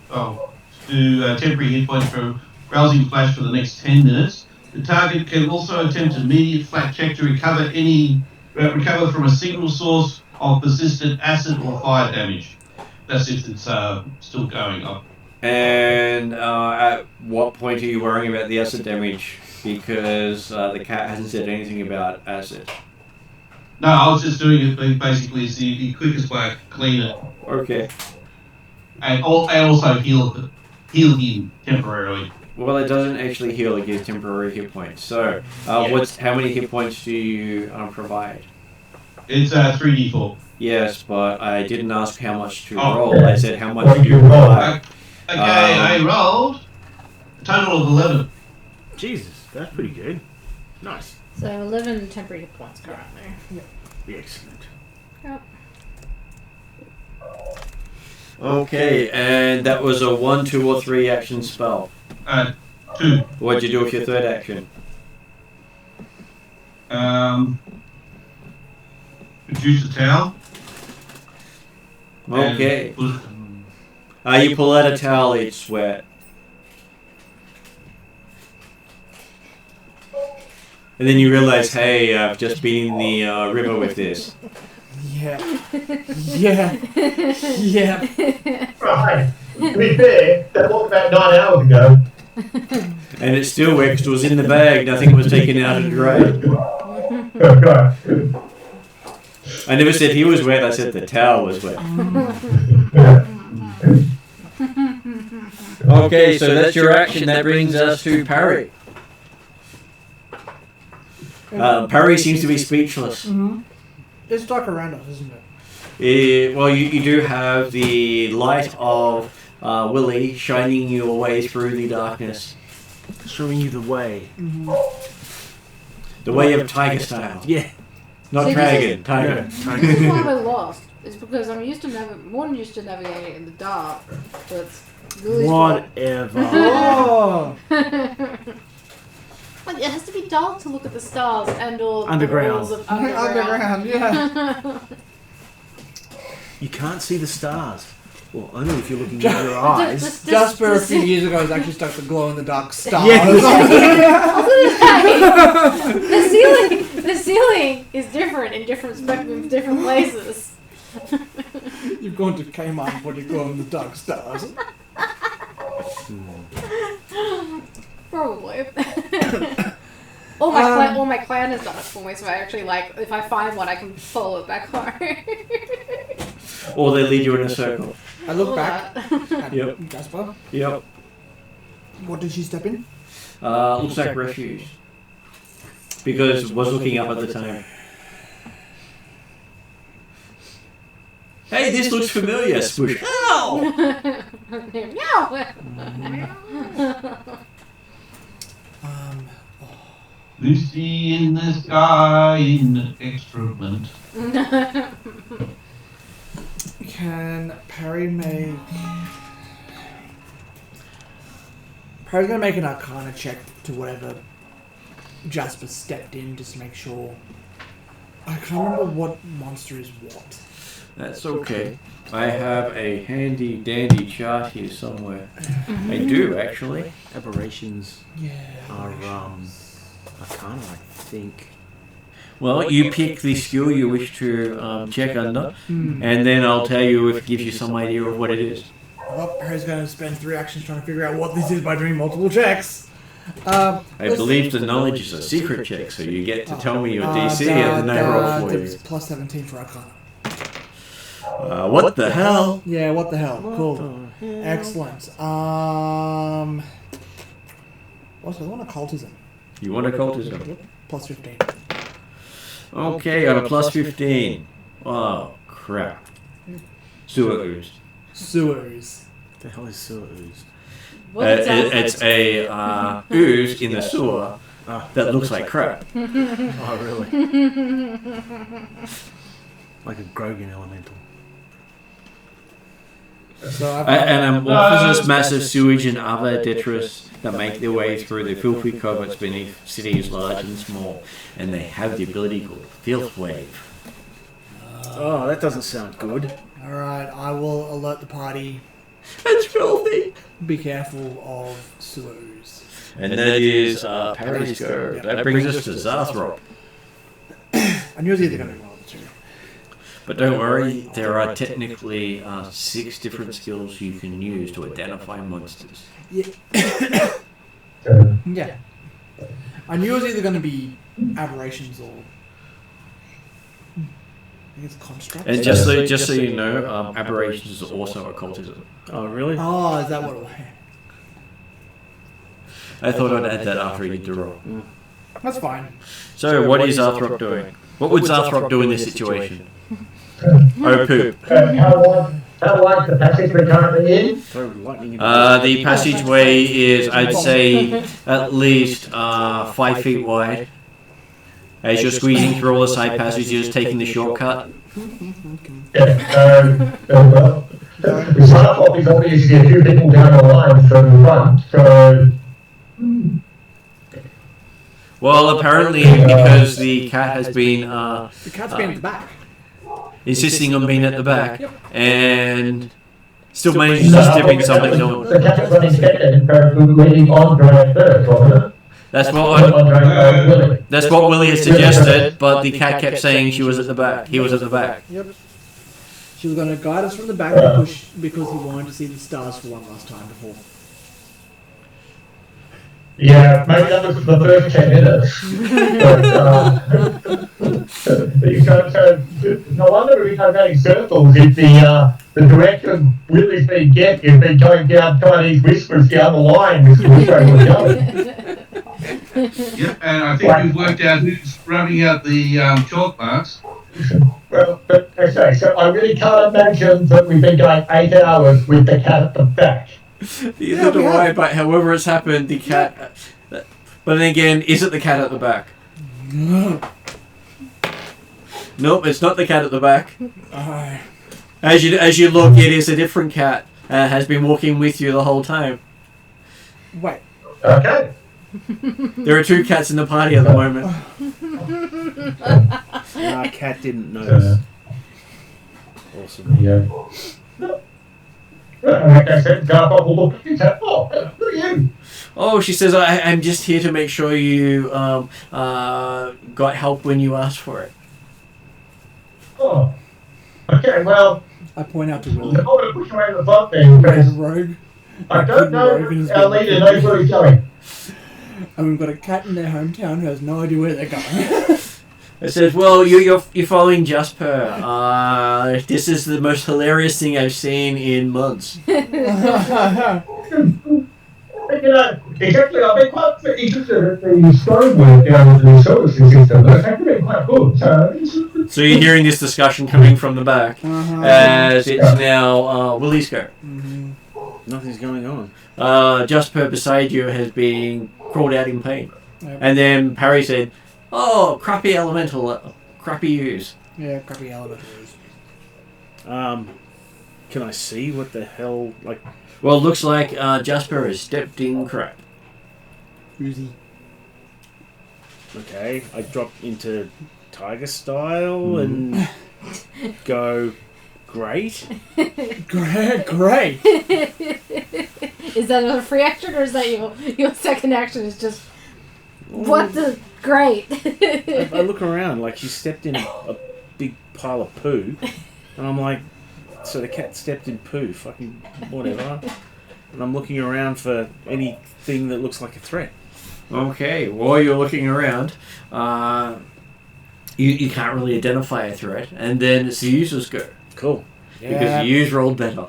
to temporary hit points for rousing flash for the next 10 minutes. The target can also attempt an immediate flat check to recover from a single source of persistent acid or fire damage. That's if it's still going up. And at what point are you worrying about the acid damage? Because the cat hasn't said anything about acid. No, I was just doing it basically as the quickest way I could clean it. Okay. And also heal him temporarily. Well, it doesn't actually heal, it gives temporary hit points. So, how many hit points do you provide? It's 3d4. Yes, but I didn't ask how much to roll. I said how much do you roll? provide. Okay, I rolled a total of 11. Jesus, that's pretty good. Nice. So 11 temporary hit points currently. Excellent. Yep. Okay, and that was a 1, 2, or 3 action spell. 2. What'd you do with your third action? Produce a towel. Okay. You pull out a towel, it's wet. And then you realize, hey, I've just been in the river with this. Yeah. Right. To be fair, that was about 9 hours ago. And it's still wet because it was in the bag, nothing was taken out to dry. I never said he was wet, I said the towel was wet. Okay, so that's your action. That brings us to Parry. Parry seems to be speechless. Mm-hmm. It's dark around us, isn't it? Well, you do have the light of Willie shining your way through the darkness. Showing you the way. Mm-hmm. The way of tiger style. Yeah. Not See, dragon, tiger. This is why we're lost. It's because I'm used to navigating in the dark. But Lily's Whatever. Oh! But it has to be dark to look at the stars and all Underground. the walls of underground. Yeah. You can't see the stars. Well, only if you're looking at your eyes. Jasper a few years ago has actually stuck the glow-in-the-dark star. Yeah. The ceiling is different in different different places. You've gone to Kmart and put your glow-in-the-dark stars. Probably. All my clan has done it for me, so I actually if I find one, I can follow it back home. Or they lead you in a circle. I look back at Yep. Jasper. Yep. What did she step in? Looks like refuge. Because it was looking up at the time. Hey, this looks familiar. Swoosh. Ow! Lucy in the sky in excrement. Can Parry make... Parry's going to make an Arcana check to whatever Jasper stepped in just to make sure... I can't remember what monster is what. That's okay. I have a handy dandy chart here somewhere. I do, actually. Aberrations Yeah. are Arcana, I think. Well, you pick the skill you wish to check under, and then I'll tell you if it gives you some idea of what it is. Well, Harry's going to spend 3 actions trying to figure out what this is by doing multiple checks. I believe the knowledge is a secret check, so you get to tell me your DC and then I roll for you. It's plus 17 for Arcana. What the hell? Yeah, what the hell? Cool. Excellent. What's the one? Occultism. You want occultism? Yep. Plus 15. Okay, on a plus 15. Oh, crap. Sewer ooze. Sewers. What the hell is sewer ooze? It's a ooze in the sewer that looks like crap. Oh, really? Like a Grogan elemental. So An amorphous massive sewage and other detritus that make their way through the filthy coverts beneath cities large and small, and they have the ability called Filth Wave. Oh, that doesn't sound good. Alright, I will alert the party. It's filthy! Be careful of sewers. And that is Parry's go. That brings us to Zarthrop. I knew it was either going to be one of the two. But don't worry, there are technically 6 different skills you can use to identify monsters. Yeah. Yeah. I knew it was either going to be aberrations or... I think it's constructs. And just so you know, aberrations is also occultism. Oh, really? Oh, is that what it was? I thought I'd add that after you did the roll. That's fine. So what is Zarthrop doing? What would Zarthrop do in this situation? Oh, poop. How wide the passage we're currently in? Throw lightning in The passageway is, I'd say, at least 5 feet wide. As you're squeezing through all the side passages, taking the shortcut. Yeah, well, the Sandpoint is obviously a few people down the line from the front, so... Well, apparently, because the cat has been The cat's been at the back. insisting on being at the back, and still manages to step in something no The cat's running second, leading Andre first, wasn't it? That's Willie. that's what Willie had suggested, but the cat kept saying she was at the back. He was at the back. Yep. She was going to guide us from the back because he wanted to see the stars for one last time before. Yeah, maybe that was the first 10 minutes. No wonder we can't go in circles if the direction Willie's been getting has been going down Chinese whispers down the line with which way we're going. Yep, and I think we've worked out who's running out the chalk marks. Well, but okay, so I really can't imagine that we've been going 8 hours with the cat at the back. Either do I, but however it's happened, the cat... But then again, is it the cat at the back? Nope, it's not the cat at the back. As you look, it is a different cat. Has been walking with you the whole time. Wait. Okay. There are 2 cats in the party at the moment. Our cat didn't notice. Awesome. Yeah. Like I said, Garbo will look at you and say, oh, who are you? Oh, she says, I'm just here to make sure you got help when you asked for it. Oh. Okay, well, I point out to I'm Willie. going to push away to the front then, There's a because rogue. I don't know if our leader knows where he's going. And we've got a cat in their hometown who has no idea where they're going. It says, well, you're following Jasper. This is the most hilarious thing I've seen in months. You know, exactly, I've been quite interested in the storyboard down in the servicing system. It's actually been quite good. So you're hearing this discussion coming from the back, as it's now Willie's go. Nothing's going on. Jasper beside you has been crawled out in pain. Yep. And then Parry said, oh, crappy elemental, crappy use. Yeah, crappy elevators. Can I see what the hell, like... Well, it looks like Jasper has stepped in crap. Oozy. Okay, I drop into tiger style and go, Great. Great. Is that a free action or is that your second action? Is just what the great? I look around like she stepped in a big pile of poo, and I'm like, so the cat stepped in poo, fucking whatever. And I'm looking around for anything that looks like a threat. Okay, while you're looking around, you can't really identify a threat, and then it's the user's go. Cool. Because the user rolled better.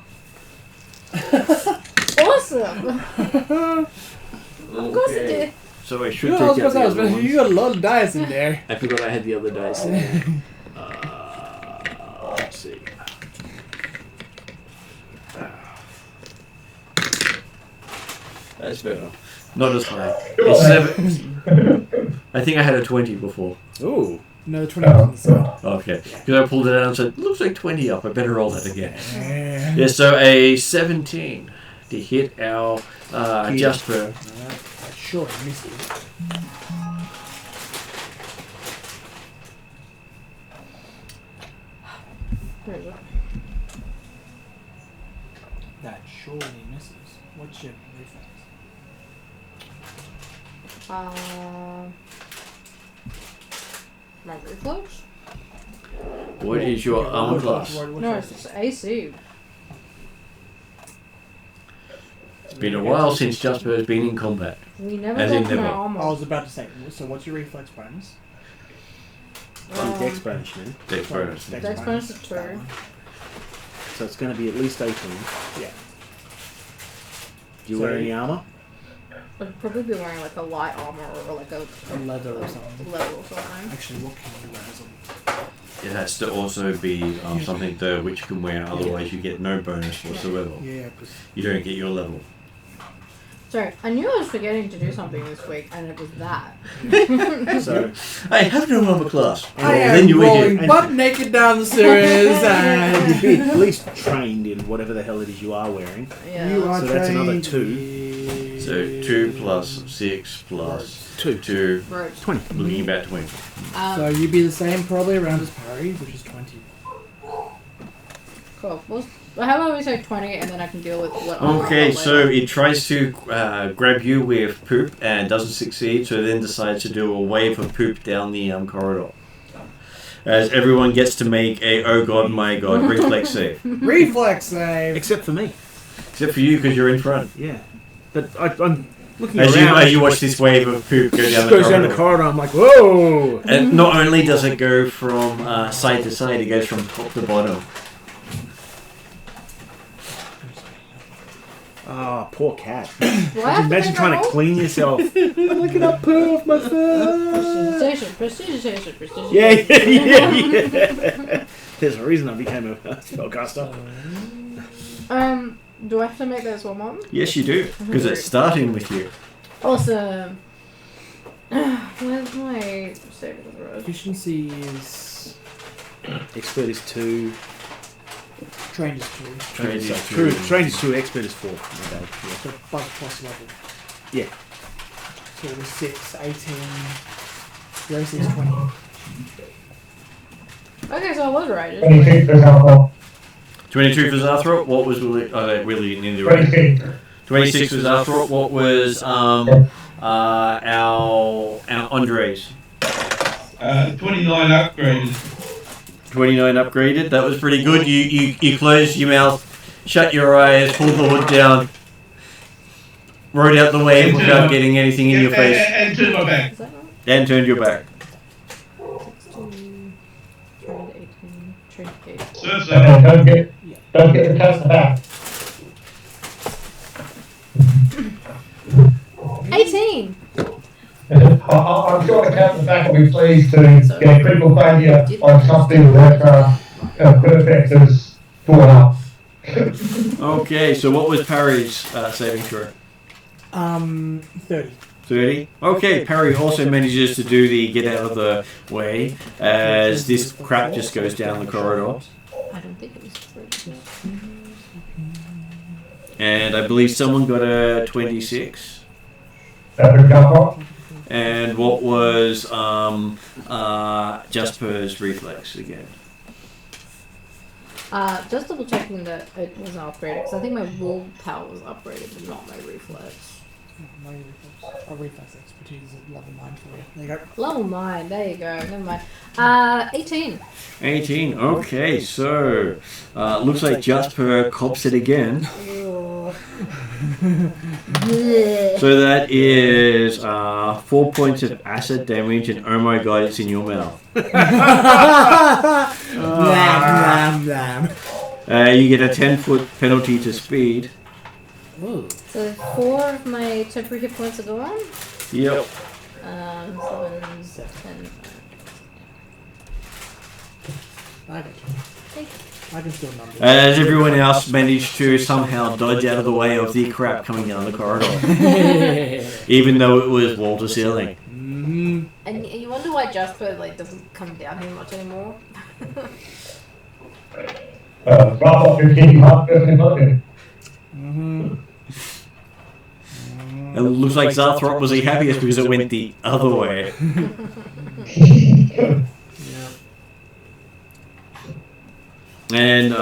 Awesome. Of course it did. So I should take out the other ones. You got a lot of dice in there. I forgot I had the other dice. Let's see. That's better. Not as high. It's 7. I think I had a 20 before. Ooh. No, 20 on the side. Okay. Because I pulled it out and said, looks like 20 up. I better roll that again. Yeah, so a 17 to hit our Jasper. Sure, I missed it. Where is it? That surely misses. What's your reflex? My reflex? What is your armor class? No, it's just AC. It's been a while since Jasper has been in combat. We never As got in to my never. armor. I was about to say, so what's your reflex bonus? Dex bonus, man. Dex bonus. Dex bonus is 2. So it's going to be at least 18. Yeah. Do you wear any armor? I'd probably be wearing like a light armor or like a Leather or something. leather or something. Actually, what can you wear as a... It has to also be something the witch can wear, otherwise you get no bonus whatsoever. Yeah, because... You don't get your level. Sorry, I knew I was forgetting to do something this week, and it was that. So, I have no armor class. I then am you rolling idiot. butt naked down the sewers and... you'd be at least trained in whatever the hell it is you are wearing. Yeah. You are So that's another trained 2. So 2 plus 6 plus 2. Right. 20. looking about 20. So you'd be the same probably around as Parry, which is 20. Cool. Well, how about we say 20 and then I can deal with what I Okay, want so later. it tries to grab you with poop and doesn't succeed, so then decides to do a wave of poop down the corridor. As everyone gets to make a oh god my god reflex save. Reflex save! Except for me. Except for you because you're in front. Yeah. But I'm looking As around. you watch this wave of poop go down the goes corridor. down the corridor. I'm like, whoa! And not only does it go from side to side, it goes from top to bottom. Oh, poor cat. Do I have to Imagine make trying a to roll? clean yourself. I'm looking up poo off my foot. Prestidigitation. Yeah. There's a reason I became a spellcaster. Do I have to make this one more? Yes, you do, because it's starting with you. Awesome. Where's my saving throw? Efficiency is... Expert is 2. Trained is 2. Trained is 2. 2. Trained is 2. Expert is 4. My bad. So bug plus level. Yeah. So it was 6, 18... Your AC is 20. Okay, so I was right. 22 for example. 22 for Zarthrop. What was Willie in the right? 26. 26 for Zarthrop. What was our Andres? 29 upgraded. 29 upgraded. That was pretty good. You closed your mouth, shut your eyes, pulled the hood down, rode out the wave without getting anything in your face, And turn my back. Is that right? and turned your back. 16, trained 18, trained 8. Serves And that. don't get the customer back. 18! I'm sure the customer back will be pleased to get a critical failure on something that could affect us for enough. Okay, so what was Parry's saving throw? 30. 30. Okay, Parry also manages to do the get out of the way as this crap just goes down the corridor. I don't think it was 30. And I believe someone got a 26. That would come off. And what was Jasper's reflex again? Just double checking that it wasn't upgraded because I think my willpower was upgraded, but not my reflex. My reflex. Oh, reflex expertise is level 9 for you. There you go. Level 9, there you go. Never mind. 18. 18. Okay, so looks like Jasper cops it again. So that is 4 points of acid damage, and oh my god, it's in your mouth. You get a 10-foot penalty to speed. Ooh. So 4 of my temporary hit points are gone. Yep. 7, 10. I can still numbers. As everyone else managed to somehow dodge out of the way of the crap coming down the corridor. Even though it was wall to ceiling. Mm-hmm. And you wonder why Jasper doesn't come down here much anymore. Bravo 15 hot business looking. Mm-hmm. It looks like Zarthrop was the happiest because it went the other way. Yeah. And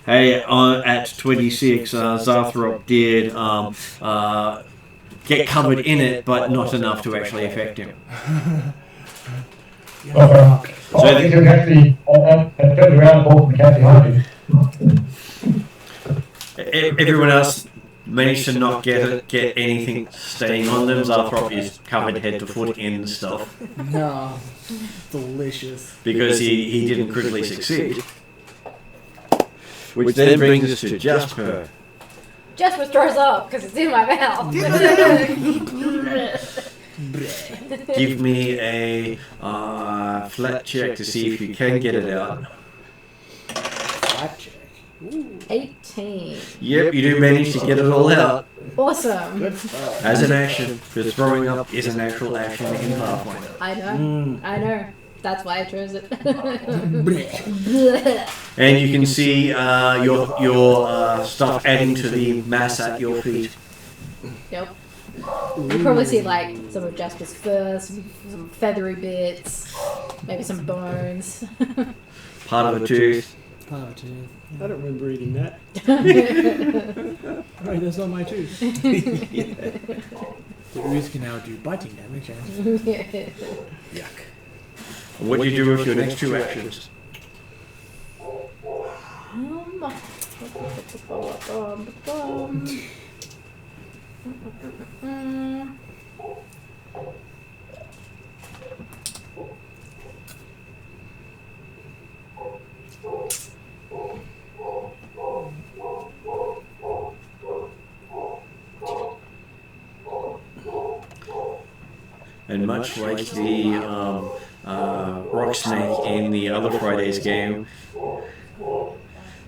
hey, at 26, Zarthrop did get covered in it, but not enough to actually affect him. So they can actually turn around both and catch behind you. Everyone else managed to not get anything staying on them. Zarthrop is covered head to foot in stuff. No. Delicious. Because he didn't critically succeed. Which then brings us to Jasper. Jasper throws up because it's in my mouth. Give me a flat check to see if you can get it out. Flat check. Ooh. 18. Yep, you do manage to get it all out. Awesome. Good stuff. As an action, because throwing up is an actual action in Pathfinder. I know. I know. That's why I chose it. And you can see your stuff adding to the mass at your feet. Yep. You probably see some of Jasper's fur, some feathery bits, maybe some bones. Part of a tooth. Part of a tooth. I don't remember eating that. Right, that's not my tooth. The ooze can now do biting damage. Yuck. What do you do with your next two actions? And much like the rock snake in the other Friday's game,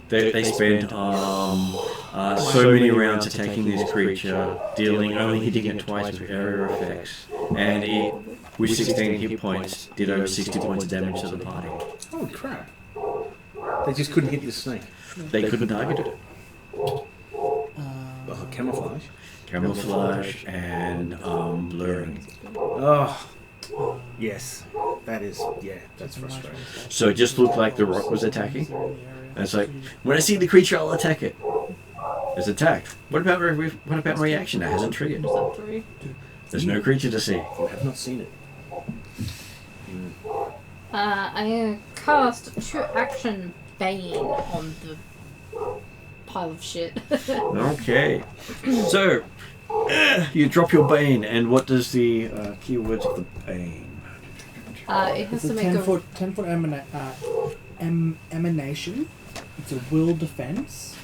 they spent so many rounds attacking this creature, only hitting it twice with area effects, and it, with 16 hit points, did over 60 points of damage to the party. Holy crap. They just couldn't hit the snake. They couldn't target it. Camouflage. Camouflage and blurring. Oh, yes. That's frustrating. So it just looked like the rock was attacking. And it's like, when I see the creature, I'll attack it. It's attacked. What about reaction? That hasn't triggered. There's no creature to see. I have not seen it. I'm going to cast 2-action Bane on the pile of shit. Okay. So, you drop your Bane, and what does the keywords of the Bane? It has It's to a make 10-foot emanation. It's a will defense.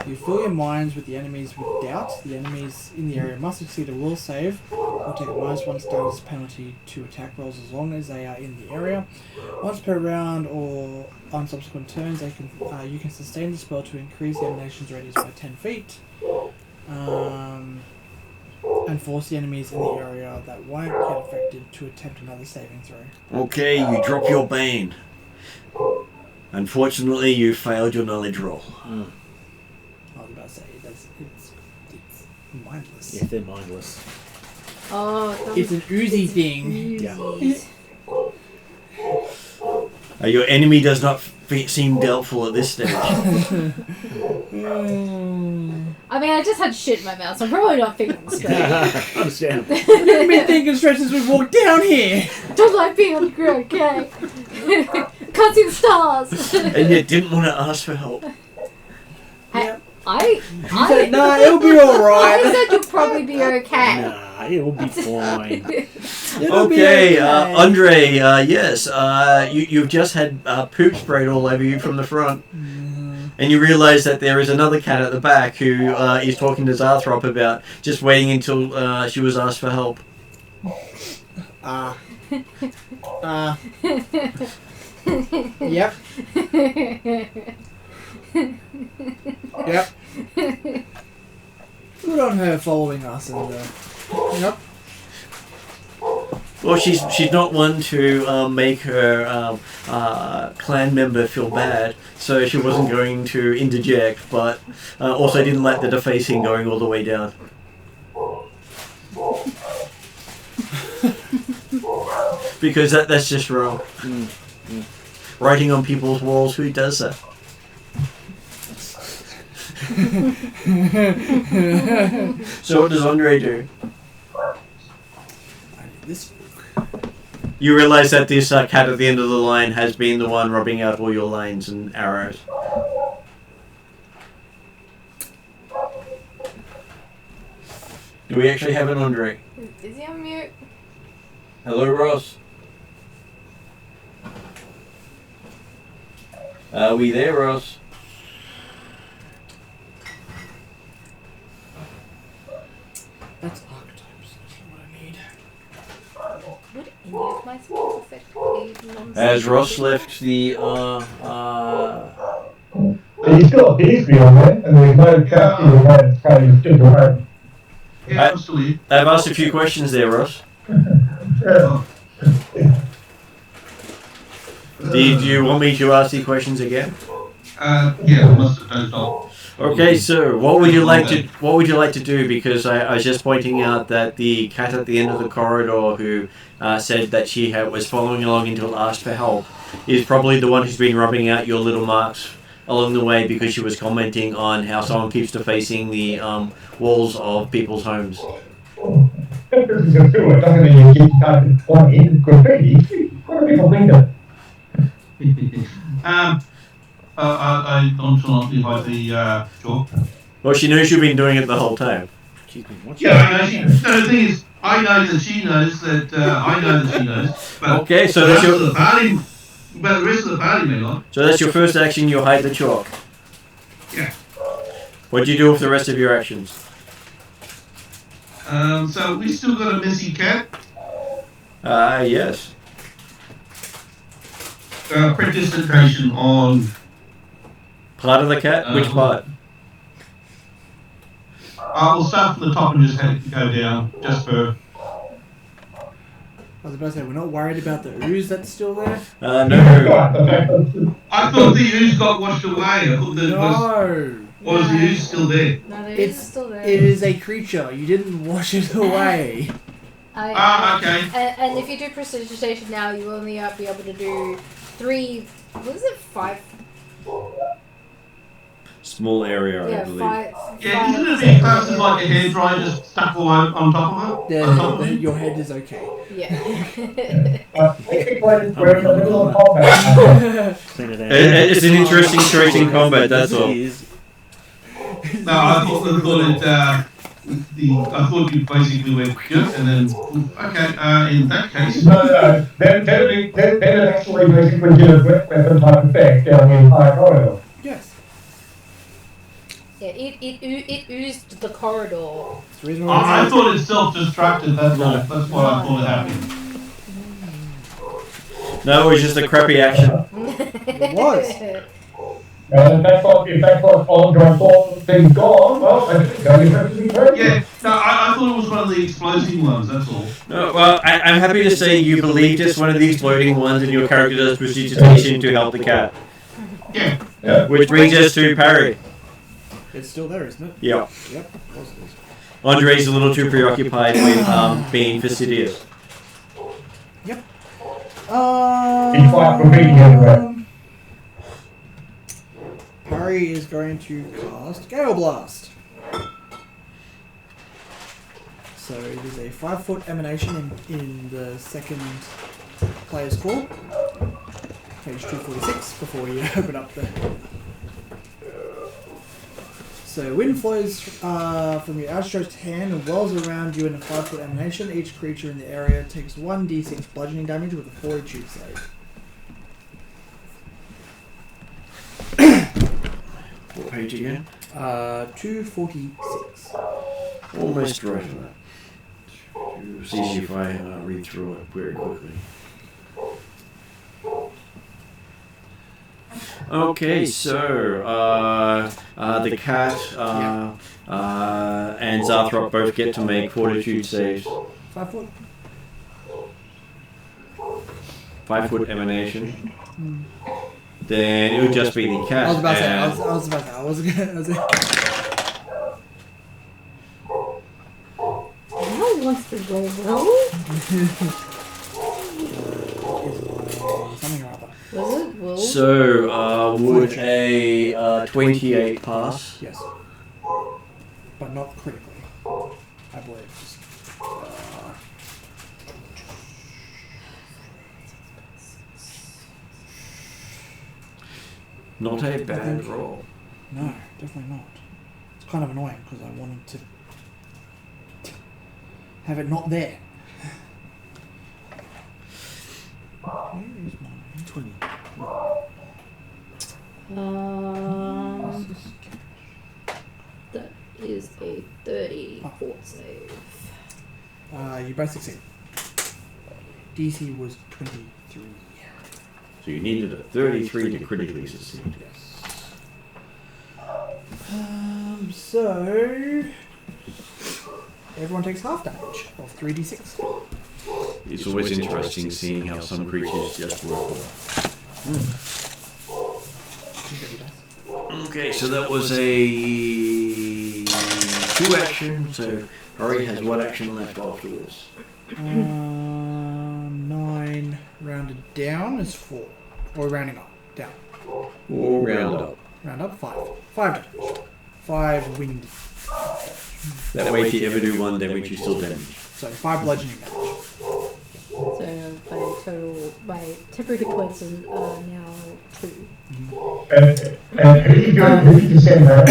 You fill your minds with the enemies with doubt. The enemies in the area must succeed a will save or take a -1 status penalty to attack rolls as long as they are in the area. Once per round or on subsequent turns, you can sustain the spell to increase the emanation's radius by 10 feet. And force the enemies in the area that won't get affected to attempt another saving throw. Okay, you drop your Bane. Unfortunately, you failed your knowledge roll. I was about to say, it's mindless. Yeah, they're mindless. Oh, It's an oozy thing. Yeah. Your enemy does not seem doubtful at this stage. I mean, I just had shit in my mouth, so I'm probably not thinking straight. Understandable. You've been thinking straight since we walked down here. Don't like being on the ground, okay? Can't see the stars. And you didn't want to ask for help. I said, nah, it'll be alright. I said you'll probably be okay. Nah, it'll be fine. Okay, Andre, yes, you've just had poop sprayed all over you from the front. And you realise that there is another cat at the back who is talking to Zarthrop about just waiting until she was asked for help. Yep. Yep. Good on her following us and yep. Well, she's not one to make her clan member feel bad, so she wasn't going to interject, but also didn't like the defacing going all the way down. Because that's just wrong. Writing on people's walls, who does that? So what does Andre do? I need this book. You realise that this cat at the end of the line has been the one rubbing out all your lines and arrows. Do we actually have an Andre? Is he on mute? Hello, Ross. Are we there, Ross? That's archetypes. That's what I need. Would any of my spells affect the As Ross left the He's still appears to be on there, and there's no captain or no carrying stick around. Yeah, I'm still here. I've asked a few questions there, Ross. Did you want me to ask the questions again? Yeah, I must have dozed off. Okay, so what would you like to do? Because I was just pointing out that the cat at the end of the corridor who said that she was following along until asked for help is probably the one who's been rubbing out your little marks along the way because she was commenting on how someone keeps defacing the walls of people's homes. It doesn't mean you keep typing one in graffiti. What are people thinking? I nonchalantly hide the chalk. Well, she knows you've been doing it the whole time. She's been watching. Yeah, I know. No, the thing is, I know that she knows that I know that she knows. But Okay, so that's your the party. But the rest of the party may not. so that's your first action. You hide the chalk. Yeah. What do you do with the rest of your actions? So we still got a messy cat. Yes. Participation on. Part of the cat? Which part? We'll start from the top and just go down, just for. I was about to say, we're not worried about the ooze that's still there? No. I thought the ooze got washed away. I thought that was the ooze still there? No, the ooze is still there. It is a creature. You didn't wash it away. Okay. And if you do prestidigitation now, you will only be able to do 3. What is it? 5. Small area, I believe. 5. Yeah, isn't it being classed as like a hairdryer just stuck all on top of it? On top of it? Your head is okay. Yeah. Clean it out. It's an interesting choice in combat, that's all. No, I thought I thought you basically went and then okay. In that case, No. Then it actually basically did a weapon type effect down the entire corridor. Yes. Yeah, it oozed the corridor. That's the reason why I thought it self-destructed. That's all. That's what I thought happened. No, it was just a crappy action. It was. And if that's what Andre thought things gone, well, I think it's going to be Yeah, no, I thought it was one of the exploding ones. That's all. No, well, I'm happy to say you believed it's one of the exploding ones and your character does prestidigitation to help the cat. Yeah. Which brings us to Parry. It's still there, isn't it? Yep. Yep. Of course it is. Andre's a little too preoccupied with being fastidious. Yep. Be quiet for me, anyway. Harry is going to cast Gale Blast. So it is a 5-foot emanation in the second player's core. Page 246 before you open up the... So wind flows from your outstretched hand and whirls around you in a 5-foot emanation. Each creature in the area takes 1d6 bludgeoning damage with a fortitude save. What page again? 246. Almost right on that. It's easy if I read through it very quickly. Okay, so the cat and Zarthrop both get to make fortitude saves. 5 foot? 5-foot emanation. Then it would just be the cat. I was about to say, I was gonna Now wants to go well. something or other. Was it? Will? So, would a 28 pass? Yes. But not critically, I believe. Not a bad roll. No, definitely not. It's kind of annoying because I wanted to have it not there. Where is my 20. That is a 30 fort save. You both succeed. DC was 23. So you needed a 33 to critically succeed. Yes. So everyone takes half damage of 3d6. It's always interesting seeing how some creatures just work. Okay, so that was a 2 action, so Harry has 1 action left afterwards. 9 rounded down is 4. Or rounding up. Down. Or round up. Round up 5. 5 damage. 5 wind. That way if you ever do 1 damage, you still damage. So 5 bludgeoning damage. So my temporary hit points are now 2. And who did you send that?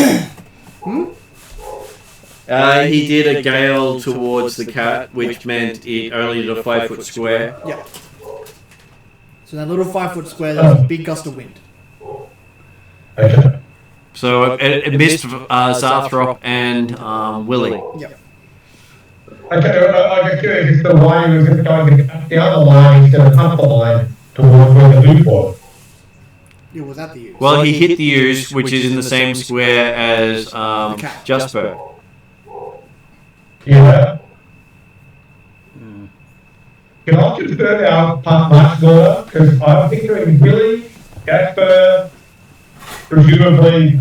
He did a gale towards the cat, which meant it only did a 5-foot square. Yeah. So that little 5-foot square, there's a big gust of wind. Okay. So it missed Zarthrop and Willie. Yep. Okay, I get curious as to why he was just going to cut the other line instead of up the line towards where the loop was. Yeah, was that the use? Well, he hit the use, which is in the same square as Jasper. Yeah. Can I confirm our marching order? Because I'm picturing Willie, Jasper, presumably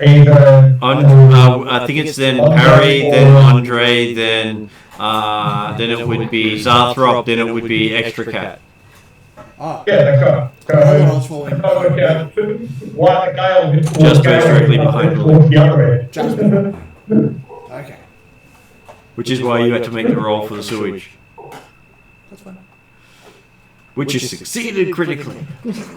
either... I think it's then Parry, then Andre, then it would be Zarthrop, then it would be Extra Cat. Ah. Yeah, that's right. I was following. Why the Gale didn't Just go directly behind towards the other end. Jasper. Okay. Which is why you had to make the roll for the sewage. That's fine. Which is succeeded critically.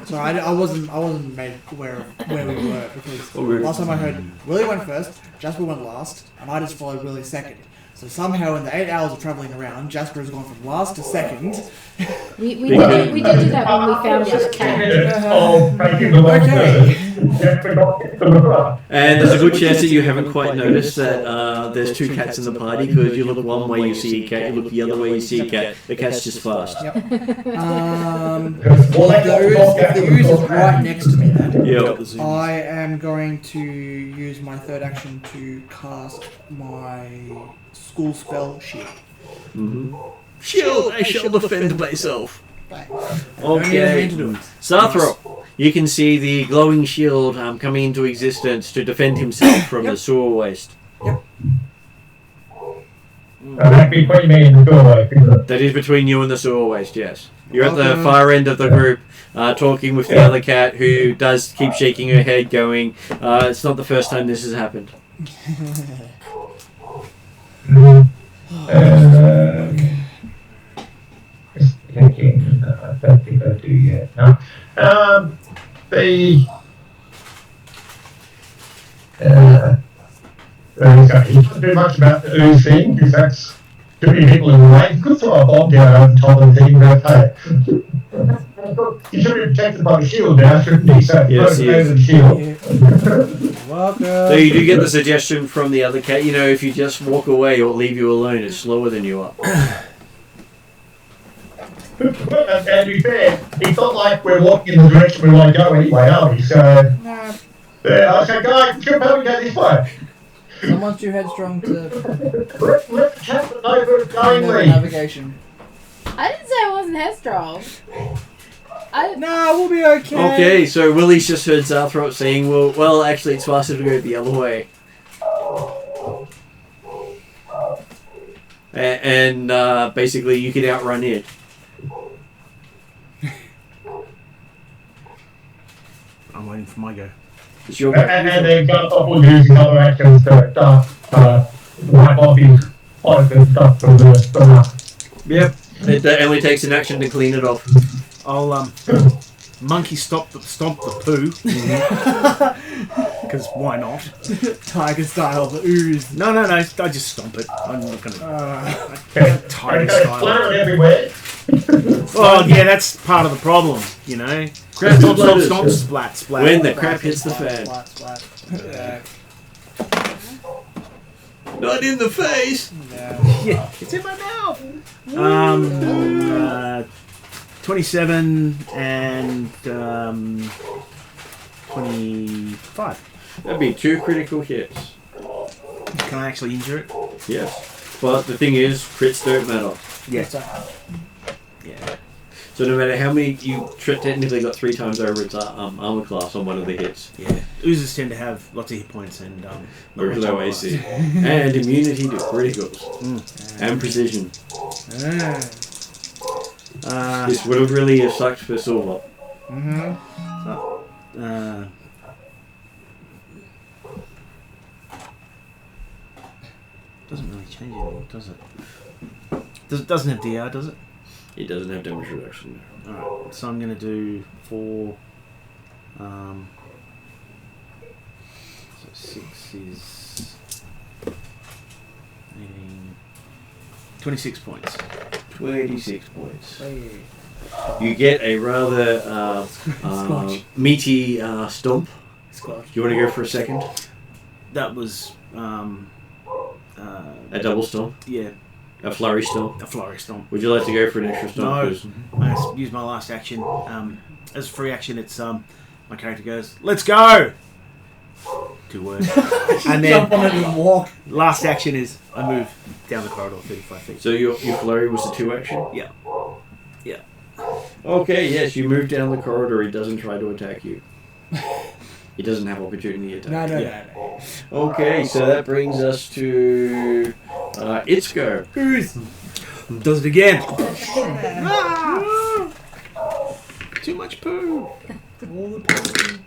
So I wasn't made aware of where we were because last time I heard Willie went first, Jasper went last, and I just followed Willie second. So somehow in the 8 hours of travelling around, Jasper has gone from last to second. We did do that when we found this cat. Oh, breaking the law. And there's a good chance that you haven't quite noticed that there's 2 cats in the party, because you look one way you see a cat, you look the other way you see a cat. The cat's just fast. Yep. If the ooze is right next to me then, Yep. I am going to use my third action to cast my school spell Shield. Mm-hmm. Shield! I shall defend myself. Bang. Okay. Zarthrop, you can see the glowing shield coming into existence to defend himself from the sewer waste. Yep. That between me and the doorway, isn't it? That is between you and the sewer waste, yes. You're at the far end of the group, talking with the other cat who does keep shaking her head, going, it's not the first time this has happened. Just thinking, I don't think I do yet. No. You can't do much about the ooze thing, because that's too many people in the way. You could throw a bomb down over the top of the thing, but hey. He should be protected by the shield now, shouldn't he? So yes, he is. The shield. Welcome. So you do get the suggestion from the other cat, if you just walk away or leave you alone, it's slower than you are. And to be fair, it's not like we're walking in the direction we want to go anyway, are we? So, Nah, I said, guys, come help me go this way. someone's too headstrong to Let the captain know where it's going, know Lee. navigation. I didn't say I wasn't headstrong. No, we'll be okay. Okay, so Willie's just heard Zarthrop saying, well, actually, it's faster to go the other way. And basically, you can outrun it. I'm waiting for my go. It's your And then Garthop using other actions to wipe off his pipe and stuff from the Yep, it only takes an action to clean it off. I'll monkey stomp the poo. Because why not? Tiger style, the ooze. No. I just stomp it. I'm not gonna. Tiger and style. splatter it everywhere. Oh yeah, that's part of the problem. Crap Stomp, splatters. stomp, splat, splat. When the crap hits the fan. Splat. Not in the face! Yeah, it's in my mouth. 27 and 25. That'd be 2 critical hits. Can I actually injure it? Yes. But the thing is, crits don't matter. Yes. Yeah. So no matter how many, you technically got 3 times over its armor class on one of the hits. Yeah. Oozes tend to have lots of hit points and Very low AC. And immunity to criticals. And precision. This would have really sucked for Silver. Doesn't really change anything, does it? Doesn't have DR, does it? It doesn't have damage reduction. Alright, so I'm going to do 4. So 6 is 18, 26 points. 26 points. You get a rather meaty stomp. Do you want to go for a second? That was A double stomp? yeah, A flurry stomp? a flurry stomp. Would you like to go for an extra stomp? No, 'Cause- I use my last action. As a free action, it's my character goes, "Let's go." 2 words, and Jump then on it and walk. last action is I move down the corridor 35 feet. So your flurry was a 2 action? Yeah. Okay, yes, you move down the corridor. He doesn't try to attack you. He doesn't have opportunity attack. No. Okay, so that brings us to its go. Ooze. Does it again. Too much poo. All the poo.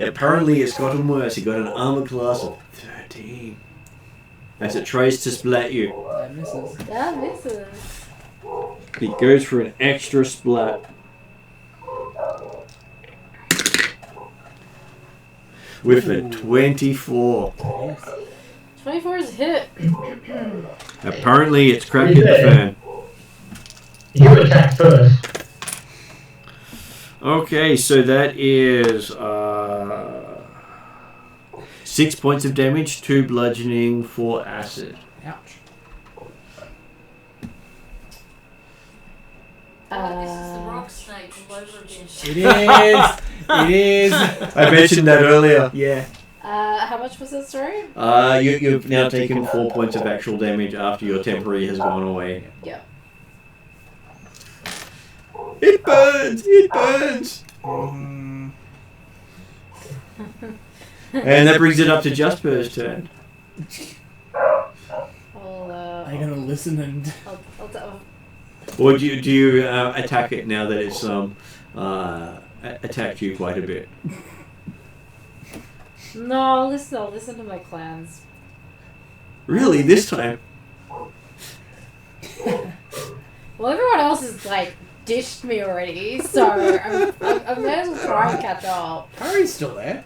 Apparently it's gotten worse. He got an armor class of 13. As it tries to splat you. That misses. That misses. It goes for an extra splat. With a 24. Yes. 24 is a hit. Apparently it's crap hit the fan. You attack first. Okay, so that is 6 points of damage, 2 bludgeoning, 4 acid. Ouch. This is the rock snake all over again. It is. It is. I mentioned that earlier. Yeah. How much was it, sorry? You've now taken 4 points of actual damage after your temporary has gone away. Yeah. It burns! It burns! And that brings it up to Jasper's turn. you gonna listen and? Or do you attack it now that it's attacked you quite a bit? No, I'll listen to my clans. Really, this time? Well, everyone else has like dished me already, so I may as well try and catch up. Harry's still there.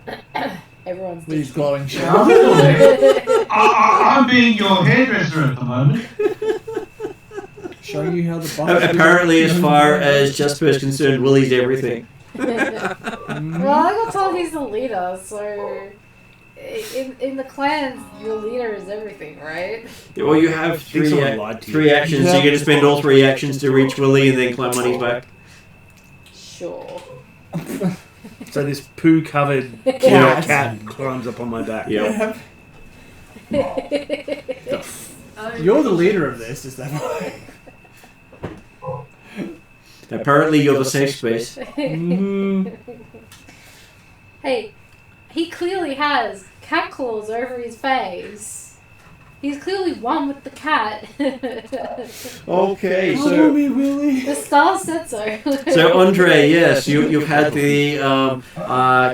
Everyone's With his dished glowing I'm shower. still there. I'm being your hairdresser at the moment. Show you how the box. Apparently, as far as Jasper's concerned, Willie's everything. Well, I got told he's the leader, so in the clans, your leader is everything, right? Well, you have think someone lied to you. three actions. So you're going to spend all 3 actions to reach Willie and then climb on his back. Sure. So this poo-covered cat climbs up on my back. Yeah. You're the leader of this, is that right? Apparently, you're the safe space. Hey, he clearly has cat claws over his face. He's clearly one with the cat. Okay, Follow me, Willie. The star said so. So Andre, yes, you've had the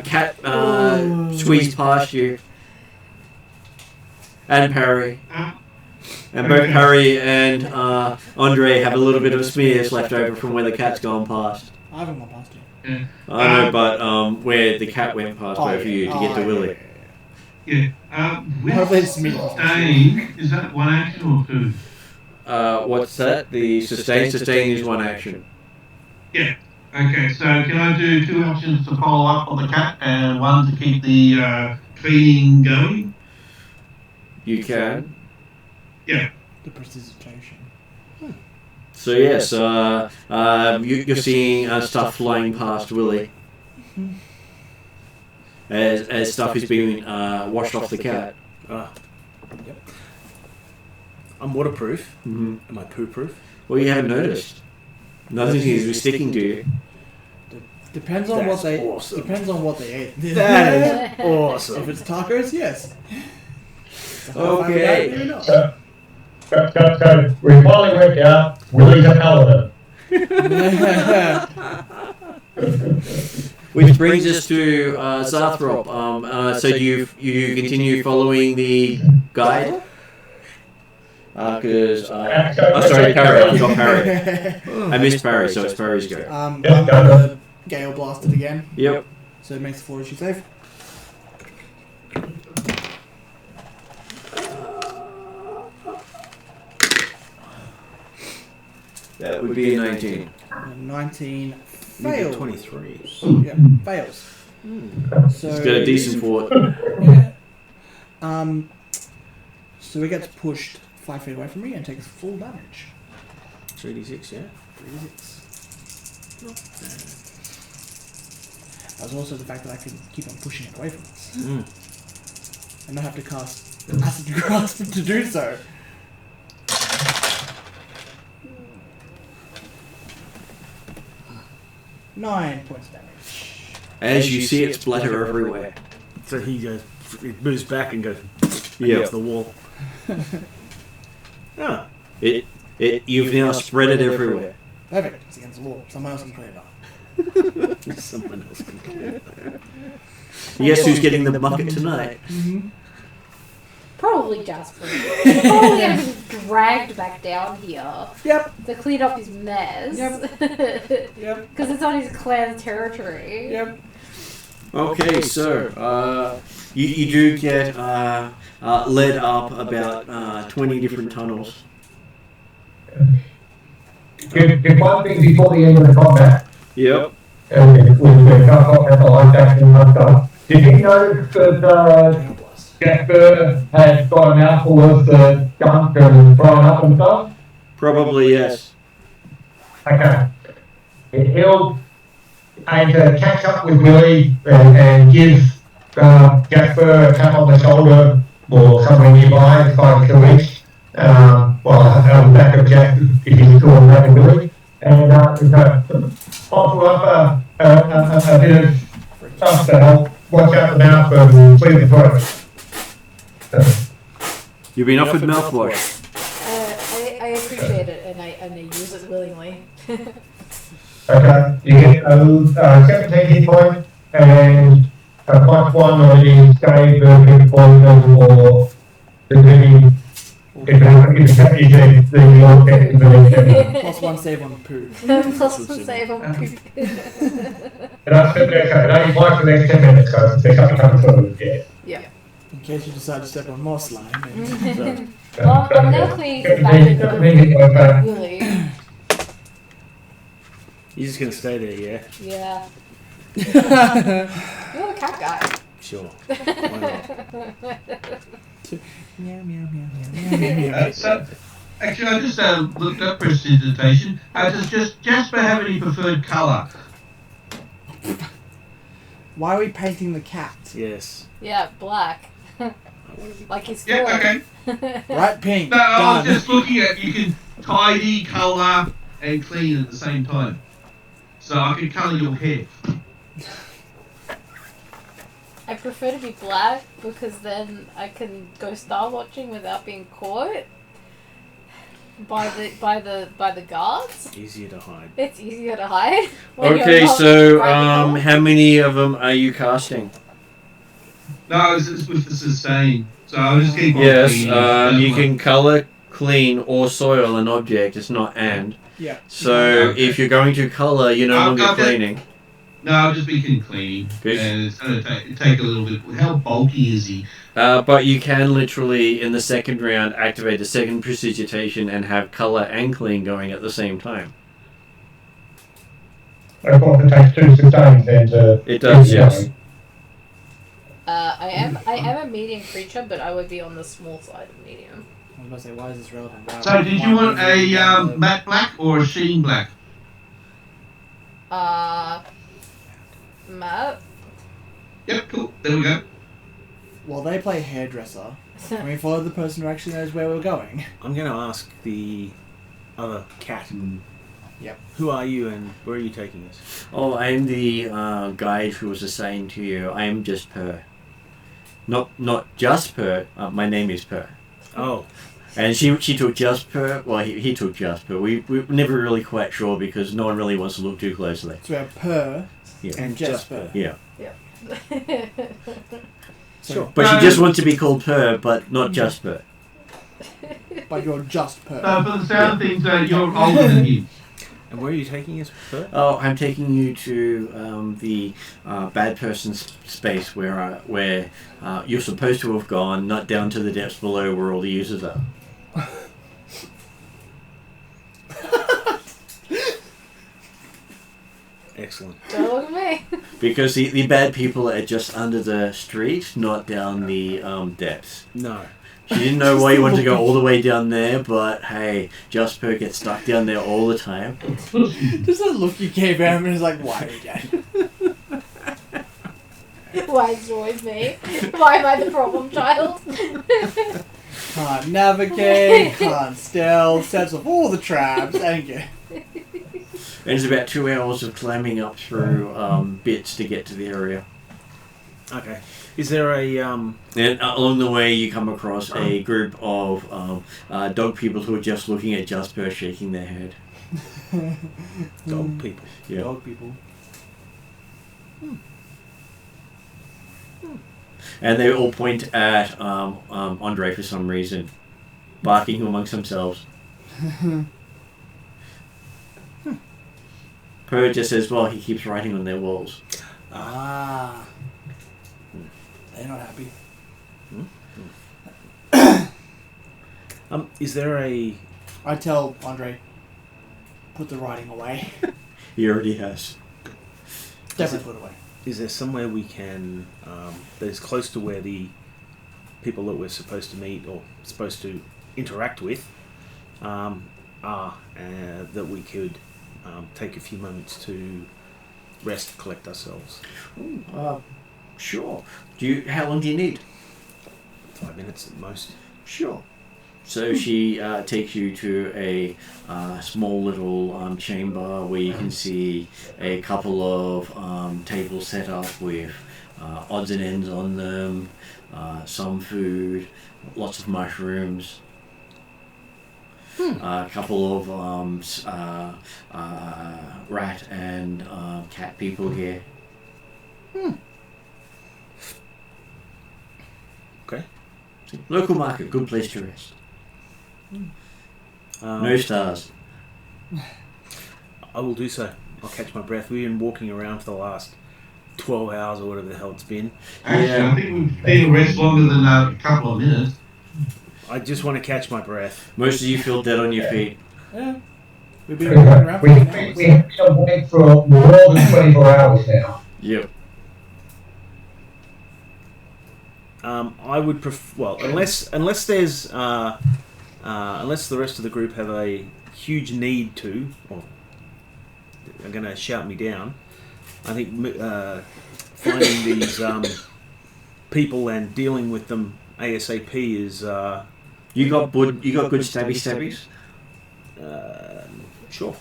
cat squeeze past you, and Parry, and both Parry and Andre have a little bit of smears left over from where the cat's gone past. I haven't gone past you. I know, but where the cat went past both of you to get to Willie. Yeah. Hopefully With it's me. sustain, is that 1 action or 2? What's that? The sustain. Sustain is 1 action. Yeah. Okay, so can I do 2 actions to follow up on the cat and 1 to keep the cleaning going? You can. Yeah. The prestidigitation. So yes, you're seeing stuff flying past Willie. As stuff is being washed off the cat. Yep. I'm waterproof. Mm-hmm. Am I poo-proof? Well, you haven't noticed. Nothing seems to be sticking to you. Depends on That's what they. awesome. Depends on what they ate. That is If awesome. it's tacos, yes. Okay. Maybe not. So we finally worked out Willie's a paladin. Which brings us to Zarthrop. So you continue following the guide? Because sorry, Parry. I forgot Parry. I missed Parry, so it's Parry's go. I'm gonna Gale blast it again. Yep. So it makes the fortitude save. That would be a 19. 19 You fails. did 23. Yeah, fails. So It's got a decent fort. Yeah. So he gets pushed 5 feet away from me and takes full damage. 3d6, yeah? 3d6. There's also the fact that I can keep on pushing it away from us. And not have to cast Acid Grasp to do so. Nine points of damage. As you see it splatter everywhere. So he moves back and goes Yeah. against the wall. Ah. You've now spread it everywhere. Perfect. It's against the wall. Someone else can clear it up. Someone else can clear it. Guess who's getting the bucket tonight? Probably Jasper. He's probably going to be dragged back down here Yep. to clean up his mess. Yep. Yep. Because it's on his clan's territory. Yep. Okay, so you do get led up about 20 different tunnels. If one thing before the end of the combat, Yep. with the cut and the light action and stuff, did you notice that Jasper had got a mouthful of the gunk and thrown up and stuff? Probably yes. Okay. He'll aim to catch up with Willie and give Jasper a tap on the shoulder or somewhere nearby as far as to reach. On the back of Jasper, if he's still on that Willie. And offer up a bit of stuff to help watch out the mouth and clear the throat. You've been offered mouthwash. appreciate it, and I use it willingly. Okay, you get 17 hit points and a +1 on any save hit poison or the +1 save on poo. +1 save on poo. And I said, okay, it only applies for the next 10 minutes, so there's something coming through, yeah. Yeah. In case you decide to step on more slime. And, Well, I'm now cleaning the back of Willy. You're just gonna stay there, yeah? Yeah. You're the cat guy. Sure. Why not? meow, meow, meow, meow, meow, meow. So, actually, I just looked up prestidigitation. Does Jasper have any preferred colour? Why are we painting the cat? Yes. Yeah, black. Like his Yeah, foot. okay. Right, pink. No, I was Done. just looking at you can tidy, colour, and clean at the same time. So I can colour your hair. I prefer to be black because then I can go star watching without being caught by the guards. Easier to hide. It's easier to hide. when Okay, you're not so right how many of them are you casting? No, it's with the sustain. So I'll just keep on Yes, cleaning. you can color, clean, or soil an object. It's not and. Yeah. So Okay. if you're going to color, you're no longer Okay. cleaning. No, I'll just be cleaning. Good. And it's going to take a little bit. How bulky is he? But you can literally, in the second round, activate the second prestidigitation and have color and clean going at the same time. Of course, it takes 2 sustains then to... It does, yes. I am a medium creature, but I would be on the small side of medium. I was about to say, why is this relevant? Why So did you want a matte black or a sheen black? Matt. Yep, cool. There we go. While they play hairdresser, can we follow the person who actually knows where we're going? I'm gonna ask the other cat. Yep. Who are you and where are you taking us? Oh, I'm the guide who was assigned to you. I am just Per. Not just Per. My name is Per. Oh, And she took Jasper. Well, he took Jasper. We're never really quite sure because no one really wants to look too closely. So we have Per Yeah. and Jesper. Yeah. So, Sure. But she just wants to be called Per, but not Jasper. But you're just Per. So for the sound of things, you're older than him. and where are you taking us first? Oh, I'm taking you to the bad person's space where you're supposed to have gone, not down to the depths below where all the users are. Excellent. Don't look at me. Because the bad people are just under the street, not down the depths. No. She didn't know why you wanted to go all the way down there, but hey, Jasper gets stuck down there all the time. Just that look you gave him and it's like, why again? Why is it always me? Why am I the problem child? Can't navigate, can't stealth, sets off all the traps, thank you. And it's about 2 hours of climbing up through bits to get to the area. Okay. Is there a And along the way, you come across a group of dog people who are just looking at Jasper shaking their head. dog people? Yeah. Dog people. And they all point at Andre for some reason, barking amongst themselves. Per just says, well, he keeps writing on their walls. Ah. They're not happy. Is there a I tell Andre, put the writing away. He already has. Definitely put it away. Is there somewhere we can that is close to where the people that we're supposed to meet or supposed to interact with are that we could take a few moments to rest, collect ourselves? Sure. How long do you need? 5 minutes at most. Sure. So she takes you to a small little chamber where you can see a couple of tables set up with odds and ends on them, some food, lots of mushrooms. a couple of rat and cat people here. Okay. Local market, good place to rest. No stars. I will do so. I'll catch my breath. We've been walking around for the last 12 hours or whatever the hell it's been. Actually, Yeah. I think we've been rest longer than a couple of minutes. I just want to catch my breath. Most of you feel dead on your feet. Yeah. We've been walking around for 10 hours. We have been awake for more than 24 hours now. Yep. I would prefer... Well, unless there's... unless the rest of the group have a huge need to, or are going to shout me down, I think finding these people and dealing with them ASAP is... You got good stabbies? Sure.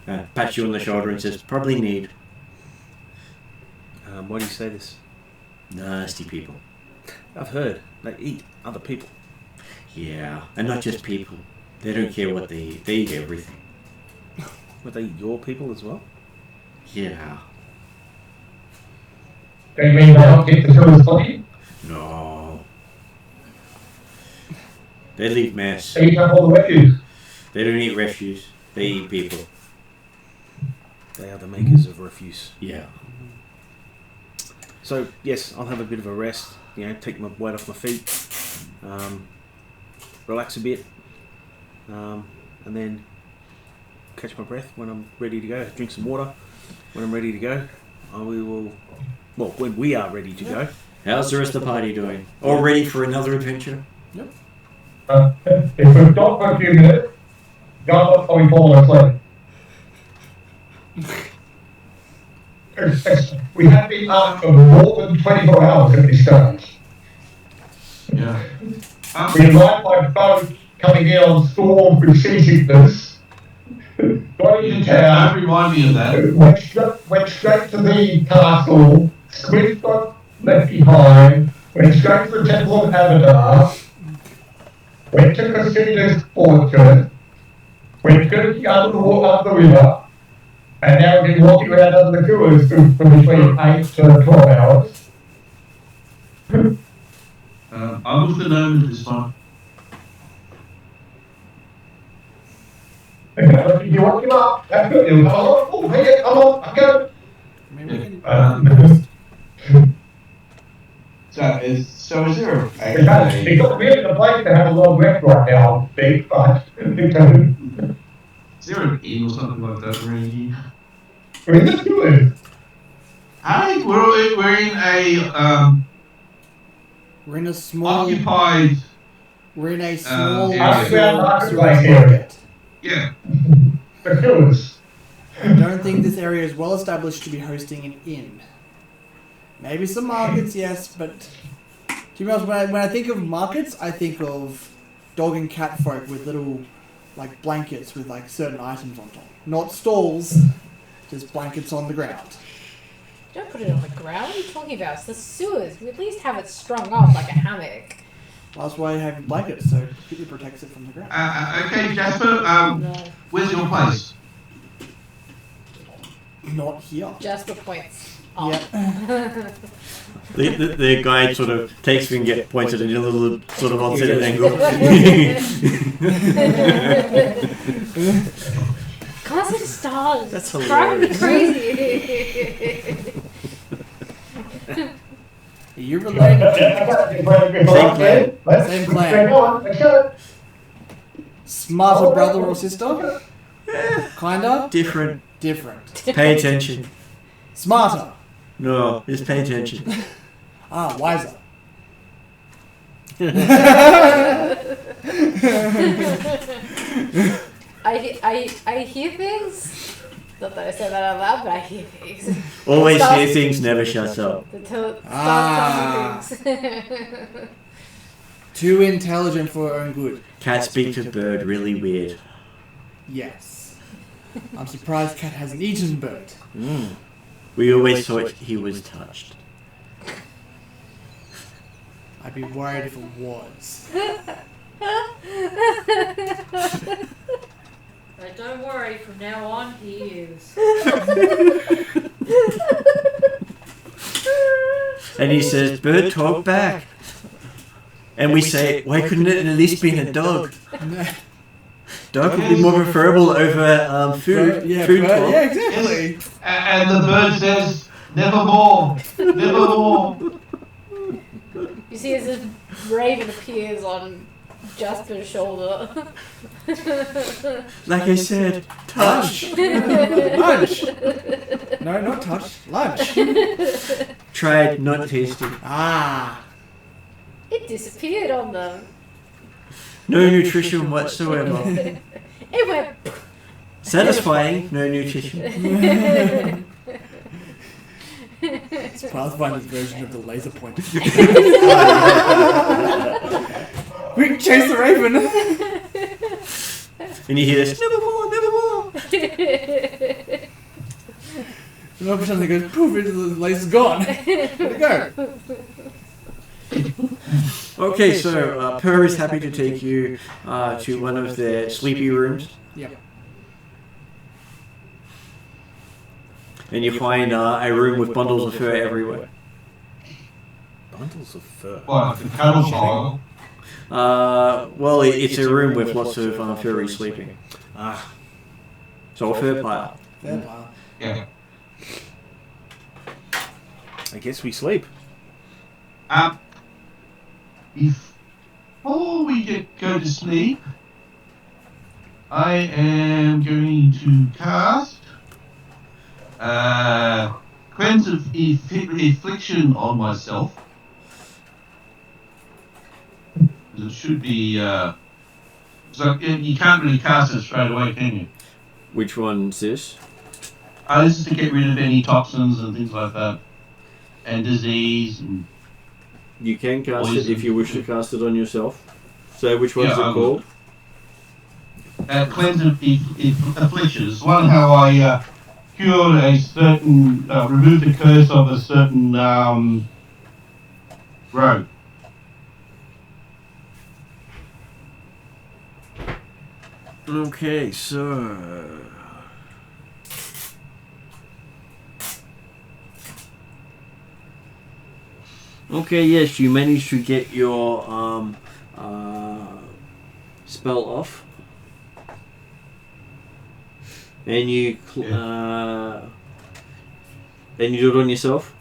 Pats you on the shoulder and says, probably need. Why do you say this? Nasty people. I've heard they eat other people. Yeah, and not just people. They don't care what they eat. They eat everything. But they eat your people as well? Yeah. Do you mean they don't get the killer's body? No. They leave mess. They eat up all the refuse. They don't eat refuse. They eat people. They are the makers of refuse. Yeah. So, yes, I'll have a bit of a rest, take my weight off my feet, relax a bit, and then catch my breath when I'm ready to go, drink some water. When I'm ready to go, when we are ready to go. How's the rest of the party doing? All ready for another adventure? Yep. If we've stopped for a few minutes, God will probably fall asleep. We have been up for more than 24 hours at this stage. Yeah. We arrived by boat coming in on storm with seasickness. Got into Don't town, remind me of that. went straight to the castle. Swift got left behind. Went straight to the Temple of Abadar. Went to Cassini's fortress. Went to the other river. And now we've been walking around under the coolers for between 8 to 12 hours. I'm with the gnome this time. You want him up? That's good. Come on. Oh, hey, come on. I'm going. Maybe we can... So is there It's not really the place to have a long rest right now, Steve, but is there an inn or something like that around here? we're in the coolers. Hey, we're in a We're in a small... occupied. We're in a small... Underground marketplace market. area. Yeah. The coolers. I don't think this area is well established to be hosting an inn. Maybe some markets, yes, but to be honest, when I think of markets, I think of dog and cat folk with little blankets with certain items on top. Not stalls, just blankets on the ground. Don't put it on the ground. What are you talking about? It's the sewers. We at least have it strung up like a hammock. That's why you have blankets, so it protects it from the ground. Okay, Jasper. No. Where's your place? Not here. Jasper points. Oh. Yep. The guide sort of takes me and get pointed at a little sort of opposite angle. Constant stars. That's driving me hilarious. crazy. Are you related to Same clan. Smarter brother or sister? Kinda? Different. Different. Pay attention. Smarter. No, just pay attention. Wiser. I hear things. Not that I say that out loud, but I hear things. Always hear things, never shuts up. Things. Too intelligent for her own good. Cat speaks to bird really weird. Yes. I'm surprised Cat hasn't eaten bird. We always thought he was touched. I'd be worried if it was. But don't worry, from now on, he is. And he says, "Bird, talk back." And we say, "Why couldn't it at least been a dog? Dog would be more preferable over food. Yeah, food bird, talk." yeah, exactly. And the bird says, "Nevermore, nevermore." You see as this raven appears on Jasper's shoulder. Like I said, touch. Lunch. No, not touch. Lunch. Tried, not tasty. Ah. It disappeared on them. No nutrition whatsoever. It went. Satisfying, no nutrition. It's Pathfinder's version of the laser pointer. Quick, chase the raven. And you hear this, "Nevermore, nevermore." And all of a sudden it goes poof, and the laser's gone. Where'd it go? Okay, so Per is happy to take you to one of their sleepy rooms. Yep. And you find a room with bundles of fur everywhere. Bundles of fur. What, the cuddle pile? Well, it's a room with lots of furries sleeping. Ah. So a fur pile. Fair pile. Yeah. I guess we sleep. Before we go to sleep, I am going to cast Cleanse of Affliction on myself. It should be. So you can't really cast it straight away, can you? Which one's this? This is to get rid of any toxins and things like that, and disease. And You can cast poison. it if you wish to cast it on yourself. So which one's it called? Cleanse of Affliction. It's one how I cured a certain, removed the curse of a certain rogue. Okay, so... Okay, yes, you managed to get your spell off. And you do it on yourself?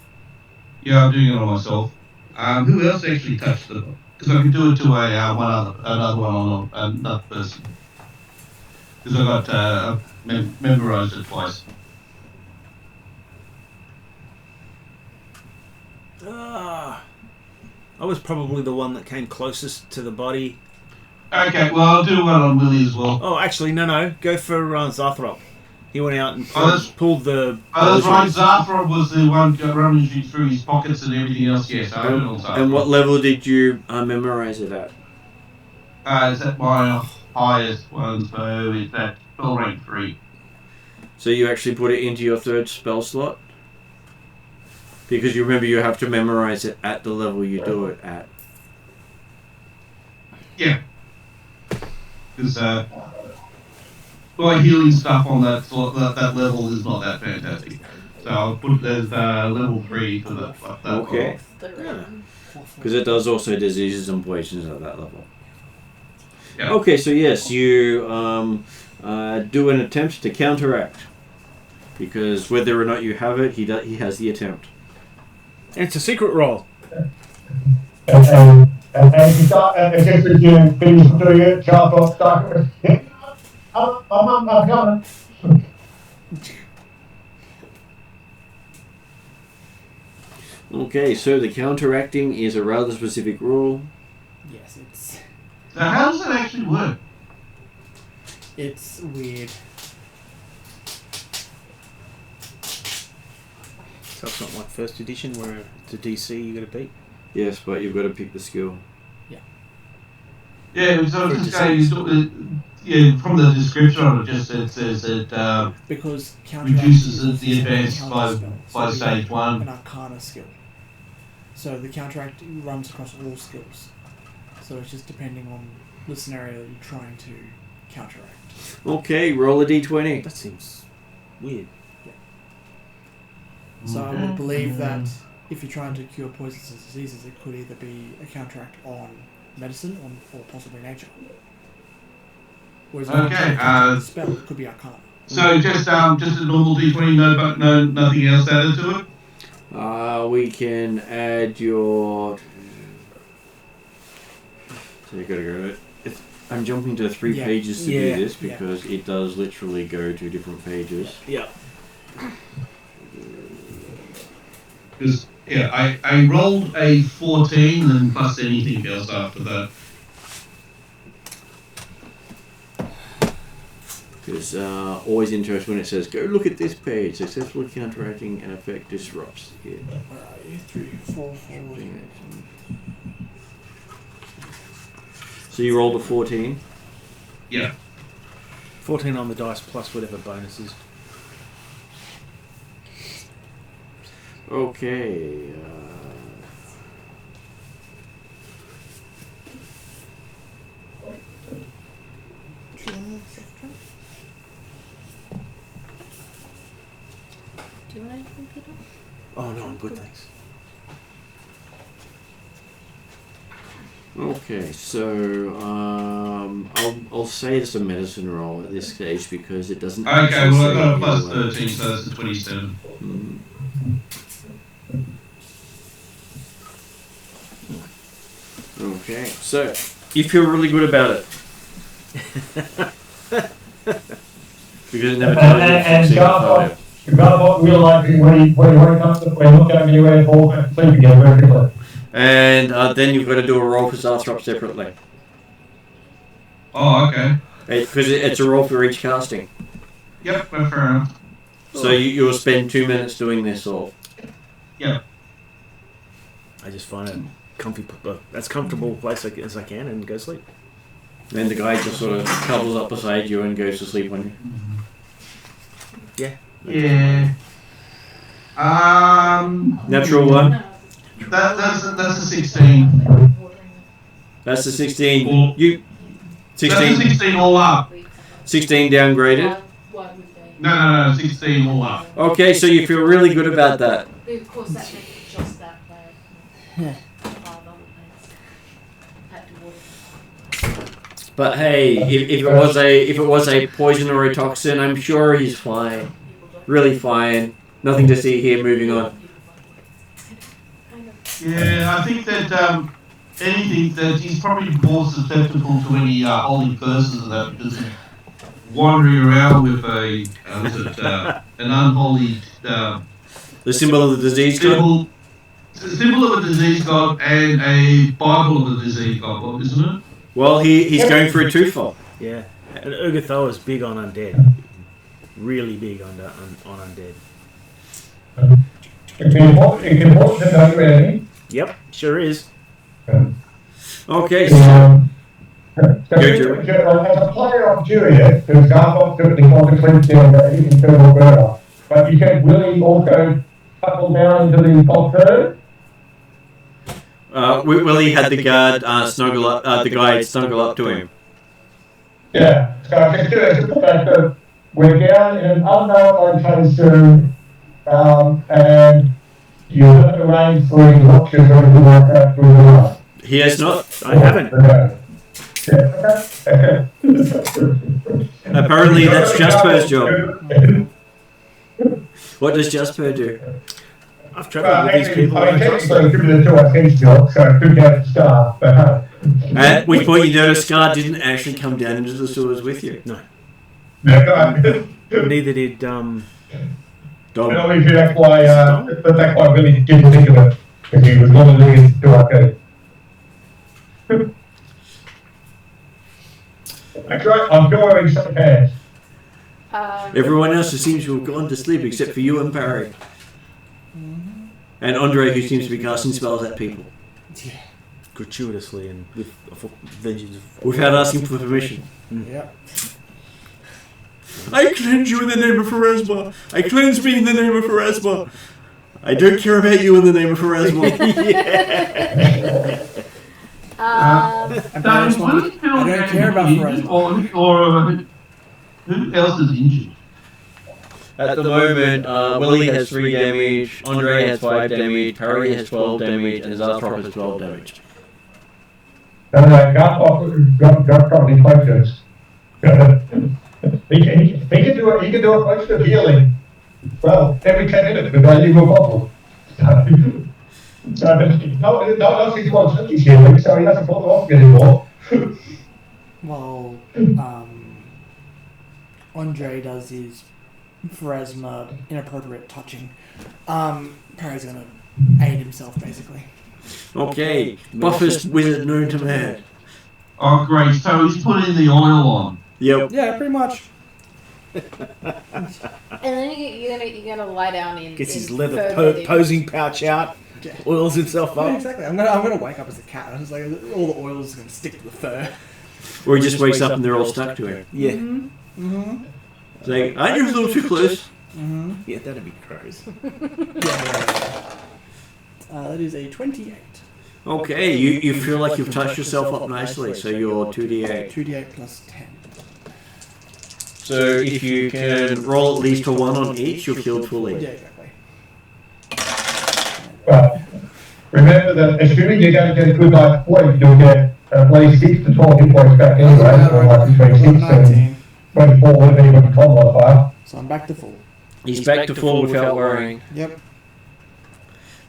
Yeah, I'm doing it on myself. Who else actually touched it? Because I could do it to another one on another person. Because I got memorized it twice. I was probably the one that came closest to the body. Okay, well I'll do one on Willie as well. Oh, actually, no. Go for Zarthrop. He went out and pulled the... Oh, that's right. Zarthrop was the one rummaging through his pockets and everything else. Yes, I did also. And what level did you memorize it at? It's at my highest one, so it's at spell rank 3. So you actually put it into your third spell slot? Because you remember you have to memorize it at the level you do it at. Yeah. Because my healing stuff on that level is not that fantastic. So I'll put it as level 3 for that. Okay. Because it does also diseases and poisons at that level. Yeah. Okay, so yes, you do an attempt to counteract. Because whether or not you have it, he has the attempt. And it's a secret roll. And if you finish doing it, chop off Darkness. I'm coming. Okay, so the counteracting is a rather specific rule. Yes, it's So how does it actually work? weird. So it's not like first edition where it's a DC you got to beat. Yes, but you've got to pick the skill. Yeah, so it's just from the description of it, just says that Because reduces the advance by stage 1. An Arcana skill. So the counteract runs across all skills. So it's just depending on the scenario that you're trying to counteract. Okay, roll a d20. That seems weird. So I would believe that if you're trying to cure poisons and diseases, it could either be a counteract on medicine or possibly nature. Whereas if you're trying to counteract a spell, it could be arcana. So just a normal d20, no nothing else added to it. We can add your. So you gotta go. I'm jumping to 3 pages to do this because it does literally go to different pages. Yeah. Because I rolled a 14 and plus anything else after that. Because always interesting when it says, go look at this page, successfully counteracting an effect disrupts. Yeah. Where are you? 3, 4, 4. So you rolled a 14? Yeah. 14 on the dice plus whatever bonuses. Okay. Do you want anything, Peter? Oh no, I'm good, thanks. Okay, so I'll say it's a medicine roll at this stage because it doesn't. Okay, well I got a plus 13, so that's a 27. Okay, so you feel really good about it because it never And Garbo realizing when he wakes up, when he looks over you and falls back to sleep again very quickly. And then you've got to do a roll for Zarthrop separately. Oh, okay. Because it's a roll for each casting. Yep, well, fair enough. So you'll spend 2 minutes doing this all. Yep. I just find a comfy, as comfortable place as I can and go sleep. And the guy just sort of cuddles up beside you and goes to sleep on you. Yeah. Yeah. Natural one. That's a 16. That's the 16. Well, You. That's a 16. 16 all up. 16 downgraded. No, 16 all up. Okay, so you feel really good about that. Of course, that makes it just that bad. But hey, if it was a poison or a toxin, I'm sure he's fine. Really fine. Nothing to see here. Moving on. Yeah, I think that anything that he's probably more susceptible to any holy curses and that because he's wandering around with an unholy The symbol of the disease god. symbol of a disease god and a Bible of a disease god, isn't it? Well, he's going for a twofold. Yeah. And Urgathoa is big on undead. Really big on undead. It can hold the value really. Yep, sure is. Okay. So, Jerry. as a player of Juliet, because Garbo typically wants to cleanse down the internal murder, but you can really also couple down into the top third. Willie had the guard snuggle up. The guy snuggle up to him. Yeah, so it's the fact that we're down in an unknown location, and you haven't arranged for any watches or anything like that through the night. He has not. I haven't. Okay. Yeah. Apparently, that's Jasper's job. What does Jasper do? I've travelled with these people. I trust them. Technically, it could be the 2 I think job, so it could go to staff, but At which point you notice Scar didn't actually come down into the sewers with you. No. yeah, go ahead. Neither did Dom. Obviously, that's why I really didn't think of it, because he was not a league to arcade. That's right, I'm going some pants. Everyone else seems to have gone to sleep except for you and Barry. And Andre, who seems to be casting spells at people. Yeah. gratuitously and with vengeance. Without asking for permission. Yeah. I cleanse you in the name of Pharasma. I cleanse me in the name of Pharasma. I don't care about you in the name of Pharasma. And Barry's like, I don't care about Varisia. Or who else is injured? At the moment, Willie has 3 damage, Andre has 5 damage, Harry has 12 damage, and Zarthrop has 12 damage. Got probably potions. He can do a potion of healing. Well, every 10 minutes without you a bottle. No 6 months he's healing, so he doesn't bother off anymore. Well, Andre does his Pharasma inappropriate touching. Perry's gonna aid himself, basically. Okay, buffest wizard known to man. Oh, great. So he's putting the oil on. Yep. Yeah, pretty much. And then you're gonna lie down in. Gets his in leather further posing pouch out, oils himself Yeah, up. exactly. I'm gonna wake up as a cat. It's like all the oil is gonna stick to the fur. Or he just wakes up and they're all stuck to him. Yeah. Mm-hmm. It's like, I knew a little too close. Mm-hmm. Yeah, that'd be gross. Yeah. That is a 28. Okay, you feel like you've touched yourself up nicely, so you're 2d8. 2d8 plus 10. So if you can roll at least a 1 on each, you're healed Yeah, fully. exactly. Well, remember that assuming you're going to get a good night's sleep, you'll get at least 6 to 12 hit points back anyway, or like between 6 and 24 would be with the con modifier. So I'm back to full. He's back to full without worrying. Yep.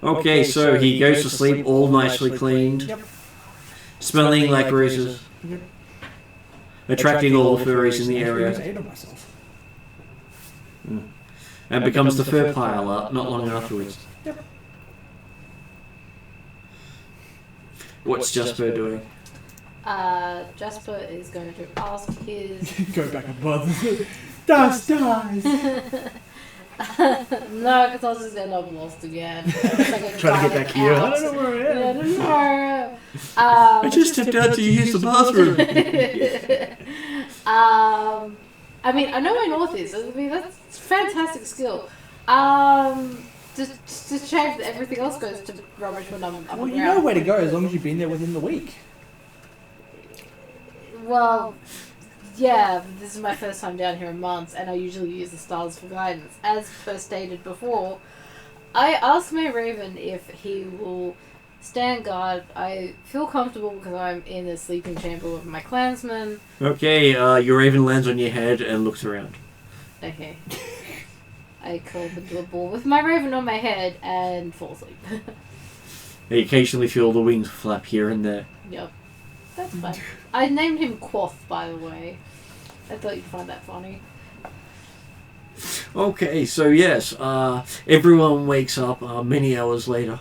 Okay, so he goes to sleep all nicely cleaned, Yep. smelling like roses, Yep. attracting all the furries in the I area, ate on myself. and becomes the fur piler not long afterwards. Yep. What's Jasper doing? Jasper is going to ask his. Go back above. Dice. No, because I was just end up lost again. Trying Trying to get back here. I don't know where I am. Yeah, I don't know. I just stepped out to use the bathroom. I mean, I know where north is. I mean, that's a fantastic skill. Just shame that everything else goes to rubbish when I'm Well, you know where to go as long as you've been there within the week. Well, yeah, this is my first time down here in months, and I usually use the stars for guidance. As first stated before, I asked my raven if he will stand guard. I feel comfortable because I'm in the sleeping chamber with my clansmen. Okay, your raven lands on your head and looks around. Okay. I curl into a ball with my raven on my head and fall asleep. You occasionally feel the wings flap here and there. Yep. That's fine. I named him Quoth, by the way. I thought you'd find that funny. Okay, so yes, everyone wakes up many hours later.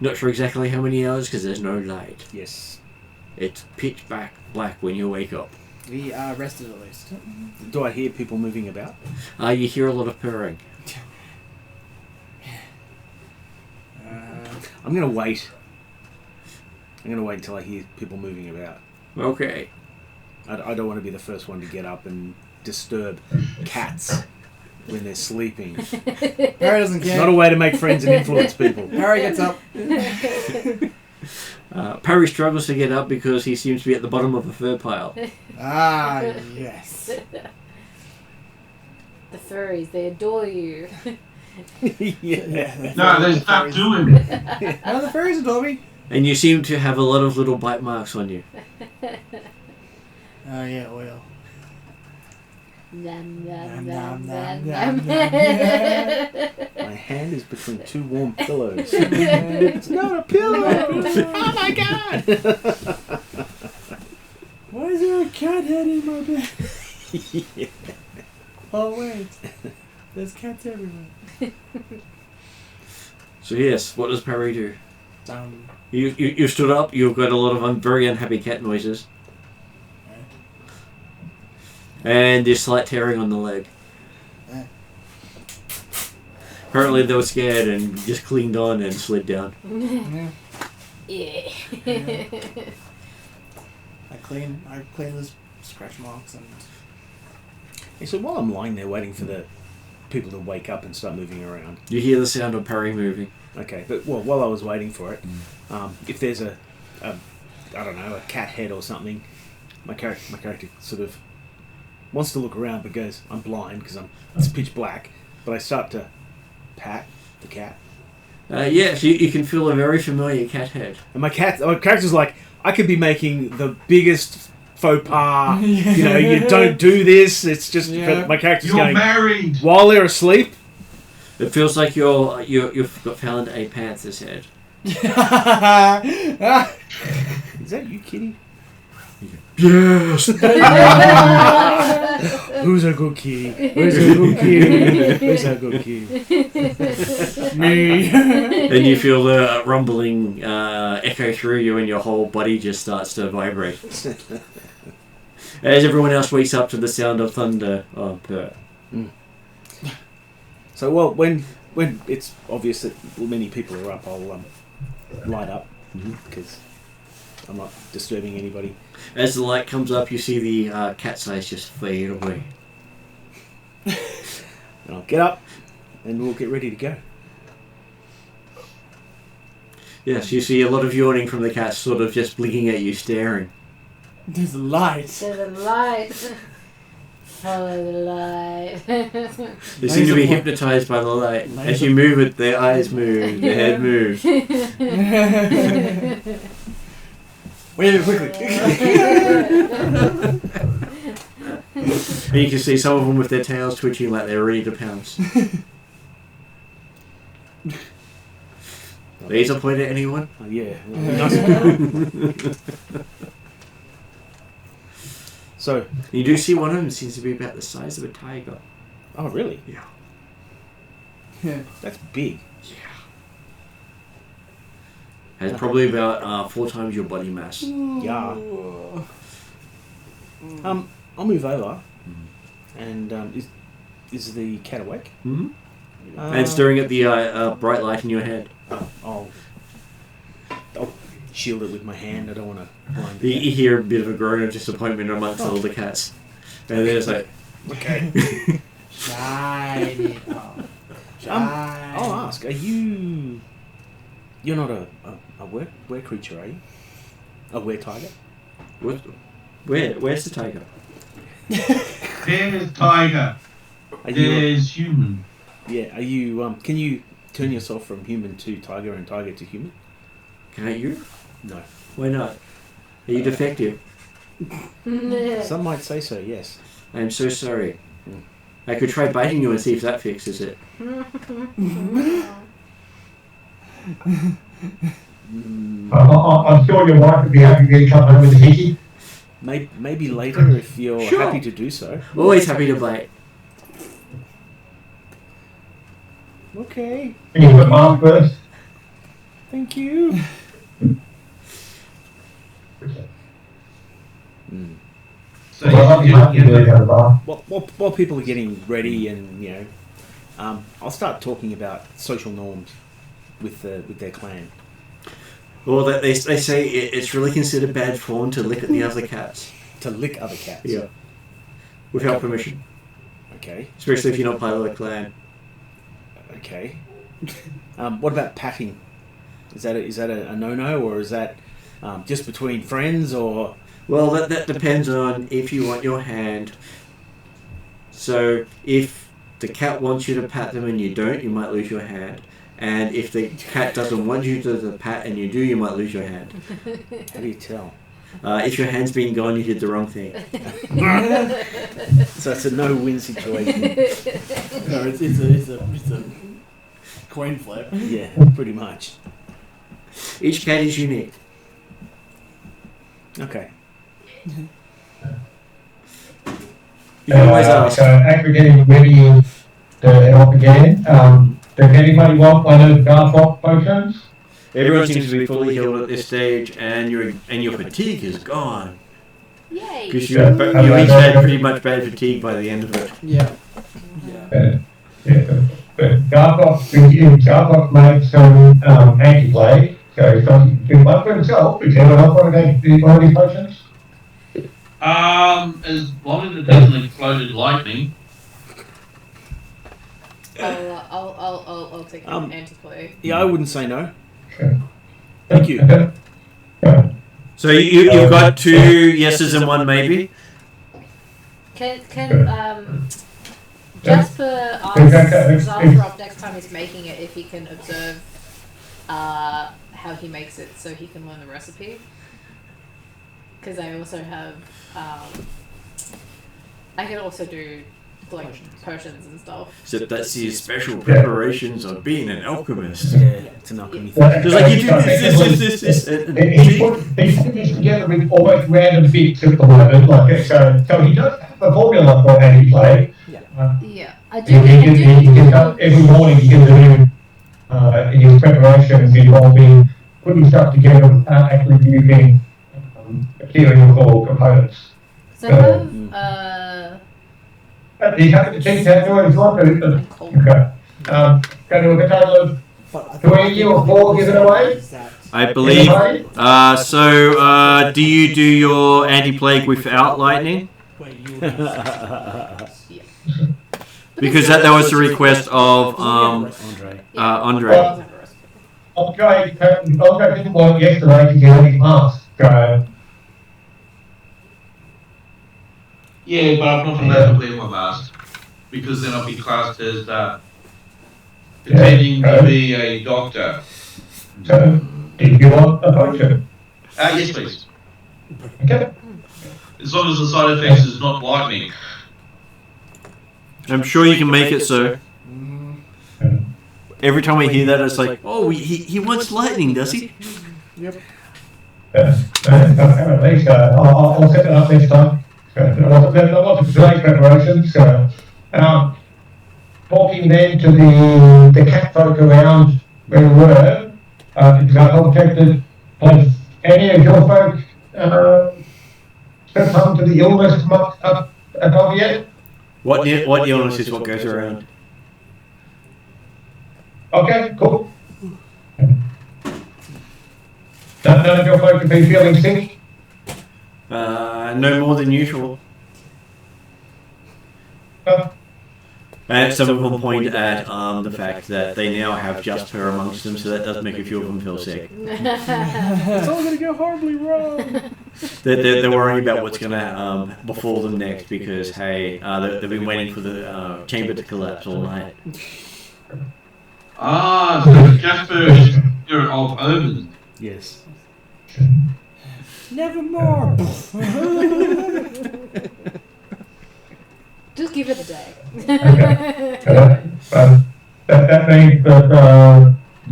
Not sure exactly how many hours because there's no light. Yes. It's pitch black when you wake up. We are rested at least. Do I hear people moving about? You hear a lot of purring. I'm going to wait. I'm going to wait until I hear people moving about. Okay. I don't want to be the first one to get up and disturb cats when they're sleeping. Harry doesn't It's care. not a way to make friends and influence people. Harry gets up. Perry struggles to get up because he seems to be at the bottom of a fur pile. Ah, yes. The furries, they adore you. Yeah. No, they stopped doing it. Oh, the fairies adore me. And you seem to have a lot of little bite marks on you. Oh, yeah, oil. Nom, Nom, nom, nom, nom, nom, nom, nom. My hand is between two warm pillows. It's not a pillow! Oh my god! Why is there a cat head in my bed? Yeah. Oh, wait. There's cats everywhere. So yes, what does Perry do? Um, You stood up, you've got a lot of very unhappy cat noises. And there's slight tearing on the leg. Apparently they were scared and just clinged on and slid down. yeah. Yeah. I clean the scratch marks and... Hey, so while I'm lying there waiting for the people to wake up and start moving around. You hear the sound of Perry moving. Okay, but while I was waiting for it, if there's a I don't know, a cat head or something. My character sort of wants to look around but goes, I'm blind because it's pitch black. But I start to pat the cat. Yes, you can feel a very familiar cat head. And my character's like, I could be making the biggest faux pas. You don't do this. It's just my character's You're going married. while they're asleep. It feels like you've found a panther's head. Is that you, Kitty? Yes. Who's a good kitty? Where's a good kitty? Where's a good kitty? Me. And you feel the rumbling echo through you, and your whole body just starts to vibrate. As everyone else wakes up to the sound of thunder. So, well, when it's obvious that many people are up, I'll light up because I'm not disturbing anybody. As the light comes up, you see the cat's eyes just fade away. And I'll get up and we'll get ready to go. Yes, you see a lot of yawning from the cats, sort of just blinking at you, staring. There's a light. There's a light. Follow the light. They seem to be hypnotized by the light. As you move it, their eyes move, their head moves. Wait, quickly. And you can see some of them with their tails twitching like they're ready to pounce. Laser point at anyone? Oh, yeah. Nice. So You do see one of them seems to be about the size of a tiger. oh, really? Yeah. Yeah. That's big. Has probably about 4 times your body mass. Yeah. I'll move over. And is the cat awake? Mm-hmm. And staring at the bright light in your head. I'll shield it with my hand. I don't want to blind the You cat. hear a bit of a groan of disappointment amongst all the cats. And then it's like, Okay. Shine it up. I'll ask. Are you? You're not a were creature, are you? A were tiger? what? Where's the tiger? There's tiger. Are you? There's human. Yeah. Are you? Can you turn yourself from human to tiger and tiger to human? Can't you? No. Why not? Are you defective? Some might say so. Yes. I'm so sorry. I could try biting you and see if that fixes it. I'm sure your wife would be happy to come home with a hickey. Maybe later if you're Sure. happy to do so. Always happy to bite. Okay. And you put mask first. Thank you. So Well, I'll be happy to you, go to the bar. While people are getting ready and I'll start talking about social norms with their clan. Well, they say it's really considered bad form to lick at the other cats. To lick other cats. Yeah. Without permission. Okay. Especially if you're not part of the clan. Okay. What about patting? Is that a no-no, or is that just between friends, or? Well, that depends on if you want your hand. So, if the cat wants you to pat them and you don't, you might lose your hand. And if the cat doesn't want you to pat and you do, you might lose your hand. How do you tell? If your hand's been gone, you did the wrong thing. So it's a no-win situation. No, it's a coin flip. Yeah, pretty much. Each cat is unique. Okay. You can always ask. So as we're getting ready to head off again, does anybody want one of Garthok potions? Everyone seems to be fully healed at this stage, and your fatigue is gone. Yay! Because you each had pretty much bad fatigue by the end of it. Yeah. But Garthok made some anti-plague, so he's not doing one for himself. Does anyone else want to take one of these potions? as long as it doesn't explode lightning. I'll take an anti-plague. Yeah, I wouldn't say no. Okay. Thank you. Yeah. So you've got 2 yeses and 1 maybe? Can Jasper ask Zarthrop next time he's making it if he can observe how he makes it so he can learn the recipe? Because I also have I can also do like potions and stuff. So that's the special preparations of being an alchemist. Yeah, it's an alchemy thing. Just like you do this. He put these together with almost random bits at the moment. Like so he does have a formula for how he play. Yeah, I do. Every morning he can do his preparations involving putting stuff together without actually using materials or components. So I have He's happy to teach that to his life. Okay. Going to a total of 3 or 4 given away? I believe. So do you do your anti-plague without lightning? Because that was the request of Andre. Andre didn't want yesterday to get his mask. Yeah, but I'm not allowed to wear my mask because then I'll be classed as pretending to be a doctor. So, did you want a potion? Yes, please. Okay. As long as the side effects is not lightning. I'm sure you can make it, sir. Every time I hear that, it's like, oh, he wants lightning, does he? Yep. Apparently, so I'll set it up next time. There wasn't delayed preparations. Talking then to the cat folk around where we were, because I contacted, has any of your folk come to the illness up above yet? What illness is what goes around? Okay, cool. None of your folk have been feeling sick? No more than usual. And some of them point at the fact that they now have Jasper amongst them, so that does make a few of them feel sick. It's all going to go horribly wrong. They're worrying about what's going to befall them next because, hey, they've been waiting for the chamber to collapse all night. So Jasper is spirit of omen. Yes. Nevermore. Just give it a day. That means that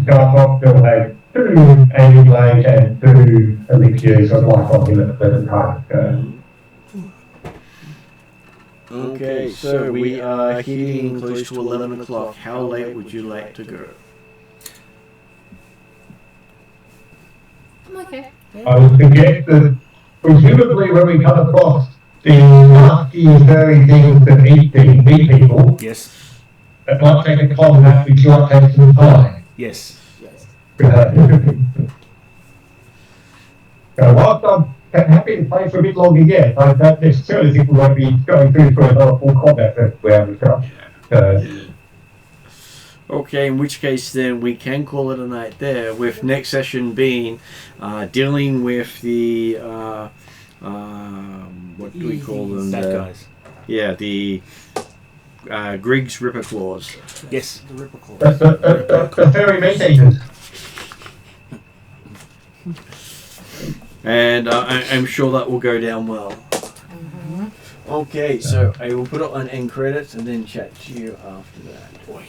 Darkness will have 2 anti-plague and 2 elixirs of life on him at the present time. Okay, so we are hitting close to 11 o'clock. How late would you like to go? I'm okay. I would suggest that presumably when we come across the nasty, furry things that eat people, Yes. it might take a combat which might take some time. Yes. Whilst I'm happy to play for a bit longer yet, I don't necessarily think we won't be going through for another full combat round of stuff. Okay, in which case then we can call it a night there, with next session being dealing with the what do we call them? Bad guys. Yeah, the Griggs Ripper Claws. Yes. The Ripper Claw. The fairy meat eaters. And I'm sure that will go down well. Mm-hmm. Okay, so I will put it on end credits and then chat to you after that. Boy.